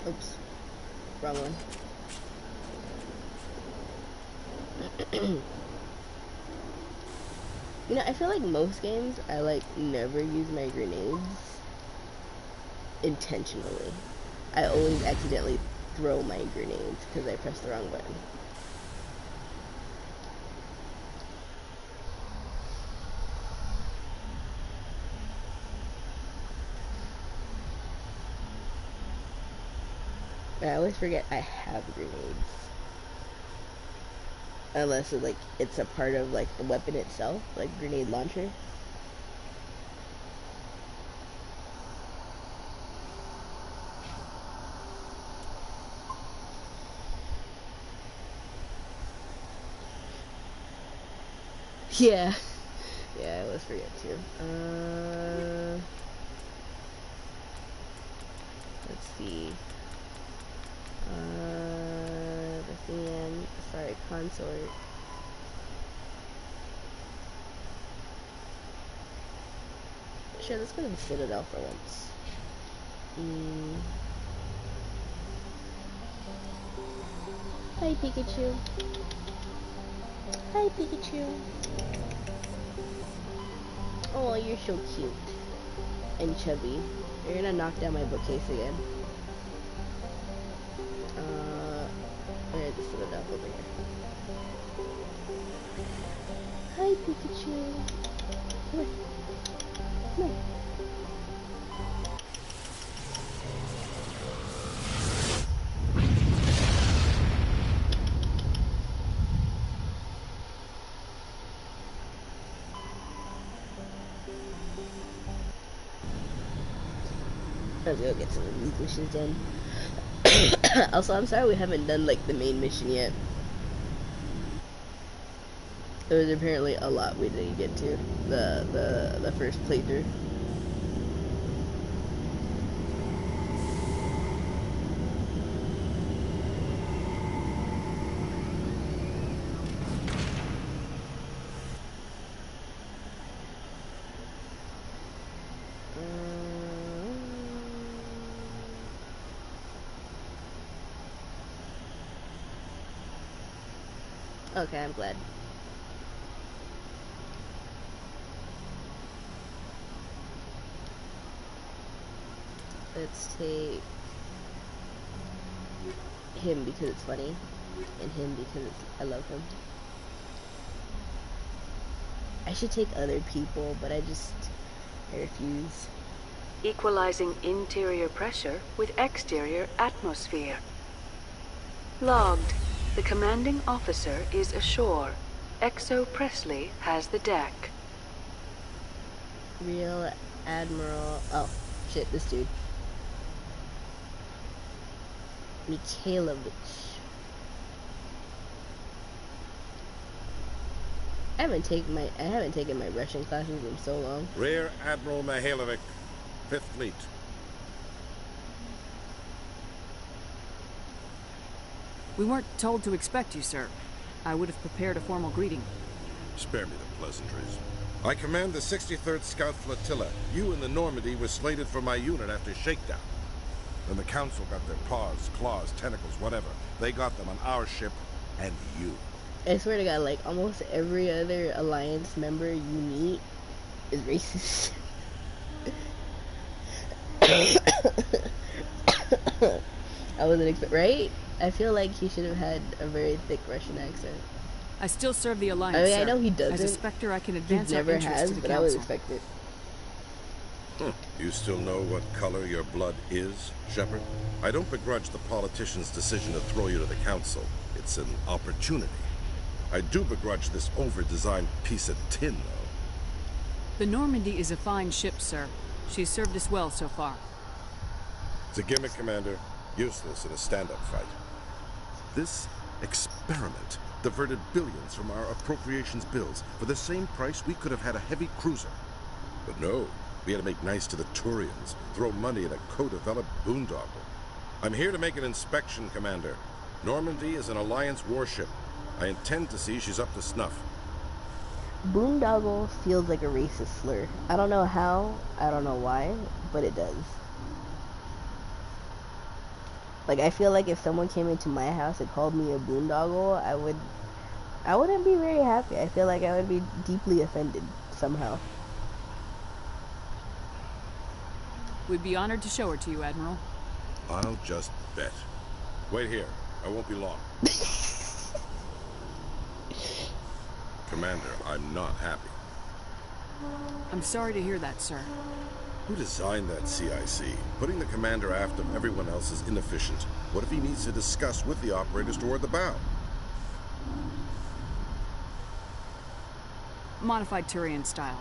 Oops. Wrong one. You know, I feel like most games, I like never use my grenades intentionally. I always accidentally throw my grenades because I pressed the wrong button. I always forget I have grenades. Unless it, like, it's a part of like the weapon itself, like grenade launcher. Yeah. Yeah, I always forget too. Let's see. The fan, sorry, consort. Sure, let's go to the Citadel for once. Hi, Pikachu. Hi, Pikachu. Oh, you're so cute. And chubby. You're gonna knock down my bookcase again. Where's the Citadel over here? Hi, Pikachu. Come here. Come here. Let's go get some of these missions done. Also, I'm sorry we haven't done like the main mission yet. There was apparently a lot we didn't get to the first playthrough. Okay, I'm glad. Let's take him because it's funny, and him because I love him. I should take other people, but I refuse. Equalizing interior pressure with exterior atmosphere. Logged. The commanding officer is ashore. Exo Presley has the deck. Real Admiral... Oh, shit, this dude. Mikhailovich. I haven't taken my Russian classes in so long. Rear Admiral Mihailovic, Fifth Fleet. We weren't told to expect you, sir. I would have prepared a formal greeting. Spare me the pleasantries. I command the 63rd Scout Flotilla. You and the Normandy were slated for my unit after shakedown. Then the Council got their paws, claws, tentacles, whatever. They got them on our ship and you. I swear to God, like, almost every other Alliance member you meet is racist. I wasn't right? I feel like he should have had a very thick Russian accent. I still serve the Alliance, I mean, sir. I know he doesn't. As a Spectre, I can He advance our never interests has, to the but I would Council. expect it. You still know what color your blood is, Shepard? I don't begrudge the politician's decision to throw you to the Council. It's an opportunity. I do begrudge this over-designed piece of tin, though. The Normandy is a fine ship, sir. She's served us well so far. It's a gimmick, Commander. Useless in a stand-up fight. This experiment diverted billions from our appropriations bills. For the same price, we could have had a heavy cruiser. But no, we had to make nice to the Turians, throw money in a co-developed boondoggle. I'm here to make an inspection, Commander. Normandy is an Alliance warship. I intend to see she's up to snuff. Boondoggle feels like a racist slur. I don't know how, I don't know why, but it does. Like, I feel like if someone came into my house and called me a boondoggle, I wouldn't be very happy. I feel like I would be deeply offended somehow. We'd be honored to show her to you, Admiral. I'll just bet. Wait here. I won't be long. Commander, I'm not happy. I'm sorry to hear that, sir. Who designed that CIC? Putting the commander aft of everyone else is inefficient. What if he needs to discuss with the operators toward the bow? Modified Turian style.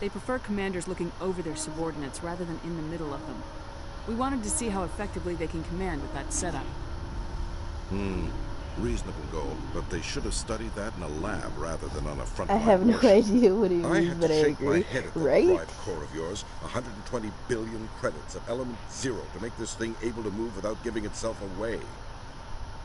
They prefer commanders looking over their subordinates rather than in the middle of them. We wanted to see how effectively they can command with that setup. Reasonable goal, but they should have studied that in a lab rather than on a front I line have no warship. idea what he I means, have but to I shake my agree. head at that Right? drive core of yours. 120 billion credits of element 0 to make this thing able to move without giving itself away.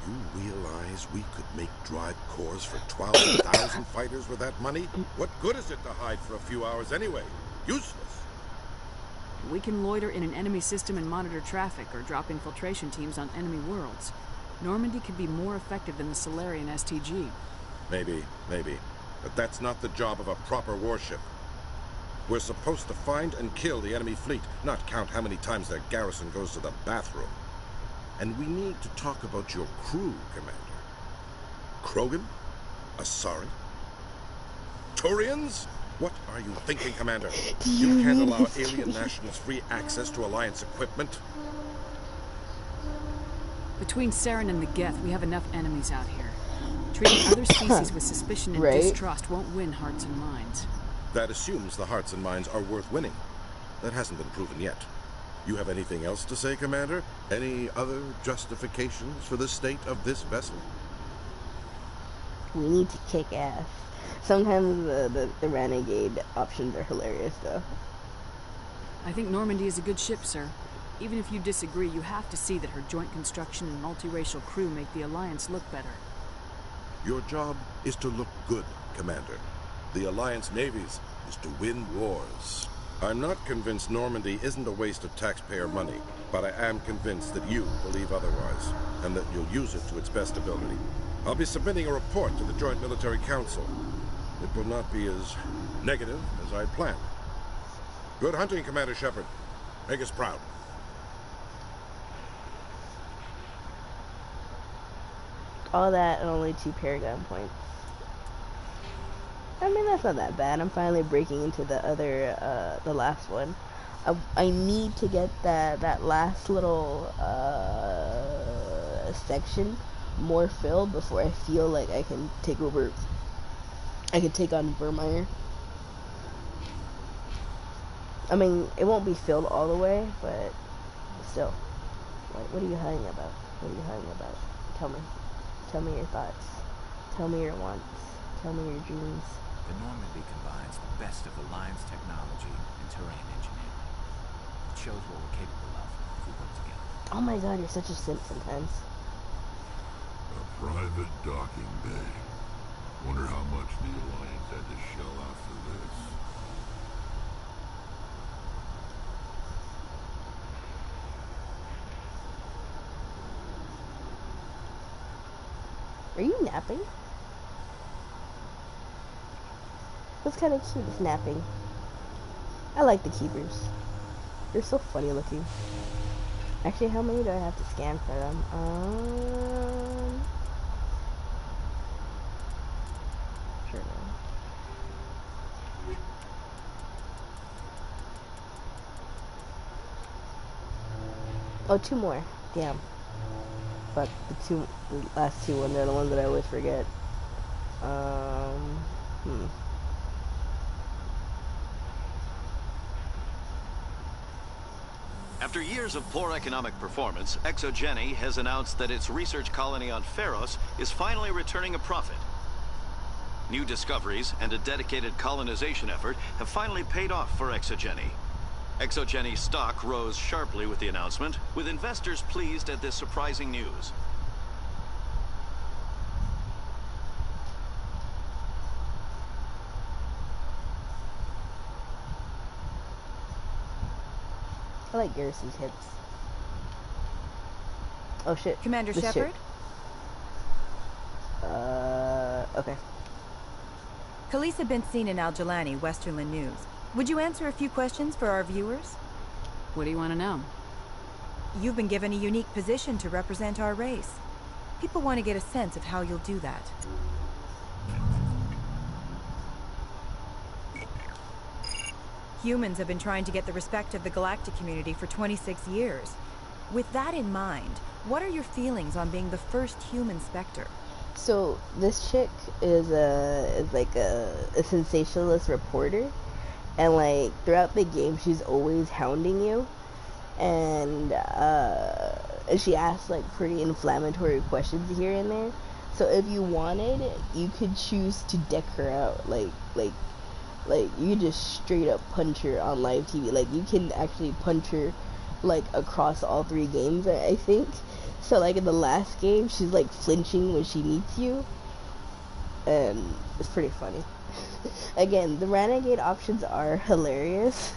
You realize we could make drive cores for 12,000 fighters with that money? What good is it to hide for a few hours anyway? Useless. We can loiter in an enemy system and monitor traffic or drop infiltration teams on enemy worlds. Normandy could be more effective than the Solarian STG. Maybe. But that's not the job of a proper warship. We're supposed to find and kill the enemy fleet, not count how many times their garrison goes to the bathroom. And we need to talk about your crew, Commander. Krogan? Asari? Turians? What are you thinking, Commander? You can't allow alien nationals free access to Alliance equipment? Between Saren and the Geth, we have enough enemies out here. Treating other species with suspicion and Right? distrust won't win hearts and minds. That assumes the hearts and minds are worth winning. That hasn't been proven yet. You have anything else to say, Commander? Any other justifications for the state of this vessel? We need to kick ass. Sometimes the renegade options are hilarious, though. I think Normandy is a good ship, sir. Even if you disagree, you have to see that her joint construction and multiracial crew make the Alliance look better. Your job is to look good, Commander. The Alliance navies is to win wars. I'm not convinced Normandy isn't a waste of taxpayer money, but I am convinced that you believe otherwise, and that you'll use it to its best ability. I'll be submitting a report to the Joint Military Council. It will not be as negative as I'd planned. Good hunting, Commander Shepard. Make us proud. All that and only 2 Paragon points. I mean, that's not that bad. I'm finally breaking into the other, the last one. I need to get that last little, section more filled before I feel like I can take over. I can take on Vermeer. I mean, it won't be filled all the way, but still. What are you hiding about? What are you hiding about? Tell me. Tell me your thoughts. Tell me your wants. Tell me your dreams. The Normandy combines the best of Alliance technology and Turian engineering. The shows what we're capable of if we work together. Oh my god, you're such a simp sometimes. A private docking bay. Wonder how much the Alliance had to shell out for this. Are you napping? That's kind of cute, is napping. I like the keepers. They're so funny looking. Actually, how many do I have to scan for them? Sure. Oh, two more. Damn. But the last two ones are the ones that I always forget. After years of poor economic performance, ExoGeni has announced that its research colony on Pharos is finally returning a profit. New discoveries and a dedicated colonization effort have finally paid off for ExoGeni. ExoGeni's stock rose sharply with the announcement, with investors pleased at this surprising news. I like Garrison's hips. Oh shit. Commander Shepard? Okay. Khalees had been seen in Al-Jalani, Westerland News. Would you answer a few questions for our viewers? What do you want to know? You've been given a unique position to represent our race. People want to get a sense of how you'll do that. Humans have been trying to get the respect of the galactic community for 26 years. With that in mind, what are your feelings on being the first human Spectre? So this chick is like a sensationalist reporter, and like throughout the game she's always hounding you, and she asks like pretty inflammatory questions here and there. So if you wanted, you could choose to deck her out, like you could just straight up punch her on live TV. Like you can actually punch her like across all 3 games, I think. So like in the last game she's like flinching when she meets you, and it's pretty funny. Again, the renegade options are hilarious,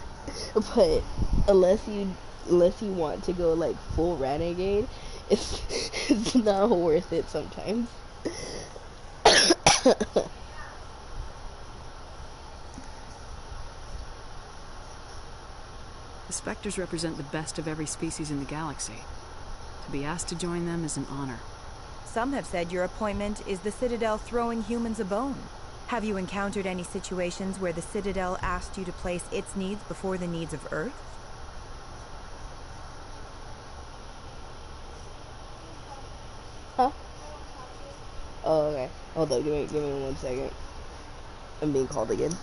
but unless you want to go like full renegade, it's not worth it sometimes. The Spectres represent the best of every species in the galaxy. To be asked to join them is an honor. Some have said your appointment is the Citadel throwing humans a bone. Have you encountered any situations where the Citadel asked you to place its needs before the needs of Earth? Huh? Oh, okay. Hold on, give me 1 second. I'm being called again.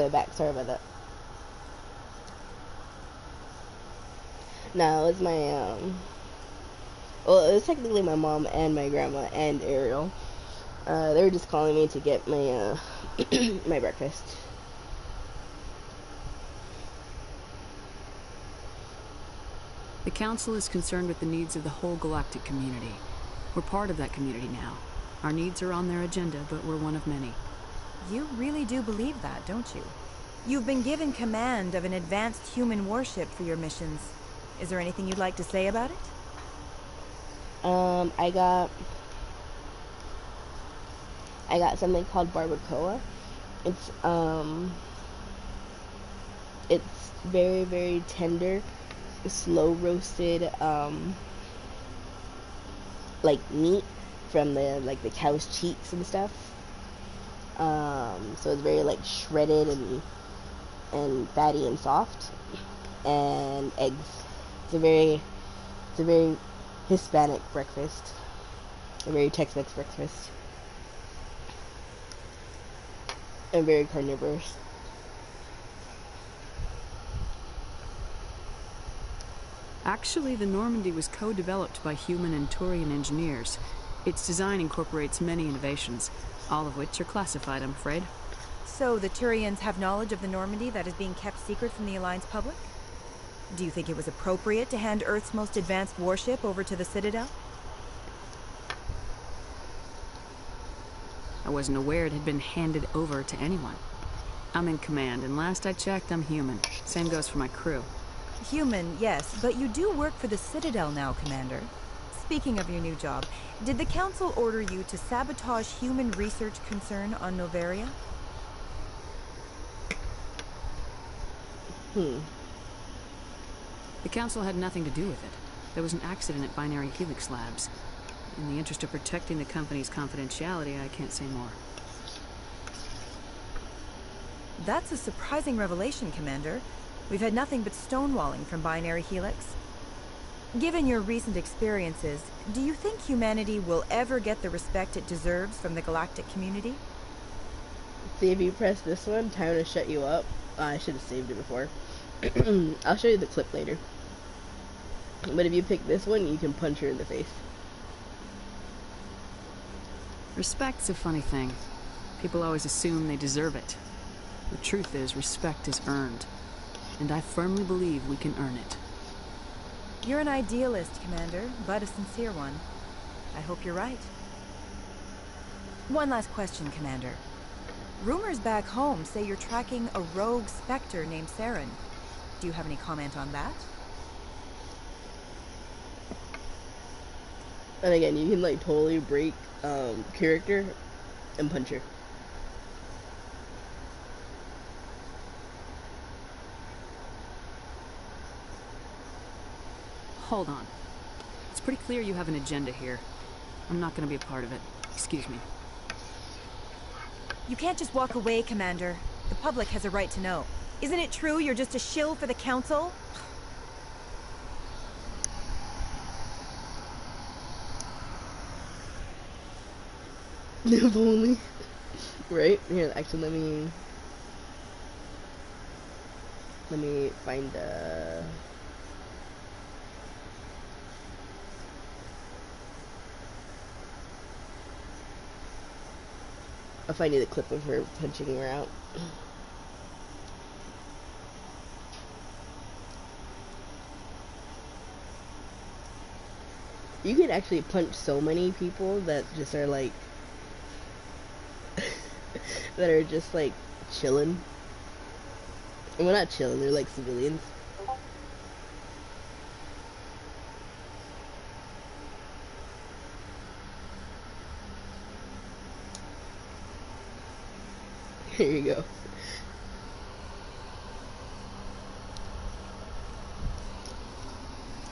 my back. Sorry about that. No, it was my, well, it was technically my mom and my grandma and Ariel. They were just calling me to get my, my breakfast. The Council is concerned with the needs of the whole galactic community. We're part of that community now. Our needs are on their agenda, but we're one of many. You really do believe that, don't you? You've been given command of an advanced human warship for your missions. Is there anything you'd like to say about it? I got something called barbacoa. It's very, very tender, slow roasted, like meat from the cow's cheeks and stuff. So it's very like shredded and fatty and soft, and eggs. It's a very Hispanic breakfast, a very Tex-Mex breakfast, and very carnivorous. Actually, the Normandy was co-developed by human and Turian engineers. Its design incorporates many innovations, all of which are classified, I'm afraid. So the Turians have knowledge of the Normandy that is being kept secret from the Alliance public? Do you think it was appropriate to hand Earth's most advanced warship over to the Citadel? I wasn't aware it had been handed over to anyone. I'm in command, and last I checked, I'm human. Same goes for my crew. Human, yes, but you do work for the Citadel now, Commander. Speaking of your new job, did the Council order you to sabotage human research concern on Noveria? The Council had nothing to do with it. There was an accident at Binary Helix Labs. In the interest of protecting the company's confidentiality, I can't say more. That's a surprising revelation, Commander. We've had nothing but stonewalling from Binary Helix. Given your recent experiences, do you think humanity will ever get the respect it deserves from the galactic community? See, if you press this one, time to shut you up. I should have saved it before. I'll show you the clip later. But if you pick this one, you can punch her in the face. Respect's a funny thing. People always assume they deserve it. The truth is, respect is earned. And I firmly believe we can earn it. You're an idealist, Commander, but a sincere one. I hope you're right. One last question, Commander. Rumors back home say you're tracking a rogue Spectre named Saren. Do you have any comment on that? And again, you can like totally break character and punch her. Hold on. It's pretty clear you have an agenda here. I'm not going to be a part of it. Excuse me. You can't just walk away, Commander. The public has a right to know. Isn't it true you're just a shill for the Council? If only. Right? Here, actually, let me find I'll find you the clip of her punching her out. You can actually punch so many people that just are like that are just like chilling. Well, not chilling, they're like civilians. Here you go.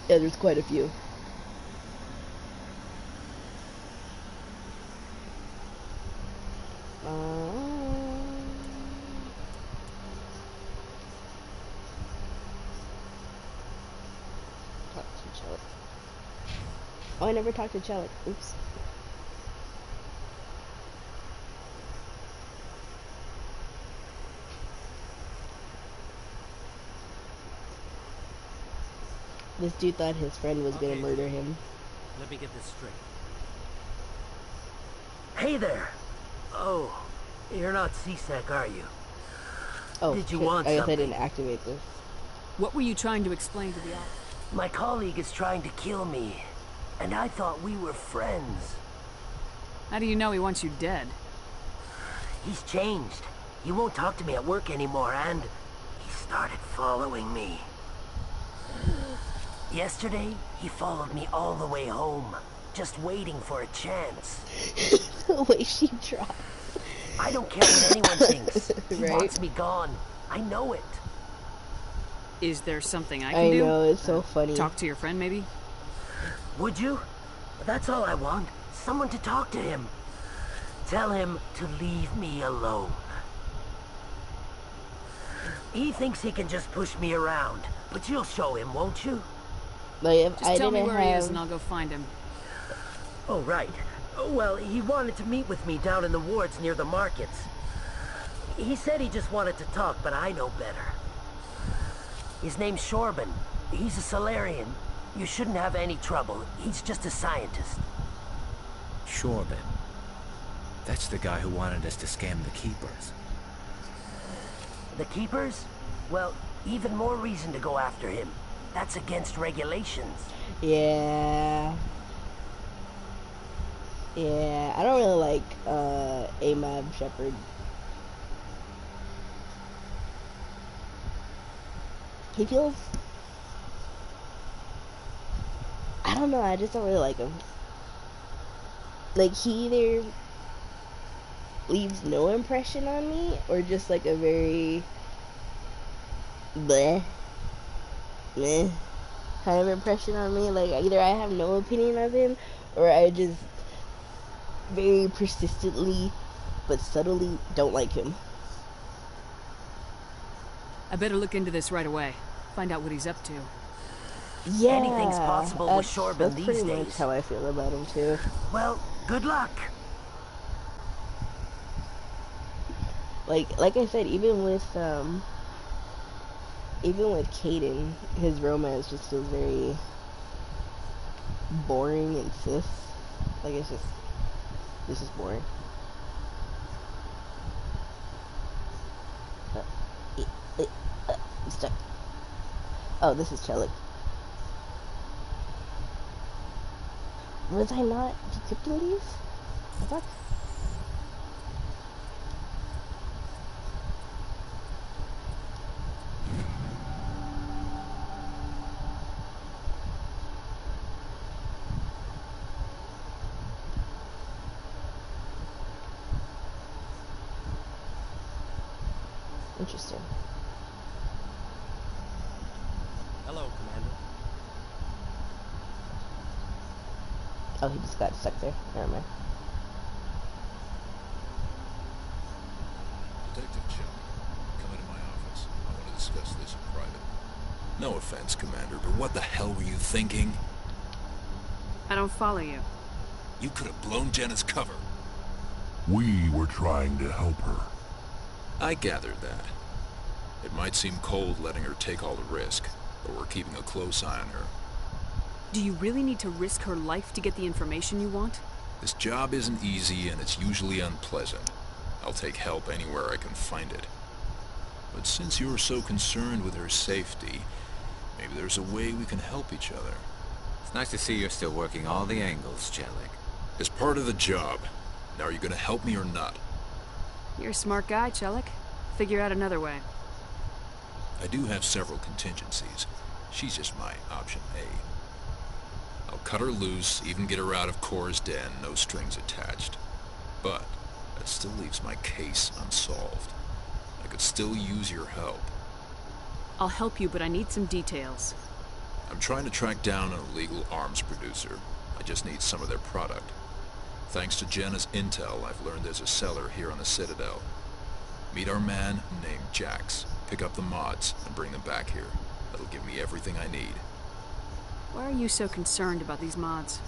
Yeah, there's quite a few. Talk to Chelik. Oh, I never talked to Chelik. Oops. This dude thought his friend was gonna murder him. Let me get this straight. Hey there! Oh, you're not C-Sec, are you? Oh, Did you shit. want I guess I something? didn't activate this. What were you trying to explain to the officer? My colleague is trying to kill me, and I thought we were friends. How do you know he wants you dead? He's changed. He won't talk to me at work anymore, and he started following me. Yesterday, he followed me all the way home, just waiting for a chance. The way she dropped. I don't care what anyone thinks. He Right? wants me gone. I know it. Is there something I can do? I know, it's so funny. Talk to your friend, maybe? Would you? That's all I want. Someone to talk to him. Tell him to leave me alone. He thinks he can just push me around, but you'll show him, won't you? Like, if Just I tell me didn't where he is have... and I'll go find him. Oh, right. Well, he wanted to meet with me down in the wards near the markets. He said he just wanted to talk, but I know better. His name's Shorban. He's a Solarian. You shouldn't have any trouble. He's just a scientist. Shorban. That's the guy who wanted us to scam the Keepers. The Keepers? Well, even more reason to go after him. That's against regulations. Yeah. Yeah, I don't really like, AMAB Shepard. He feels... I don't know, I just don't really like him. Like, he either leaves no impression on me, or just like a very... bleh kind of impression on me. Like, either I have no opinion of him, or I just very persistently but subtly don't like him. I better look into this right away. Find out what he's up to. Yeah, Anything's possible with Shorban that's these pretty days. much how I feel about him too. Well, good luck. Like I said, even with Caden, his romance just feels very boring and cis. Like, it's just boring. I'm stuck. Oh, this is Chelik. Was I not decrypting these? The fuck? Interesting. Hello, Commander. Oh, he just got stuck there. Never mind. Detective Chuck, come into my office. I want to discuss this in private. No offense, Commander, but what the hell were you thinking? I don't follow you. You could have blown Jenna's cover. We were trying to help her. I gathered that. It might seem cold letting her take all the risk, but we're keeping a close eye on her. Do you really need to risk her life to get the information you want? This job isn't easy and it's usually unpleasant. I'll take help anywhere I can find it. But since you're so concerned with her safety, maybe there's a way we can help each other. It's nice to see you're still working all the angles, Chelik. As part of the job. Now, are you gonna help me or not? You're a smart guy, Chelik. Figure out another way. I do have several contingencies. She's just my option A. I'll cut her loose, even get her out of Cora's den, no strings attached. But that still leaves my case unsolved. I could still use your help. I'll help you, but I need some details. I'm trying to track down an illegal arms producer. I just need some of their product. Thanks to Jenna's intel, I've learned there's a seller here on the Citadel. Meet our man named Jax. Pick up the mods and bring them back here. That'll give me everything I need. Why are you so concerned about these mods?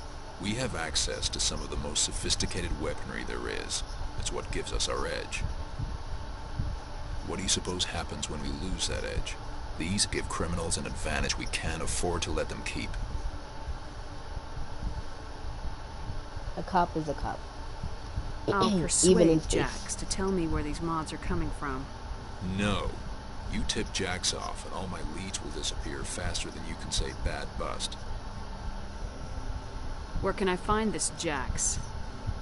We have access to some of the most sophisticated weaponry there is. It's what gives us our edge. What do you suppose happens when we lose that edge? These give criminals an advantage we can't afford to let them keep. A cop is a cop. I'll Even in persuade space. Jax to tell me where these mods are coming from. No. You tip Jax off, and all my leads will disappear faster than you can say bad bust. Where can I find this Jax?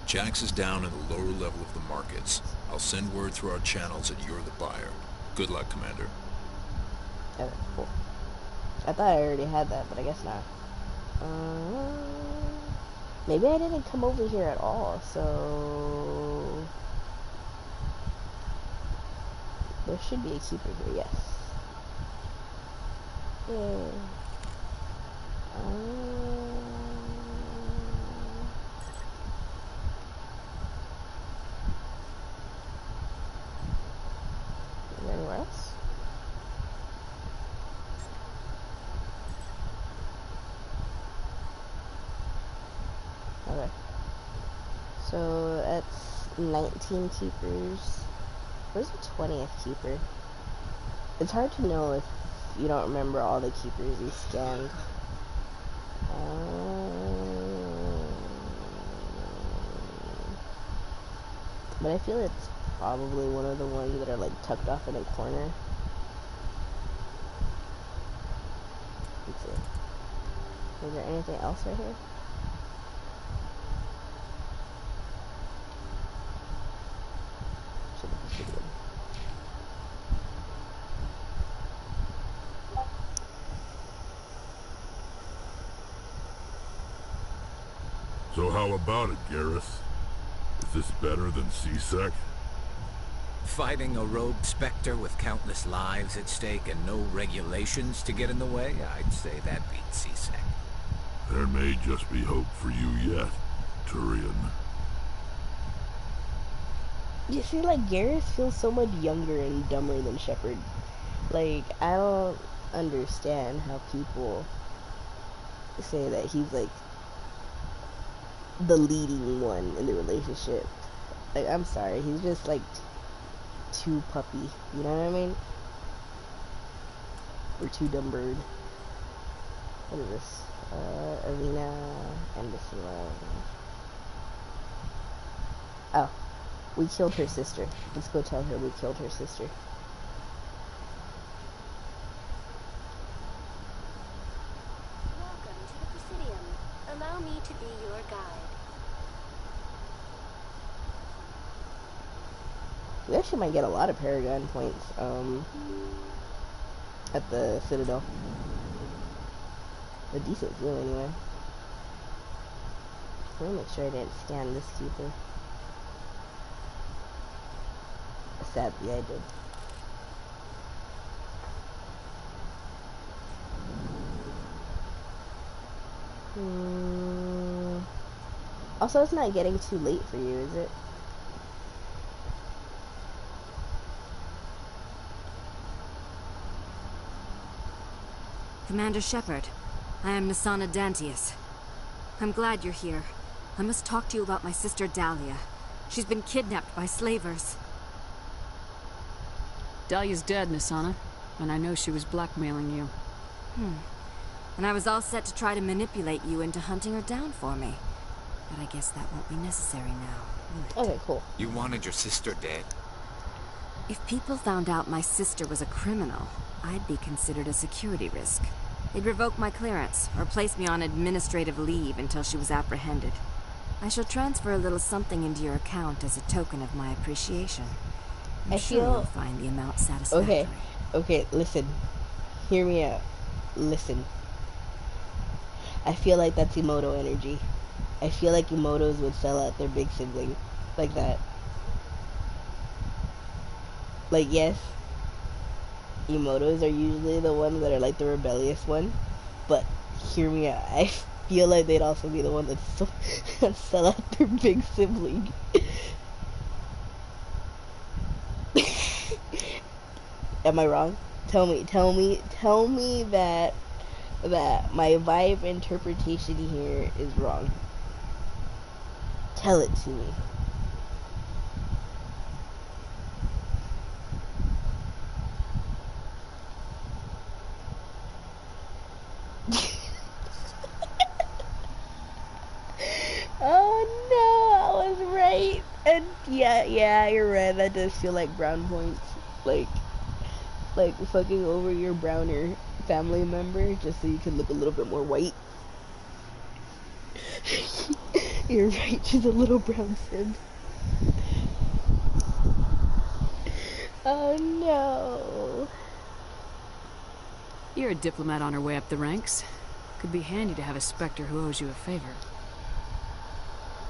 Jax is down in the lower level of the markets. I'll send word through our channels that you're the buyer. Good luck, Commander. Okay, cool. I thought I already had that, but I guess not. Maybe I didn't come over here at all, so... There should be a keeper here, yes. Yeah. Is there anywhere else? Okay. So that's 19 keepers. Where's the 20th keeper? It's hard to know if you don't remember all the keepers you scanned. But I feel it's probably one of the ones that are like tucked off in a corner. Let's see. Is there anything else right here? Should be good. So how about it, Garrus? Is this better than C-Sec? Fighting a rogue Spectre with countless lives at stake and no regulations to get in the way? I'd say that beats C-Sec. There may just be hope for you yet, Turian. You see, like, Garrus feels so much younger and dumber than Shepard. Like, I don't understand how people say that he's, like, the leading one in the relationship. Like, I'm sorry, he's just, like, too puppy. You know what I mean? Or too dumb bird. What is this? Arena, Embassy Lounge. Oh. We killed her sister. Let's go tell her we killed her sister. Welcome to the Presidium. Allow me to be your guide. We actually might get a lot of Paragon points, at the Citadel. A decent few, anyway. Let me make sure I didn't scan this keeper. Sadly, I did. Also, it's not getting too late for you, is it? Commander Shepard, I am Nasana Dantius. I'm glad you're here. I must talk to you about my sister Dahlia. She's been kidnapped by slavers. Dahlia's dead, Nasana, and I know she was blackmailing you. And I was all set to try to manipulate you into hunting her down for me. But I guess that won't be necessary now. Okay, cool. You wanted your sister dead? If people found out my sister was a criminal, I'd be considered a security risk. They'd revoke my clearance, or place me on administrative leave until she was apprehended. I shall transfer a little something into your account as a token of my appreciation. I'm sure you'll find the amount satisfactory. Okay, listen. Hear me out. Listen. I feel like that's Emoto energy. I feel like Emotos would sell out their big sibling like that. Like, yes, Emotos are usually the ones that are like the rebellious one, but hear me out. I feel like they'd also be the one that sell out their big sibling. Am I wrong? Tell me that my vibe interpretation here is wrong. Tell it to me. Yeah, you're right. That does feel like brown points. Like fucking over your browner family member just so you can look a little bit more white. You're right, she's a little brown sim. Oh no. You're a diplomat on her way up the ranks. Could be handy to have a Spectre who owes you a favor.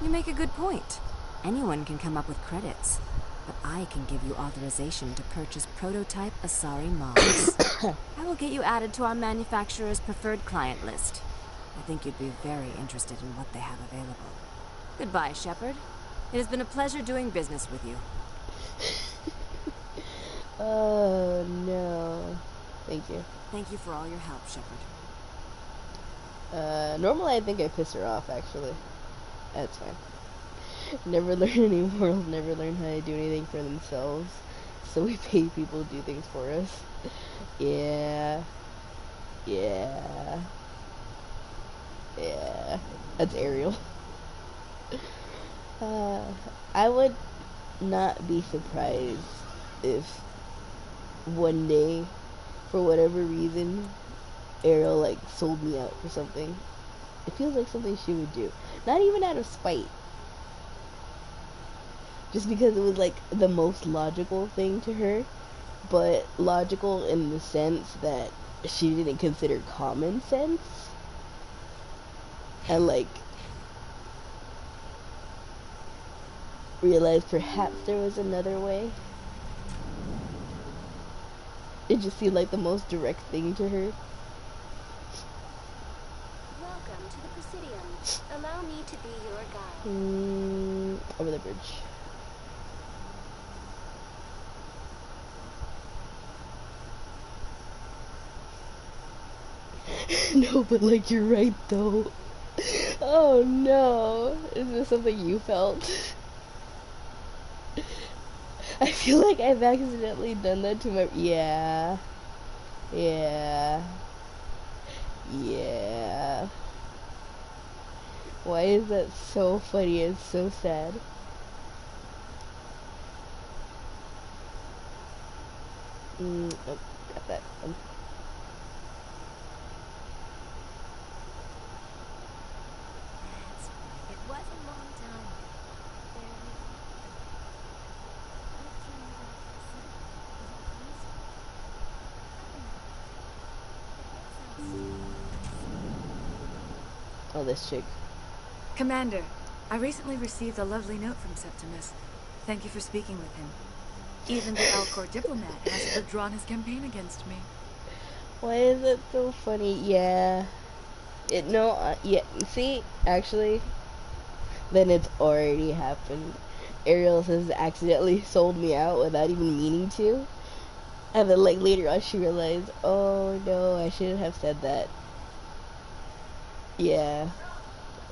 You make a good point. Anyone can come up with credits, but I can give you authorization to purchase prototype Asari mods. I will get you added to our manufacturer's preferred client list. I think you'd be very interested in what they have available. Goodbye, Shepard. It has been a pleasure doing business with you. Oh no. Thank you. Thank you for all your help, Shepard. Normally I think I piss her off, actually. That's fine. Never learn any morals, never learn how to do anything for themselves. So we pay people to do things for us. Yeah. That's Ariel. I would not be surprised if one day, for whatever reason, Ariel like sold me out for something. It feels like something she would do. Not even out of spite. Just because it was like the most logical thing to her, but logical in the sense that she didn't consider common sense. And like realized perhaps there was another way. It just seemed like the most direct thing to her. Welcome to the Presidium. Allow me to be your guide. Over the bridge. No, but like you're right though. Oh no. Is this something you felt? I feel like I've accidentally done that to my... Yeah. Why is that so funny and so sad? Oh, got that one. It was a long time. Oh, this chick. Commander, I recently received a lovely note from Septimus. Thank you for speaking with him. Even the Alcor diplomat has withdrawn his campaign against me. Why is it so funny? Yeah. Yeah, see, actually, then it's already happened. Ariel has accidentally sold me out without even meaning to. And then, like, later on she realized, oh no, I shouldn't have said that. Yeah.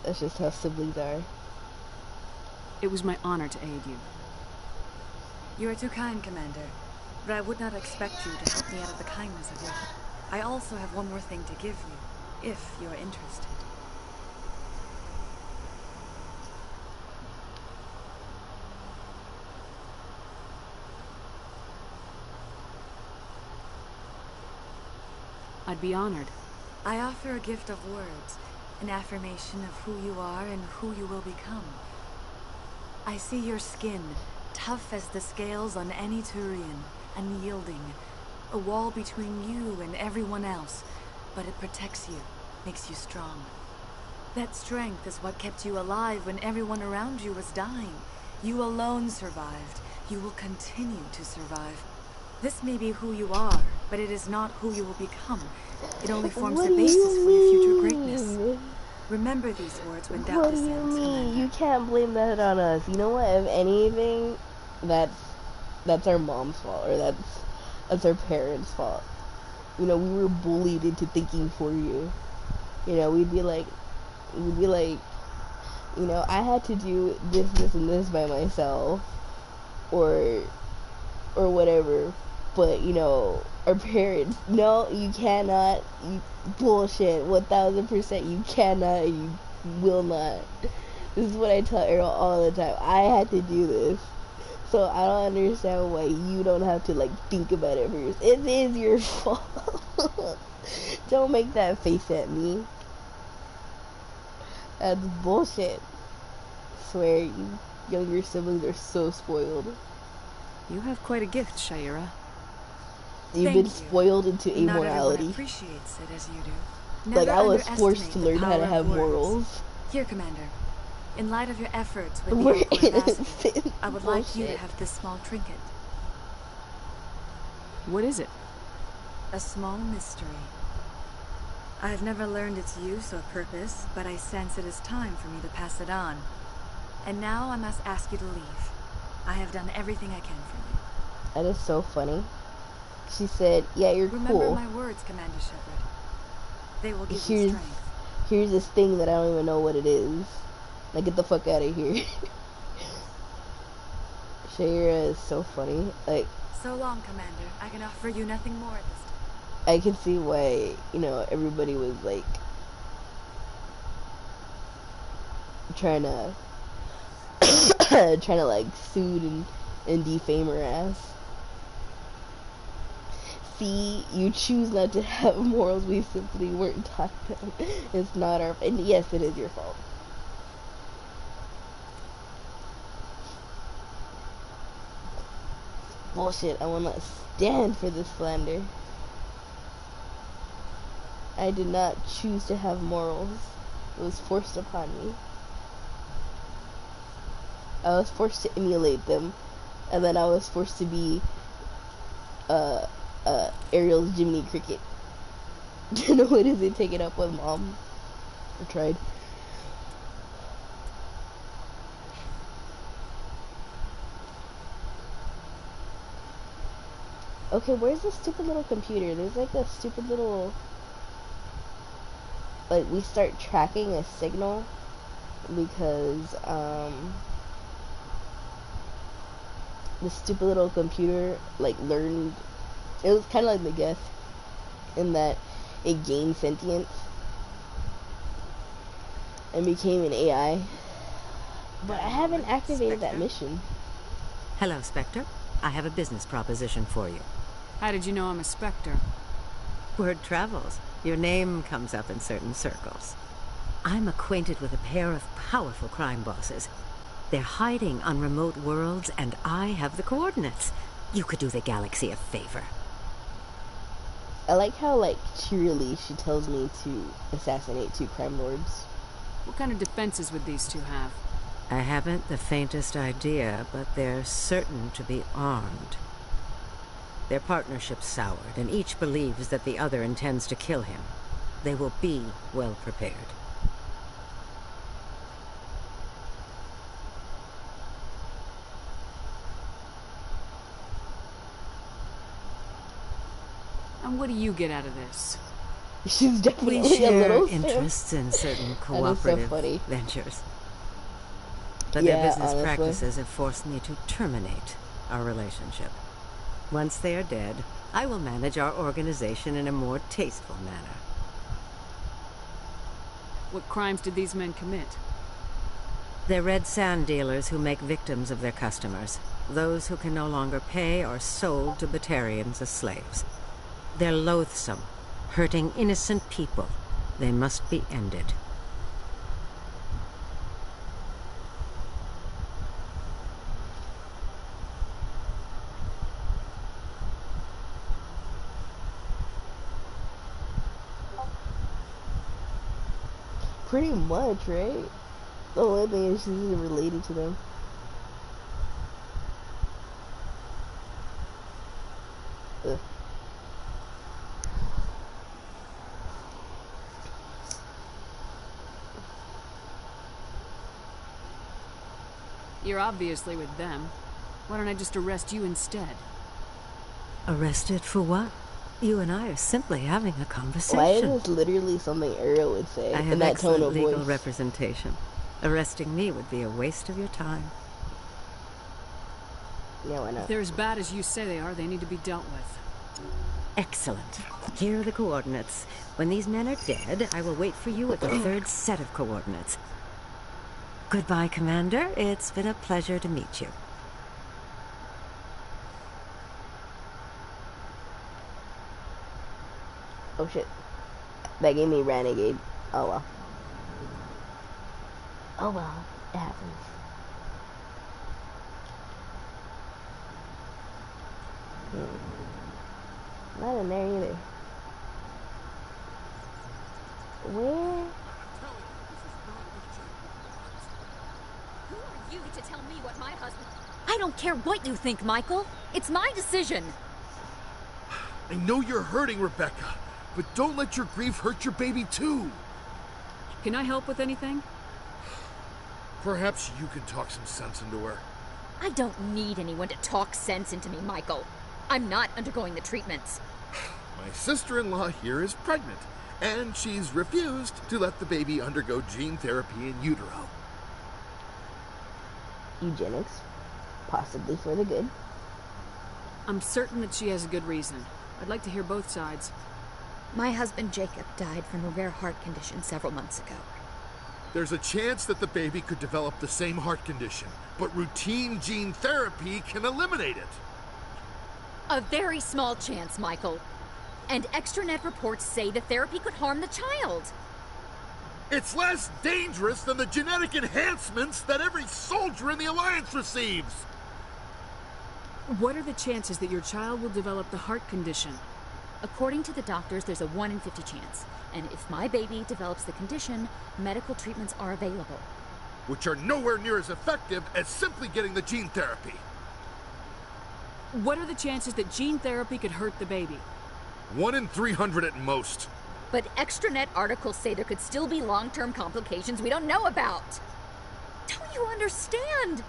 That's just how siblings are. It was my honor to aid you. You are too kind, Commander. But I would not expect you to help me out of the kindness of your heart. I also have one more thing to give you, if you are interested. I'd be honored. I offer a gift of words, an affirmation of who you are and who you will become. I see your skin, tough as the scales on any Turian, unyielding, a wall between you and everyone else, but it protects you, makes you strong. That strength is what kept you alive when everyone around you was dying. You alone survived. You will continue to survive. This may be who you are, but it is not who you will become. It only forms the basis for your future greatness. Remember these words when doubt descends, Commander. You can't blame that on us. You know what? If anything, that's our mom's fault, or that's our parents' fault. You know, we were bullied into thinking for you. You know, we'd be like, you know, I had to do this, and this by myself, or whatever. But, you know, our parents, no, you cannot, bullshit, 1000%, you cannot, you will not. This is what I tell Ariel all the time. I had to do this. So I don't understand why you don't have to like think about it first. It is your fault. Don't make that face at me. That's bullshit. I swear, you younger siblings are so spoiled. You have quite a gift, Shaira. You've been spoiled into amorality. Not everyone appreciates it as you do. Like, Never I was forced to learn how to underestimate the have power of morals. words. Here, Commander. In light of your efforts with We're the Oakland ambassador, innocent. I would like you to Bullshit. have this small trinket. What is it? A small mystery. I have never learned its use or purpose, but I sense it is time for me to pass it on. And now I must ask you to leave. I have done everything I can for you. That is so funny. She said, yeah, you're Remember cool. my words, Commander Shepard. They will give you strength. Here's this thing that I don't even know what it is. Like, get the fuck out of here. Shaira is so funny. Like, So long, Commander. I can offer you nothing more at this time. I can see why, you know, everybody was like trying to like soothe and defame her ass. See, you choose not to have morals. We simply weren't taught them. It's not our, and yes, it is your fault. Bullshit, I will not stand for this slander. I did not choose to have morals. It was forced upon me. I was forced to emulate them, and then I was forced to be Ariel's Jiminy Cricket. You know, what is it? Take it up with mom. I tried. Okay, where's this stupid little computer? There's like a stupid little, like, we start tracking a signal because the stupid little computer like learned. It was kind of like the guess in that it gained sentience and became an AI. But I haven't activated that mission. Hello, Spectre. I have a business proposition for you. How did you know I'm a Spectre? Word travels. Your name comes up in certain circles. I'm acquainted with a pair of powerful crime bosses. They're hiding on remote worlds, and I have the coordinates. You could do the galaxy a favor. I like how, like, cheerily she tells me to assassinate 2 crime lords. What kind of defenses would these 2 have? I haven't the faintest idea, but they're certain to be armed. Their partnership's soured, and each believes that the other intends to kill him. They will be well prepared. And what do you get out of this? She's definitely we share a little interests in certain cooperative ventures. But Yeah, their business honestly. practices have forced me to terminate our relationship. Once they are dead, I will manage our organization in a more tasteful manner. What crimes did these men commit? They're red sand dealers who make victims of their customers. Those who can no longer pay are sold to Batarians as slaves. They're loathsome, hurting innocent people. They must be ended. Pretty much, right? The only thing is she's related to them. Ugh. You're obviously with them. Why don't I just arrest you instead? Arrested for what? You and I are simply having a conversation. Why is this literally something Ariel would say I have in that tone excellent of legal voice? representation. Arresting me would be a waste of your time. Yeah, why not? If they're as bad as you say they are, they need to be dealt with. Excellent. Here are the coordinates. When these men are dead, I will wait for you at the 3rd set of coordinates. Goodbye, Commander. It's been a pleasure to meet you. Oh shit. That gave me Renegade. Oh well. Oh well. It happens. Not in there either. Where? Who are you to tell me what my husband... I don't care what you think, Michael. It's my decision. I know you're hurting, Rebecca, but don't let your grief hurt your baby too. Can I help with anything? Perhaps you can talk some sense into her. I don't need anyone to talk sense into me, Michael. I'm not undergoing the treatments. My sister-in-law here is pregnant, and she's refused to let the baby undergo gene therapy in utero. Eugenics. Possibly for the good. I'm certain that she has a good reason. I'd like to hear both sides. My husband Jacob died from a rare heart condition several months ago. There's a chance that the baby could develop the same heart condition, but routine gene therapy can eliminate it. A very small chance, Michael. And extranet reports say the therapy could harm the child. It's less dangerous than the genetic enhancements that every soldier in the Alliance receives. What are the chances that your child will develop the heart condition? According to the doctors, there's a 1 in 50 chance. And if my baby develops the condition, medical treatments are available. Which are nowhere near as effective as simply getting the gene therapy. What are the chances that gene therapy could hurt the baby? 1 in 300 at most. But extranet articles say there could still be long-term complications we don't know about. Don't you understand?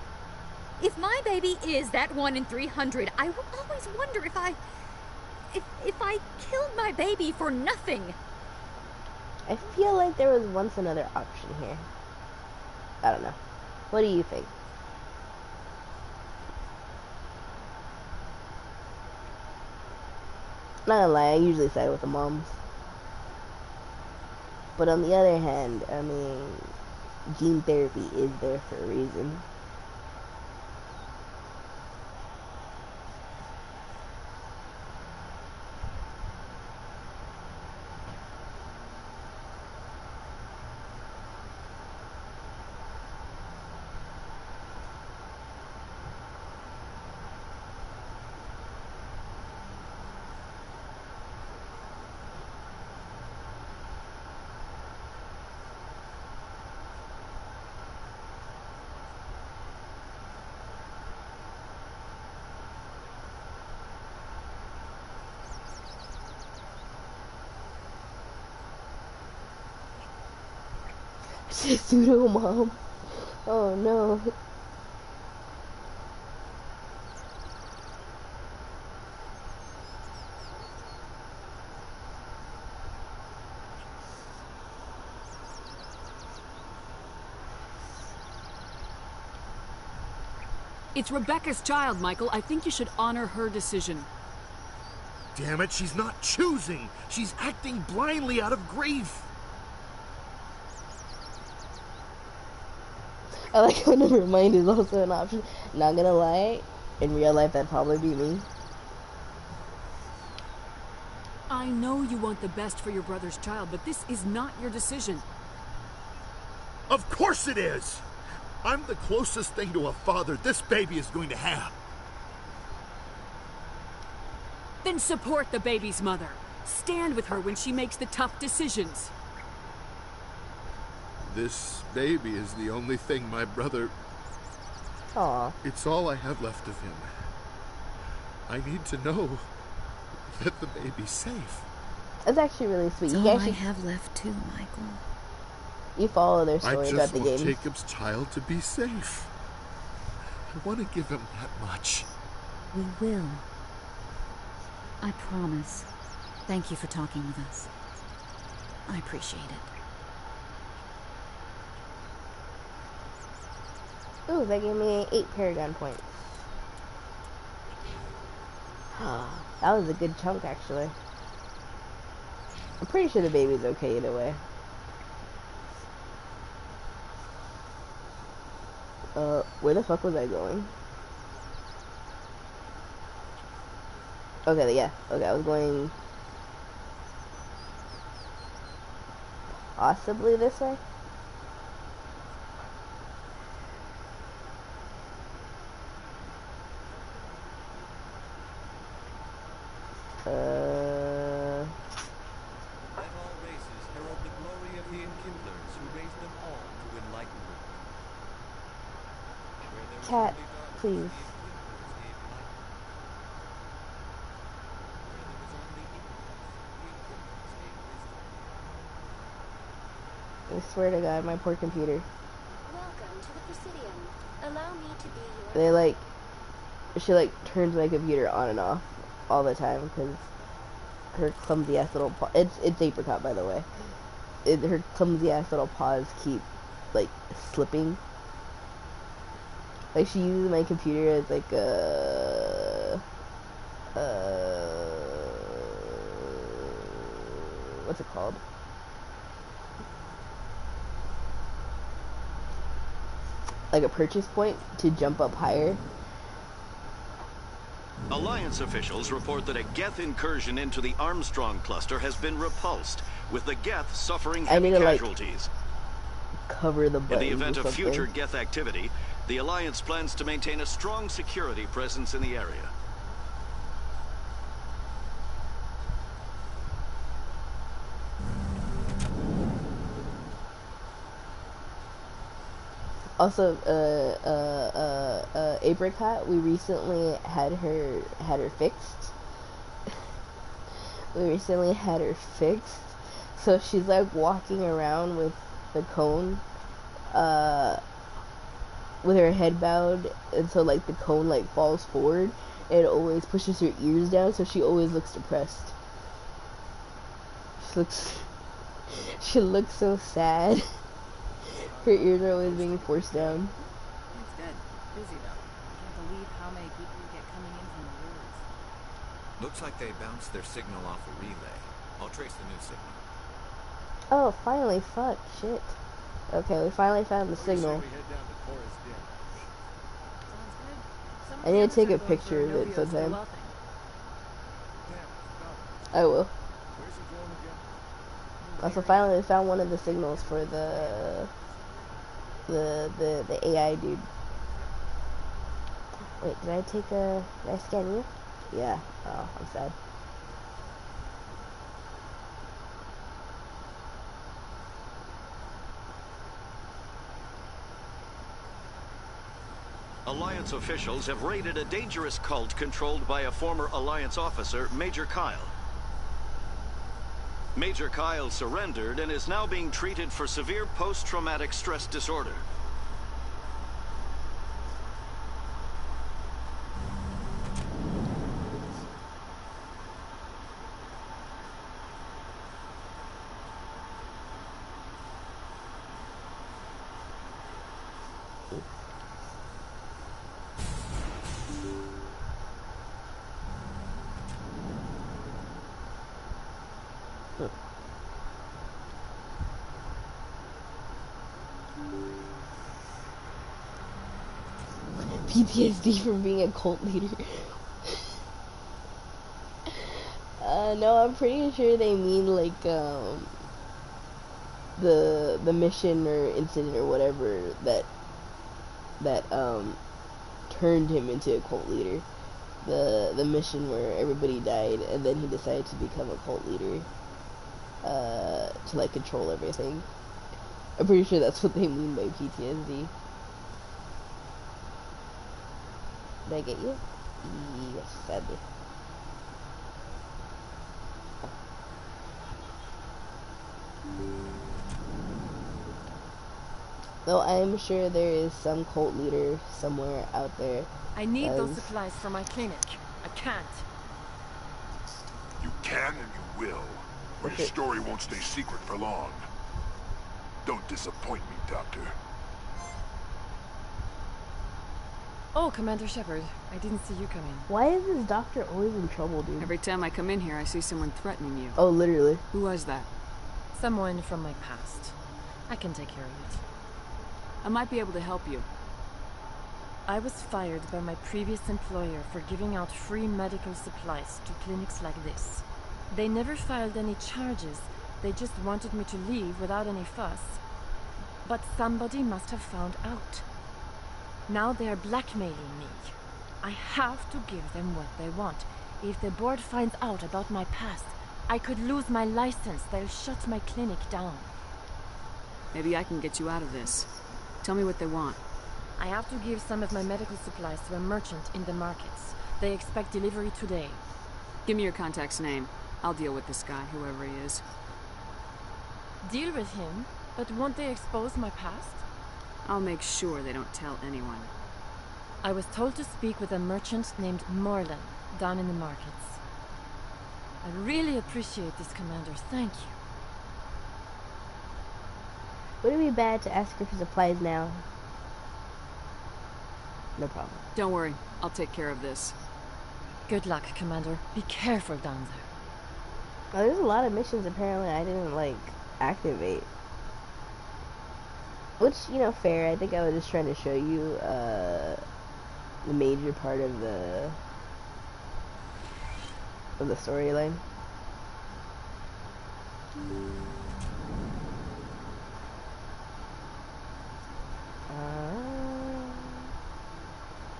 If my baby is that 1 in 300, I will always wonder if I killed my baby for nothing. I feel like there was once another option here. I don't know. What do you think? Not gonna lie, I usually side with the moms. But on the other hand, I mean, gene therapy is there for a reason. Pseudo mom. Oh no. It's Rebecca's child, Michael. I think you should honor her decision. Damn it, she's not choosing. She's acting blindly out of grief. I like how never mind is also an option. Not gonna lie, in real life that'd probably be me. I know you want the best for your brother's child, but this is not your decision. Of course it is! I'm the closest thing to a father this baby is going to have. Then support the baby's mother. Stand with her when she makes the tough decisions. This baby is the only thing my brother... Aww. It's all I have left of him. I need to know that the baby's safe. It's actually really sweet. It's You all actually I have left too, Michael. You follow their story I throughout just the want game. Jacob's child to be safe. I want to give him that much. We will. I promise. Thank you for talking with us. I appreciate it. Ooh, that gave me 8 Paragon points. That was a good chunk, actually. I'm pretty sure the baby's okay either way. Where the fuck was I going? Okay, yeah. Okay, I was going... possibly this way? Let all races herald the glory of the enkindlers who raised them all to enlightenment. Where there was Cat, only darkness, please. the enkindlers gave light. Where there was only ignorance, the enkindlers gave wisdom. I swear to God, my poor computer. Welcome to the Presidium. Allow me to be your... They like, she like turns my computer on and off all the time because her clumsy ass little paw. It's apricot, by the way. Her clumsy ass little paws keep like slipping. Like she uses my computer as like what's it called? Like a purchase point to jump up higher. Alliance officials report that a Geth incursion into the Armstrong cluster has been repulsed, with the Geth suffering heavy casualties. Cover the buttons. In the event or of something. future Geth activity, the Alliance plans to maintain a strong security presence in the area. Also, apricot, we recently had her fixed. We recently had her fixed, so she's like walking around with the cone, with her head bowed, and so like the cone like falls forward, and it always pushes her ears down, so she always looks depressed. She looks so sad. Her ears are always being forced down. It's good. Busy though. I can't believe how many people we get coming in from the wards. Looks like they bounced their signal off a relay. I'll trace the new signal. Oh, finally, fuck, shit. Okay, we finally found the signal. I need to take a picture of it sometime. I will. Also, finally, we found one of the signals for the AI dude. Wait, did I scan you? Yeah. Oh, I'm sad. Alliance officials have raided a dangerous cult controlled by a former Alliance officer, Major Kyle. Major Kyle surrendered and is now being treated for severe post-traumatic stress disorder. PTSD from being a cult leader. No, I'm pretty sure they mean like the mission or incident or whatever that turned him into a cult leader. The mission where everybody died and then he decided to become a cult leader to like control everything. I'm pretty sure that's what they mean by PTSD. Did I get you? Yes, sadly. Though I am sure there is some cult leader somewhere out there. I need those supplies for my clinic. I can't. You can and you will, or your story won't stay secret for long. Don't disappoint me, Doctor. Oh, Commander Shepard. I didn't see you come in. Why is this doctor always in trouble, dude? Every time I come in here, I see someone threatening you. Oh, literally. Who was that? Someone from my past. I can take care of it. I might be able to help you. I was fired by my previous employer for giving out free medical supplies to clinics like this. They never filed any charges. they just wanted me to leave without any fuss. But somebody must have found out. Now they're blackmailing me. I have to give them what they want. If the board finds out about my past, I could lose my license. They'll shut my clinic down. Maybe I can get you out of this. Tell me what they want. I have to give some of my medical supplies to a merchant in the markets. They expect delivery today. Give me your contact's name. I'll deal with this guy, whoever he is. Deal with him? But won't they expose my past? I'll make sure they don't tell anyone. I was told to speak with a merchant named Morlan down in the markets. I really appreciate this, Commander. Thank you. Would it be bad to ask her for supplies now? No problem. Don't worry. I'll take care of this. Good luck, Commander. Be careful down there. Oh, there's a lot of missions apparently I didn't, like, activate. Which, you know, fair. I think I was just trying to show you, the major part of the storyline.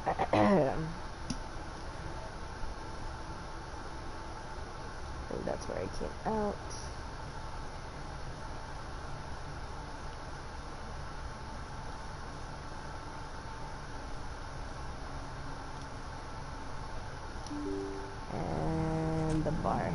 I think that's where I came out. And the bar.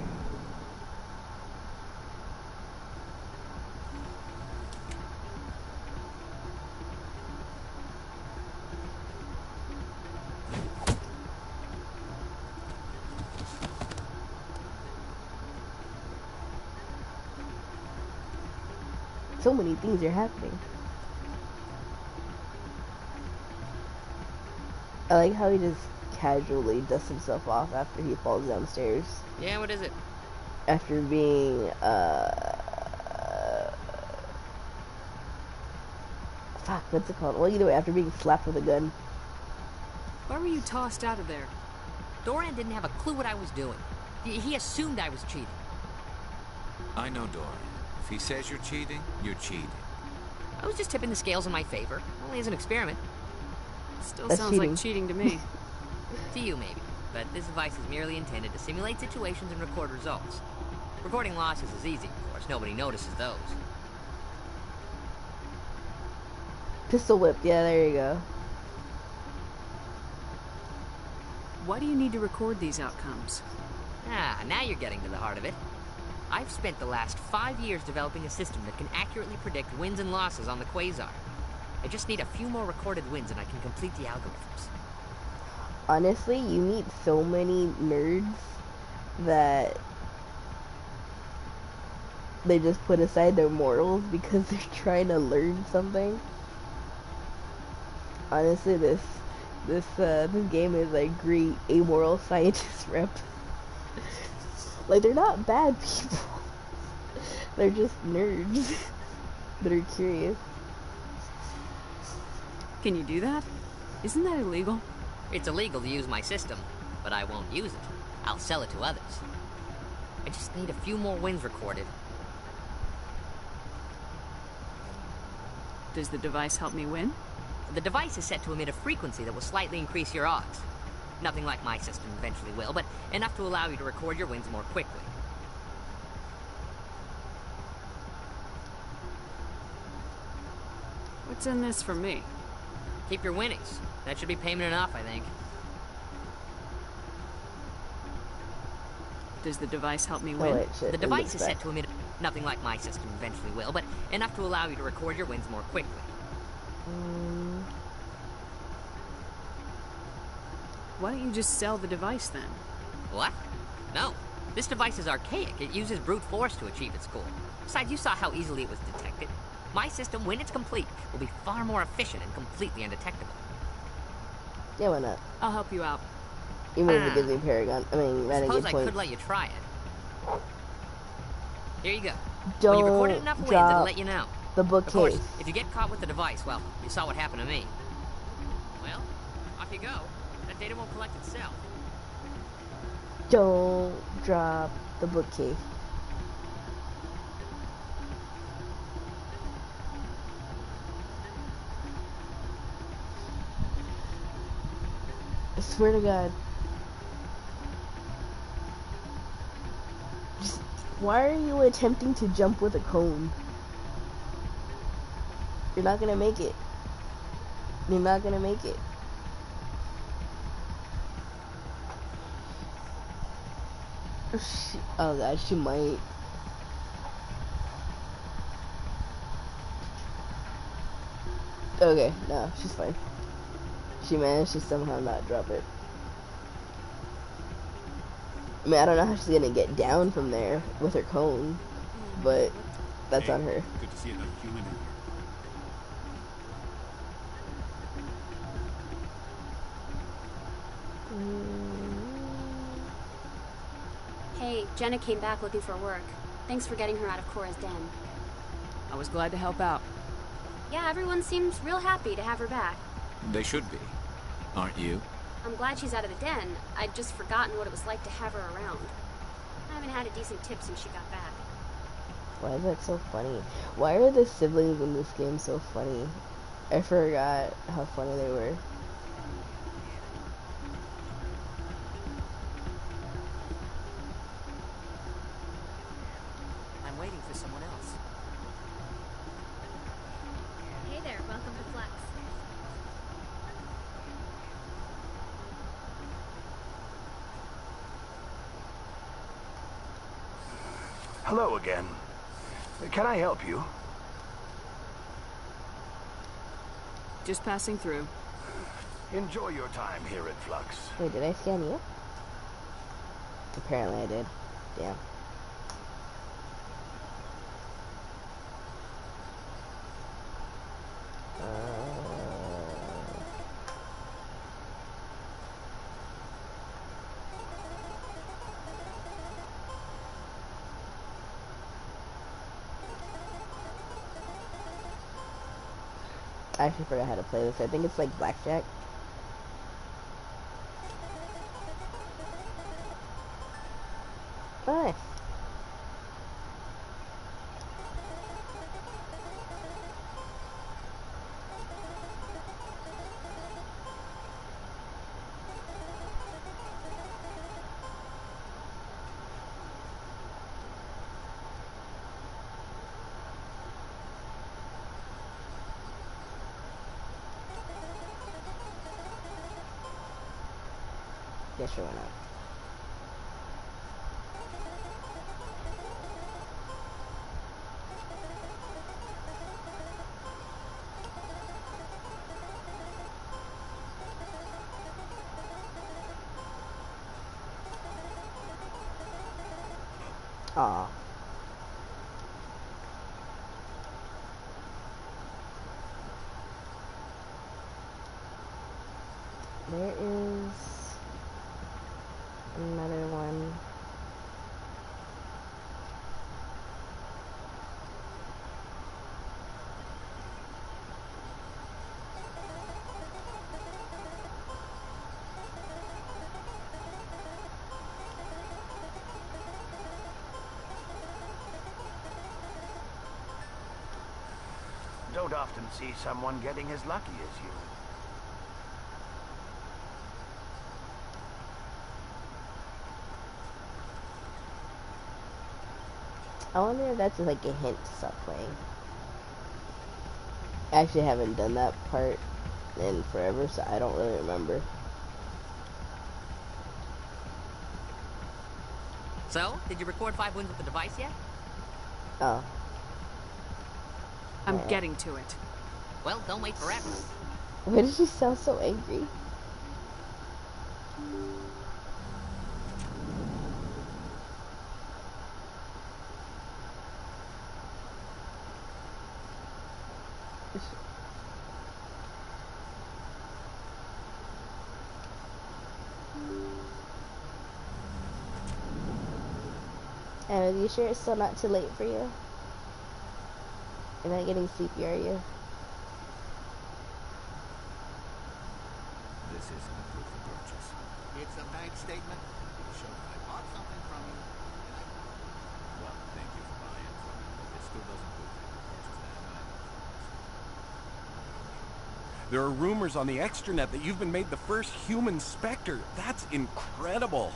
So many things are happening. I like how he just casually dusts himself off after he falls downstairs. Yeah, what is it? After being, fuck, what's it called? Well, either way, after being slapped with a gun. Why were you tossed out of there? Doran didn't have a clue what I was doing. He assumed I was cheating. I know Doran. If he says you're cheating, you're cheating. I was just tipping the scales in my favor. Only as an experiment. Still sounds like cheating to me. To you, maybe. But this device is merely intended to simulate situations and record results. Recording losses is easy, of course. Nobody notices those. Pistol whip, yeah, there you go. Why do you need to record these outcomes? Ah, now you're getting to the heart of it. I've spent the last 5 years developing a system that can accurately predict wins and losses on the Quasar. I just need a few more recorded wins and I can complete the algorithms. Honestly, you meet so many nerds that they just put aside their morals because they're trying to learn something. Honestly, this game is like great amoral scientist rep. Like, they're not bad people. They're just nerds that are curious. Can you do that? Isn't that illegal? It's illegal to use my system, but I won't use it. I'll sell it to others. I just need a few more wins recorded. Does the device help me win? The device is set to emit a frequency that will slightly increase your odds. Nothing like my system eventually will, but enough to allow you to record your wins more quickly. What's in this for me? Keep your winnings. That should be payment enough, I think. Does the device help me win? Oh, wait, shit. The device is set to emit nothing like my system eventually will, but enough to allow you to record your wins more quickly. Why don't you just sell the device then? What? No. This device is archaic. It uses brute force to achieve its goal. Besides, you saw how easily it was detected. My system, when it's complete, will be far more efficient and completely undetectable. Yeah, why not? I'll help you out. Even if it gives me Paragon. I mean, Suppose I points. could let you try it. Here you go. Don't when you recorded enough wins, drop it'll let you know. the bookcase. Of course, if you get caught with the device, well, you saw what happened to me. Well, off you go. That data won't collect itself. Don't drop the bookcase. I swear to God. Just, why are you attempting to jump with a cone? You're not gonna make it. You're not gonna make it. Oh God, she might. Okay, no, she's fine. She managed to somehow not drop it. I mean, I don't know how she's gonna get down from there with her cone, but that's on her. Good to see another human in here. Hey, Jenna came back looking for work. Thanks for getting her out of Cora's den. I was glad to help out. Yeah, everyone seems real happy to have her back. They should be. Aren't you? I'm glad she's out of the den. I'd just forgotten what it was like to have her around. I haven't had a decent tip since she got back. Why is that so funny? Why are the siblings in this game so funny? I forgot how funny they were. I'm waiting for someone else. Hey there, welcome to Flex. Hello again. Can I help you? Just passing through. Enjoy your time here at Flux. Wait, did I scan you? Apparently I did. Damn. I actually forgot how to play this. I think it's like blackjack. Nice. Yeah, sure, why not? Aw. There is another one. Don't often see someone getting as lucky as you. I wonder if that's like a hint to stop playing. I actually haven't done that part in forever, so I don't really remember. So, did you record 5 wins with the device yet? Oh. I'm getting to it. Well, don't wait forever. Why did she sound so angry? And are you sure it's still not too late for you? You're not getting sleepy, are you? This isn't a proof of purchase. It's a bank statement to show that I bought something from you, and I... Well, thank you for buying from me, but it still doesn't prove that you purchased that item. There are rumors on the extranet that you've been made the first human Spectre. That's incredible.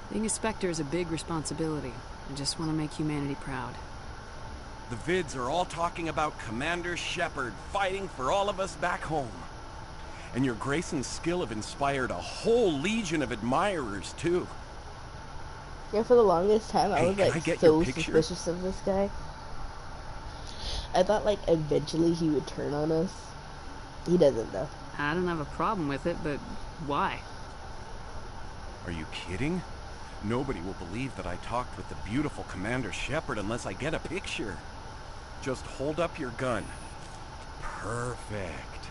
Being a Spectre is a big responsibility. I just want to make humanity proud. The vids are all talking about Commander Shepard fighting for all of us back home. And your grace and skill have inspired a whole legion of admirers, too. Yeah, for the longest time, I Hey, was can I like get so your picture? suspicious of this guy. I thought like eventually he would turn on us. He doesn't though. I don't have a problem with it, but why? Are you kidding? Nobody will believe that I talked with the beautiful Commander Shepard unless I get a picture. Just hold up your gun. Perfect.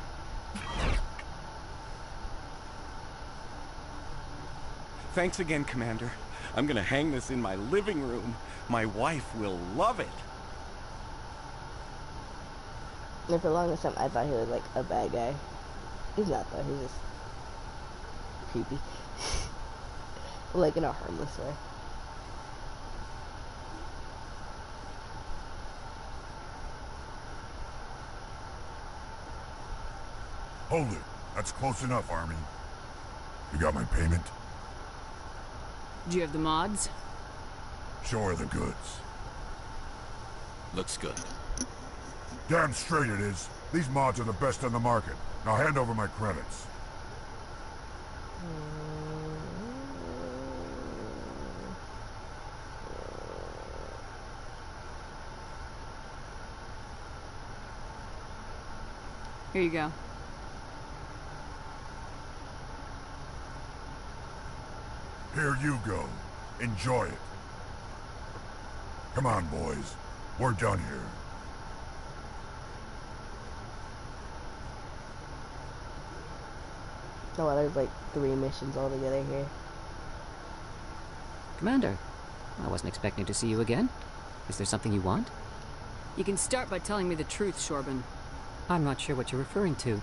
Thanks again, Commander. I'm gonna hang this in my living room. My wife will love it. And for the longest time, I thought he was like a bad guy. He's not though. He's just creepy, like in a harmless way. Hold it. That's close enough, Army. You got my payment? Do you have the mods? Show her the goods. Looks good. Damn straight it is. These mods are the best on the market. Now hand over my credits. Here you go. Here you go. Enjoy it. Come on, boys. We're done here. Oh, there's like 3 missions altogether here. Commander, I wasn't expecting to see you again. Is there something you want? You can start by telling me the truth, Shorban. I'm not sure what you're referring to.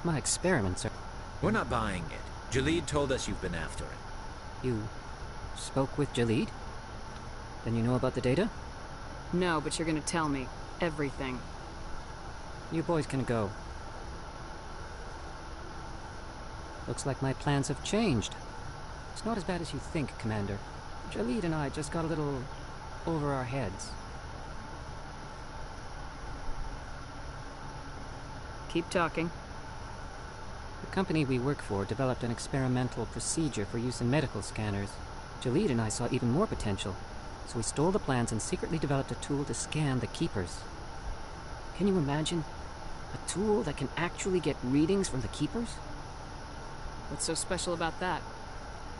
My experiments are... We're not buying it. Jalid told us you've been after it. You spoke with Jalid? Then you know about the data? No, but you're gonna tell me everything. You boys can go. Looks like my plans have changed. It's not as bad as you think, Commander. Jalid and I just got a little over our heads. Keep talking. The company we work for developed an experimental procedure for use in medical scanners. Jalid and I saw even more potential, so we stole the plans and secretly developed a tool to scan the Keepers. Can you imagine? A tool that can actually get readings from the Keepers? What's so special about that?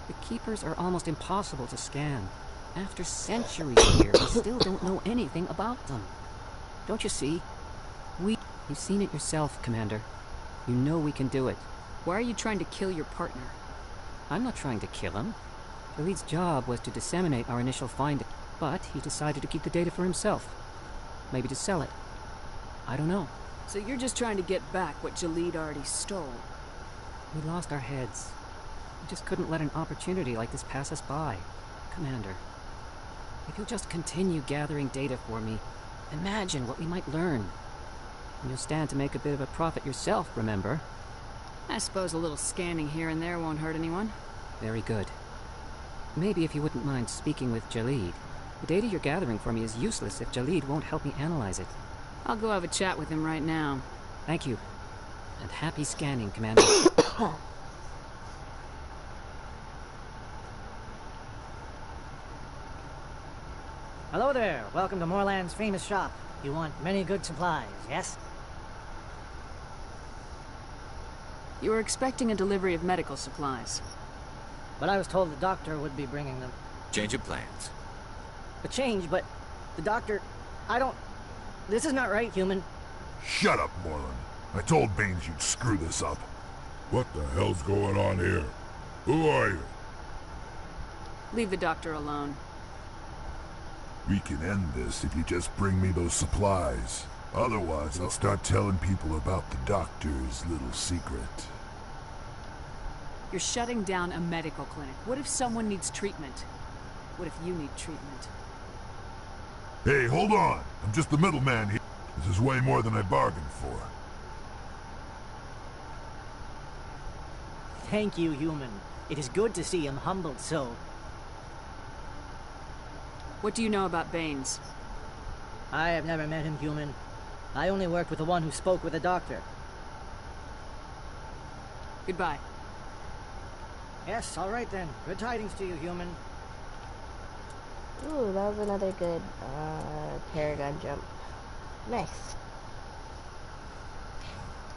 The Keepers are almost impossible to scan. After centuries here, we still don't know anything about them. Don't you see? You've seen it yourself, Commander. You know we can do it. Why are you trying to kill your partner? I'm not trying to kill him. Jalid's job was to disseminate our initial findings, but he decided to keep the data for himself. Maybe to sell it. I don't know. So you're just trying to get back what Jalid already stole? We lost our heads. We just couldn't let an opportunity like this pass us by. Commander, if you'll just continue gathering data for me, imagine what we might learn. And you'll stand to make a bit of a profit yourself, remember? I suppose a little scanning here and there won't hurt anyone. Very good. Maybe if you wouldn't mind speaking with Jalid. The data you're gathering for me is useless if Jalid won't help me analyze it. I'll go have a chat with him right now. Thank you. And happy scanning, Commander. Hello there. Welcome to Moorland's famous shop. You want many good supplies, yes? You were expecting a delivery of medical supplies. But I was told the doctor would be bringing them. Change of plans. A change, but the doctor... I don't... This is not right, human. Shut up, Moorland. I told Baines you'd screw this up. What the hell's going on here? Who are you? Leave the doctor alone. We can end this if you just bring me those supplies. Otherwise, I'll start telling people about the doctor's little secret. You're shutting down a medical clinic. What if someone needs treatment? What if you need treatment? Hey, hold on! I'm just the middleman here. This is way more than I bargained for. Thank you, human. It is good to see him humbled so. What do you know about Baines? I have never met him, human. I only worked with the one who spoke with the doctor. Goodbye. Yes, all right then. Good tidings to you, human. Ooh, that was another good Paragon jump. Nice.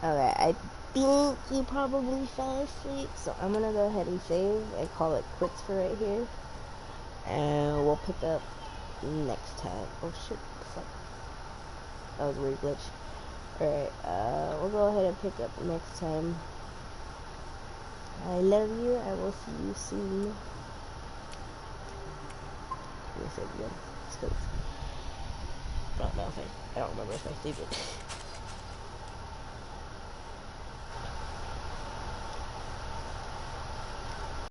Okay, I think he probably fell asleep, so I'm gonna go ahead and save and call it quits for right here. And we'll pick up next time. Oh shit, fuck. That was a weird glitch. Alright, we'll go ahead and pick up next time. I love you, I will see you soon. Let me save again. I don't know if I don't remember if I saved it.